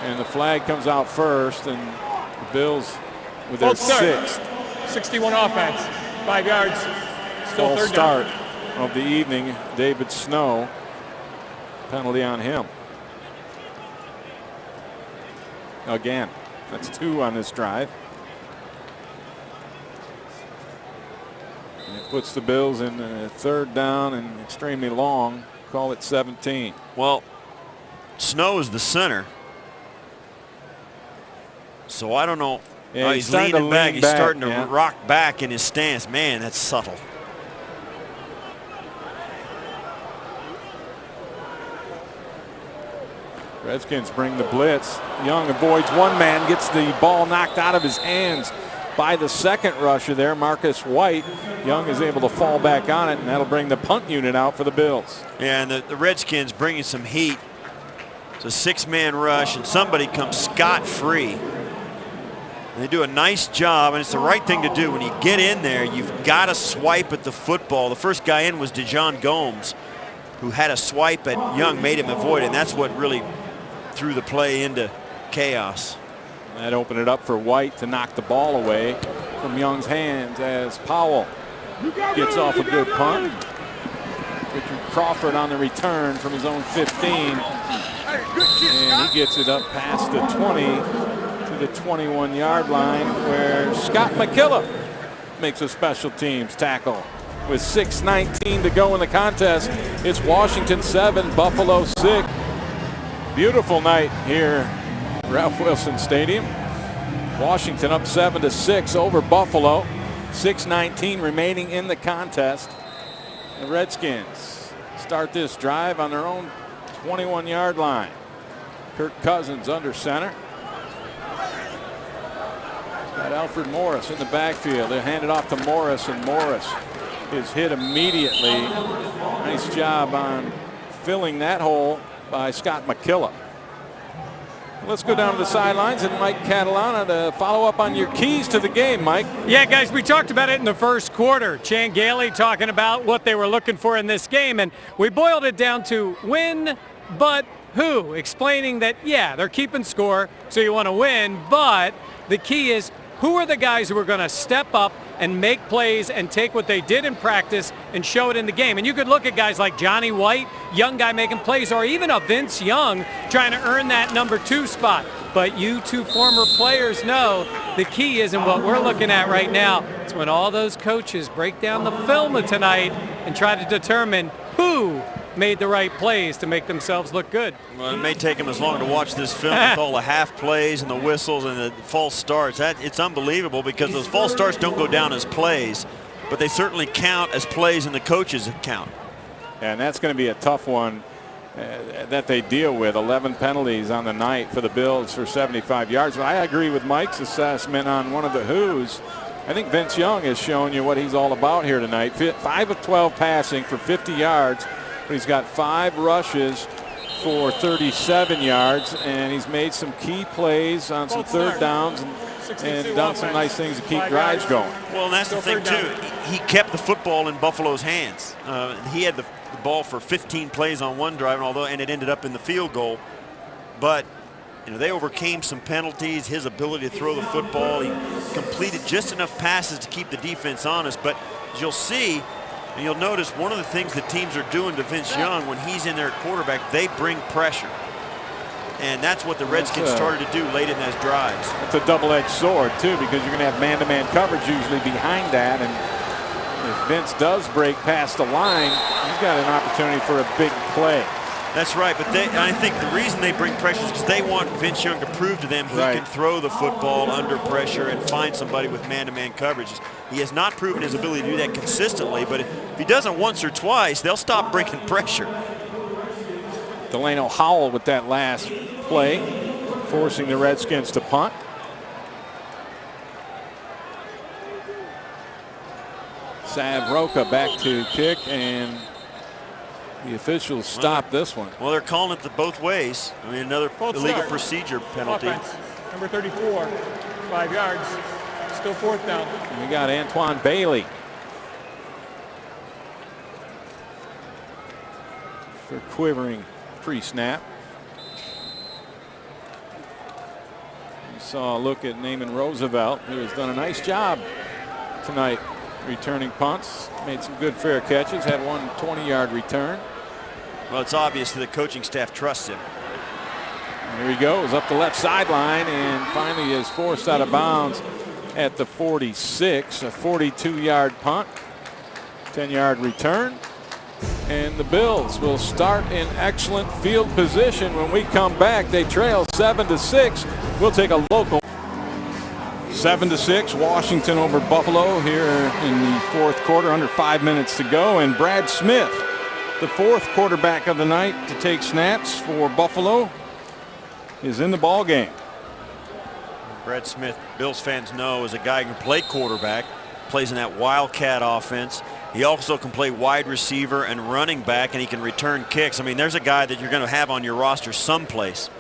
and the flag comes out first, and the Bills with their 6th. 61 offense, 5 yards, still Full 3rd start down. of the evening. David Snow, penalty on him. Again, that's 2 on this drive. And it puts the Bills in 3rd down and extremely long. Call it 17. Well, Snow is the center, so I don't know. Yeah, he's leaning back. He's starting to yeah. rock back in his stance. Man, that's subtle. Redskins bring the blitz. Young avoids one man, gets the ball knocked out of his hands by the 2nd rusher there, Marcus White. Young is able to fall back on it, and that'll bring the punt unit out for the Bills. Yeah, and the Redskins bringing some heat. It's a 6-man rush, and somebody comes scot-free. They do a nice job, and it's the right thing to do. When you get in there, you've got to swipe at the football. The first guy in was DeJon Gomes, who had a swipe at Young, made him avoid it, and that's what really threw the play into chaos. That opened it up for White to knock the ball away from Young's hands as Powell gets off a good punt. Richard Crawford on the return from his own 15. And he gets it up past the 20 to the 21-yard line, where Scott McKillop makes a special teams tackle. With 6:19 to go in the contest, it's Washington 7, Buffalo 6. Beautiful night here at Ralph Wilson Stadium. Washington up 7-6 over Buffalo. 6:19 remaining in the contest. The Redskins start this drive on their own 21-yard line. Kirk Cousins under center. Got Alfred Morris in the backfield. They hand it off to Morris, and Morris is hit immediately. Nice job on filling that hole by Scott McKillop. Let's go down to the sidelines and Mike Catalana to follow up on your keys to the game, Mike. Yeah, guys, we talked about it in the first quarter. Chan Gailey talking about what they were looking for in this game, and we boiled it down to win, but who? Explaining that, yeah, they're keeping score, so you want to win, but the key is who are the guys who are going to step up and make plays and take what they did in practice and show it in the game. And you could look at guys like Johnny White, young guy making plays, or even a Vince Young trying to earn that number 2 spot. But you two former players know the key is, and what we're looking at right now, it's when all those coaches break down the film of tonight and try to determine who made the right plays to make themselves look good. Well, it may take them as long to watch this film with all the half plays and the whistles and the false starts. It's unbelievable because those false starts don't go down as plays, but they certainly count as plays in the coaches' account. And that's going to be a tough one that they deal with. 11 penalties on the night for the Bills for 75 yards. But I agree with Mike's assessment on one of the Who's. I think Vince Young has shown you what he's all about here tonight. 5 of 12 passing for 50 yards, but he's got 5 rushes for 37 yards, and he's made some key plays on some third downs and done some nice things to keep drives going. Well, and that's the thing, too. He kept the football in Buffalo's hands. He had the ball for 15 plays on one drive, and it ended up in the field goal. But they overcame some penalties, his ability to throw the football. He completed just enough passes to keep the defense honest. But as you'll see, and you'll notice one of the things the teams are doing to Vince Young when he's in there at quarterback, they bring pressure. And that's what the Redskins started to do late in those drives. It's a double-edged sword, too, because you're going to have man-to-man coverage usually behind that. And if Vince does break past the line, he's got an opportunity for a big play. That's right, but I think the reason they bring pressure is because they want Vince Young to prove to them he can throw the football under pressure and find somebody with man-to-man coverage. He has not proven his ability to do that consistently, but if he does it once or twice, they'll stop bringing pressure. Delano Howell with that last play, forcing the Redskins to punt. Sav Roca back to kick, and the officials stopped this one. Well, they're calling it both ways. I mean, another illegal procedure penalty. Offense. Number 34, 5 yards. Still 4th down. And we got Antoine Bailey for quivering pre-snap. You saw a look at Naaman Roosevelt, who has done a nice job tonight returning punts. Made some good fair catches, had one 20-yard return. Well, it's obvious that the coaching staff trusts him. Here he goes up the left sideline and finally is forced out of bounds at the 46. A 42-yard punt, 10-yard return. And the Bills will start in excellent field position. When we come back, they trail 7-6. We'll take a local. 7-6, Washington over Buffalo here in the 4th quarter, under 5 minutes to go. And Brad Smith, the 4th quarterback of the night to take snaps for Buffalo, is in the ball game. Brad Smith, Bills fans know, is a guy who can play quarterback, plays in that Wildcat offense. He also can play wide receiver and running back, and he can return kicks. I mean, there's a guy that you're going to have on your roster someplace.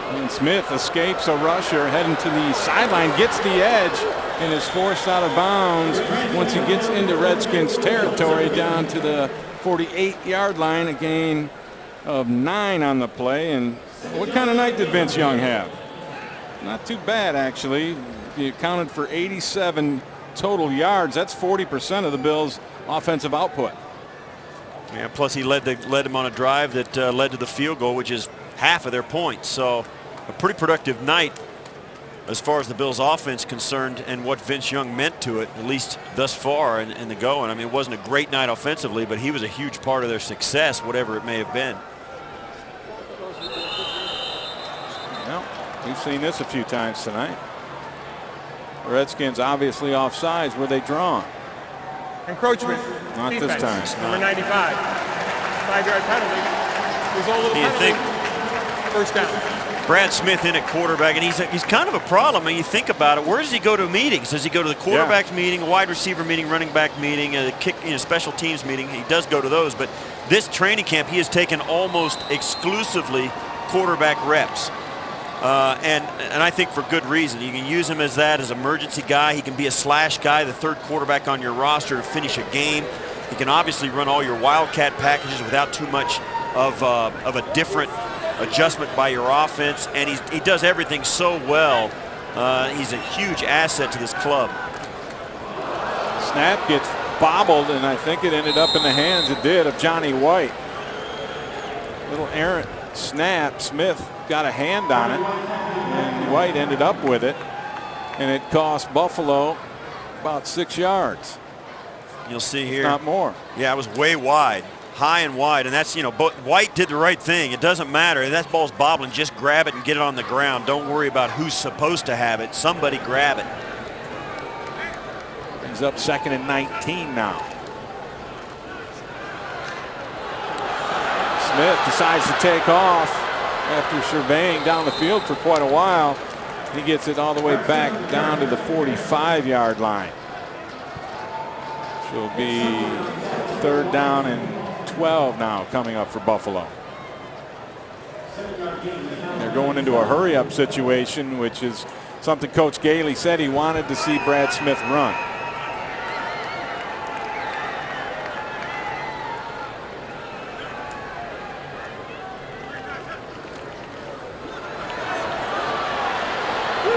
And Smith escapes a rusher heading to the sideline, gets the edge, and is forced out of bounds once he gets into Redskins territory down to the 48-yard line. A gain of 9 on the play. And what kind of night did Vince Young have? Not too bad, actually. He accounted for 87 total yards. That's 40% of the Bills' offensive output. Yeah, plus he led them on a drive that led to the field goal, which is half of their points. So a pretty productive night as far as the Bills offense concerned, and what Vince Young meant to it, at least thus far in the going. I mean, it wasn't a great night offensively, but he was a huge part of their success, whatever it may have been. Well, we've seen this a few times tonight. The Redskins obviously offsides. Were they drawn? Encroachment. Not defense. this time. Number 95. 5-yard penalty. Result of the Do you penalty. think? First down. Brad Smith in at quarterback, and he's kind of a problem. I mean, you think about it. Where does he go to meetings? Does he go to the quarterback meeting, wide receiver meeting, running back meeting, special teams meeting? He does go to those, but this training camp he has taken almost exclusively quarterback reps, and I think for good reason. You can use him as emergency guy. He can be a slash guy, the 3rd quarterback on your roster to finish a game. He can obviously run all your Wildcat packages without too much of a different adjustment by your offense, and he does everything so well. He's a huge asset to this club. Snap gets bobbled, and I think it ended up in the hands, it did, of Johnny White. Little errant snap. Smith got a hand on it, and White ended up with it, and it cost Buffalo about 6 yards. You'll see here. Not more. Yeah, it was way wide, high and wide, and that's, you know, White did the right thing. It doesn't matter. If that ball's bobbling, just grab it and get it on the ground. Don't worry about who's supposed to have it. Somebody grab it. He's up 2nd and 19 now. Smith decides to take off after surveying down the field for quite a while. He gets it all the way back down to the 45-yard line. She'll be 3rd down and 12 now coming up for Buffalo. They're going into a hurry-up situation, which is something Coach Gailey said he wanted to see Brad Smith run.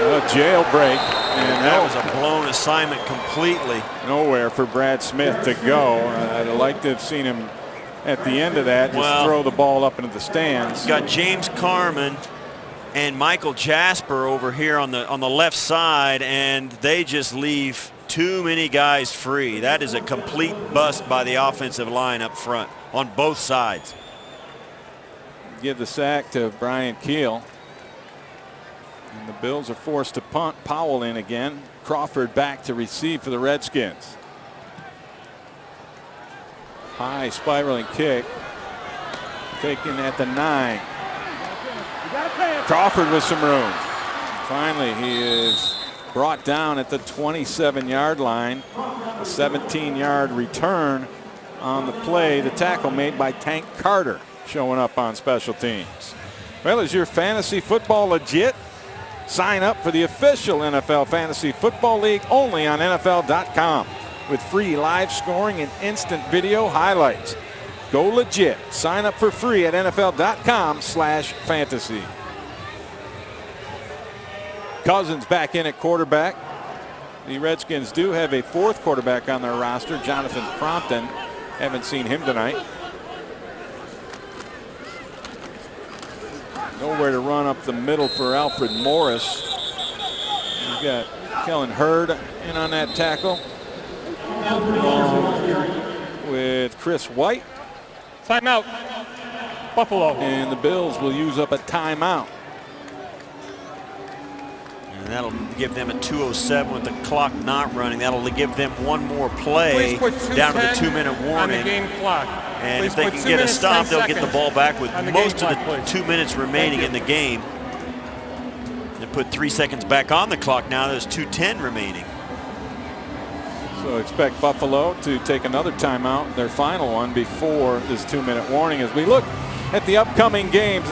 A jailbreak, and that was a blown assignment completely. Nowhere for Brad Smith to go. I'd like to have seen him at the end of that just throw the ball up into the stands. Got James Carman and Michael Jasper over here on the left side, and they just leave too many guys free. That is a complete bust by the offensive line up front on both sides. Give the sack to Brian Keel. And the Bills are forced to punt. Powell in again. Crawford back to receive for the Redskins. High spiraling kick. Taken at the 9. Crawford with some room. Finally, he is brought down at the 27-yard line. A 17-yard return on the play. The tackle made by Tank Carter showing up on special teams. Well, is your fantasy football legit? Sign up for the official NFL Fantasy Football League only on NFL.com with free live scoring and instant video highlights. Go legit. Sign up for free at NFL.com/fantasy. Cousins back in at quarterback. The Redskins do have a 4th quarterback on their roster, Jonathan Crompton. Haven't seen him tonight. Nowhere to run up the middle for Alfred Morris. You've got Kellen Hurd in on that tackle. With Chris White. Timeout. Buffalo. And the Bills will use up a timeout. And that'll give them a 2:07 with the clock not running. That'll give them one more play down to the 2-minute warning. On the game clock. And Please if they put can 2 get a minutes, stop, 10 they'll get the ball back with most of the 2 minutes remaining in the game. They put 3 seconds back on the clock now. There's 2:10 remaining. So expect Buffalo to take another timeout, their final one, before this 2-minute warning. As we look at the upcoming games,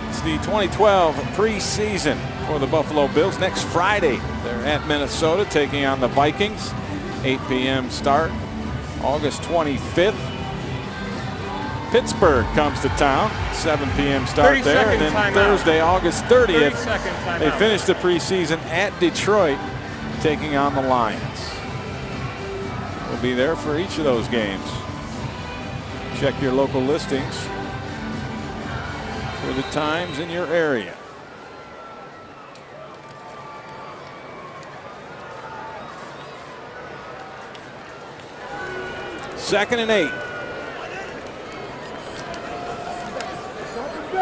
it's the 2012 preseason for the Buffalo Bills. Next Friday, they're at Minnesota taking on the Vikings. 8 p.m. start. August 25th. Pittsburgh comes to town. 7 p.m. start there. And then Thursday, August 30th, they finish the preseason at Detroit, taking on the Lions. We'll be there for each of those games. Check your local listings for the times in your area. Second and 8.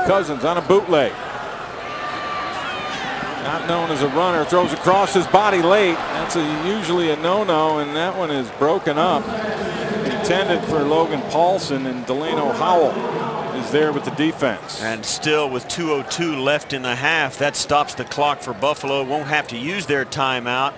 Cousins on a bootleg. Not known as a runner, throws across his body late. That's usually a no-no, and that one is broken up. Intended for Logan Paulson, and Delano Howell is there with the defense. And still with 2:02 left in the half, that stops the clock for Buffalo. Won't have to use their timeout.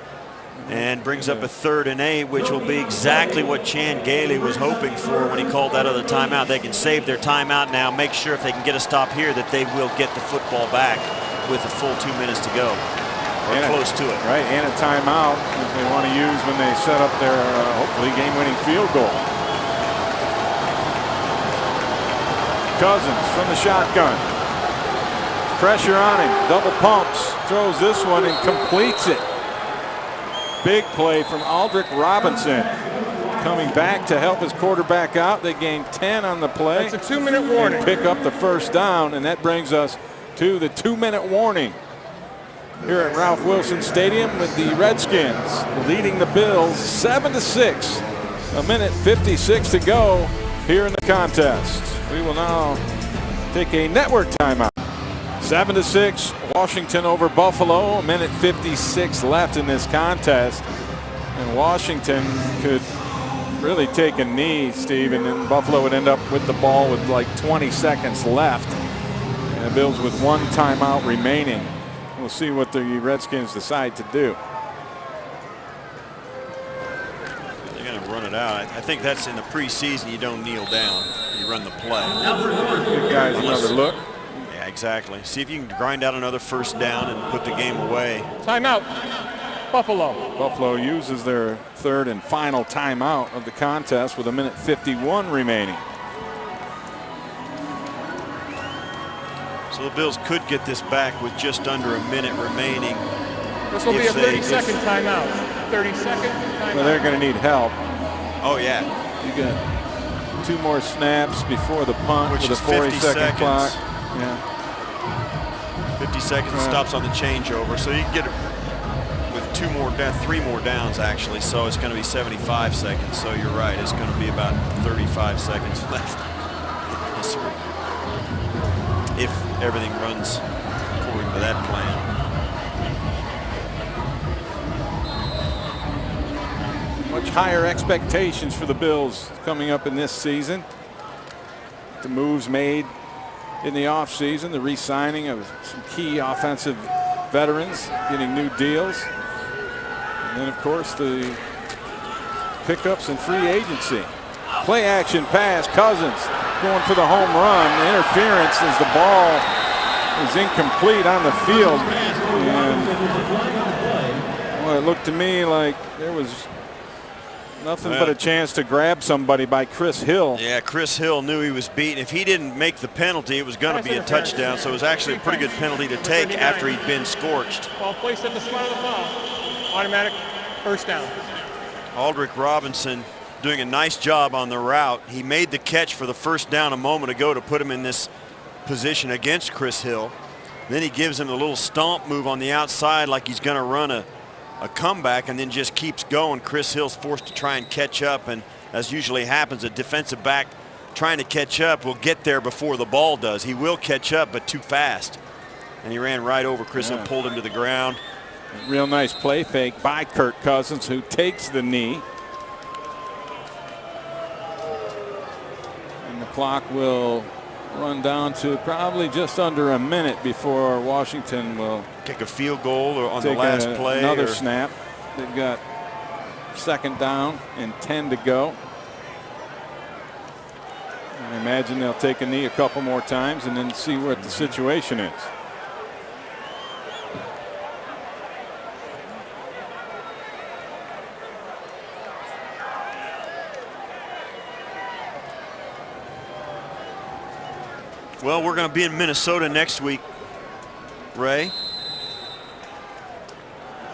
And brings up a 3rd and 8, which will be exactly what Chan Gailey was hoping for when he called that other timeout. They can save their timeout now, make sure if they can get a stop here that they will get the football back with a full 2 minutes to go, or close to it. Right, and a timeout that they want to use when they set up their hopefully game-winning field goal. Cousins from the shotgun. Pressure on him, double pumps, throws this one and completes it. Big play from Aldrick Robinson. Coming back to help his quarterback out. They gain 10 on the play. It's a 2-minute warning. And pick up the first down, and that brings us to the 2-minute warning here at Ralph Wilson Stadium, with the Redskins leading the Bills 7-6 A minute 56 to go here in the contest. We will now take a network timeout. 7-6, Washington over Buffalo. A minute 56 left in this contest. And Washington could really take a knee, Steve, and then Buffalo would end up with the ball with like 20 seconds left. And the Bills with one timeout remaining. We'll see what the Redskins decide to do. They're going to run it out. I think that's in the preseason. You don't kneel down. You run the play. Give guys another look. Yeah, exactly. See if you can grind out another first down and put the game away. Timeout. Buffalo. Buffalo uses their third and final timeout of the contest with a minute 51 remaining. So the Bills could get this back with just under a minute remaining. This will be a 30-second timeout. 30-second timeout. Well, they're going to need help. Oh, yeah. You got 2 more snaps before the punt Which with is a 50 40-second clock. seconds. Yeah. 50 seconds stops on the changeover. So you can get it with 3 more downs, actually. So it's going to be 75 seconds. So you're right. It's going to be about 35 seconds left. If everything runs according to that plan. Much higher expectations for the Bills coming up in this season. The moves made in the offseason, the re-signing of some key offensive veterans, getting new deals. And then, of course, the pickups and free agency. Play action pass, Cousins going for the home run. Interference as the ball is incomplete on the field. And well, it looked to me like there was nothing but a chance to grab somebody by Chris Hill. Yeah, Chris Hill knew he was beaten. If he didn't make the penalty, it was going to be a touchdown. So it was actually a pretty good penalty to take after he'd been scorched. Ball placed at the spot of the ball. Automatic first down. Aldrick Robinson doing a nice job on the route. He made the catch for the first down a moment ago to put him in this position against Chris Hill. Then he gives him a little stomp move on the outside like he's going to run a comeback, and then just keeps going. Chris Hill's forced to try and catch up, and as usually happens, a defensive back trying to catch up will get there before the ball does. He will catch up, but too fast. And he ran right over Chris Hill, pulled him to the ground. Real nice play fake by Kirk Cousins, who takes the knee. And the clock will run down to probably just under a minute before Washington will kick a field goal or on the last play. Another snap. They've got second down and 10 to go. I imagine they'll take a knee a couple more times and then see what the situation is. Well, we're going to be in Minnesota next week, Ray.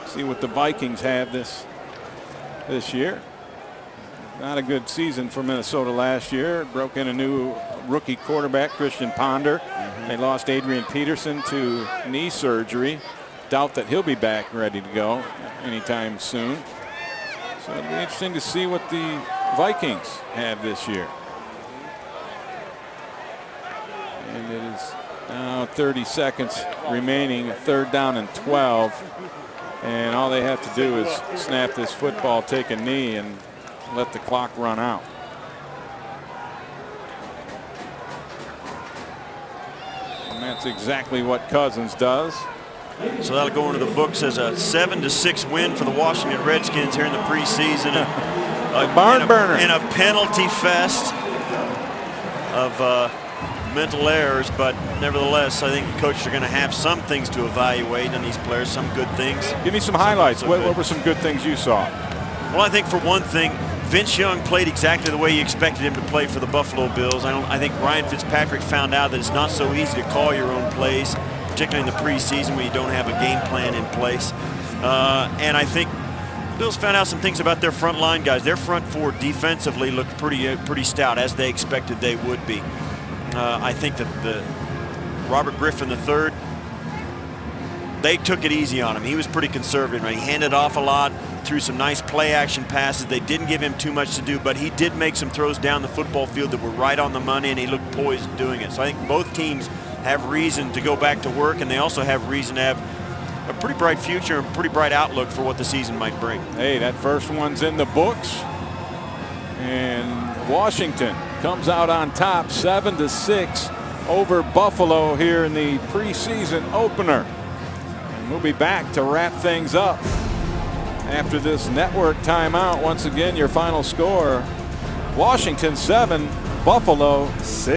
See what the Vikings have this year. Not a good season for Minnesota last year. Broke in a new rookie quarterback, Christian Ponder. They lost Adrian Peterson to knee surgery. Doubt that he'll be back ready to go anytime soon. So it'll be interesting to see what the Vikings have this year. And it is now 30 seconds remaining, third down and 12. And all they have to do is snap this football, take a knee, and let the clock run out. And that's exactly what Cousins does. So that'll go into the books as a 7-6 win for the Washington Redskins here in the preseason. A barn burner. In a penalty fest of mental errors, but nevertheless, I think the coaches are going to have some things to evaluate on these players, some good things. Give me some highlights. What were some good things you saw? Well, I think for one thing, Vince Young played exactly the way you expected him to play for the Buffalo Bills. I think Ryan Fitzpatrick found out that it's not so easy to call your own plays, particularly in the preseason when you don't have a game plan in place. And I think Bills found out some things about their front line guys. Their front four defensively looked pretty stout, as they expected they would be. I think that the Robert Griffin III they took it easy on him. He was pretty conservative. Right? He handed off a lot, threw some nice play action passes. They didn't give him too much to do, but he did make some throws down the football field that were right on the money, and he looked poised doing it. So I think both teams have reason to go back to work, and they also have reason to have a pretty bright future and pretty bright outlook for what the season might bring. Hey, that first one's in the books. And Washington comes out on top 7-6 over Buffalo here in the preseason opener. And we'll be back to wrap things up after this network timeout. Once again, your final score, Washington 7, Buffalo 6.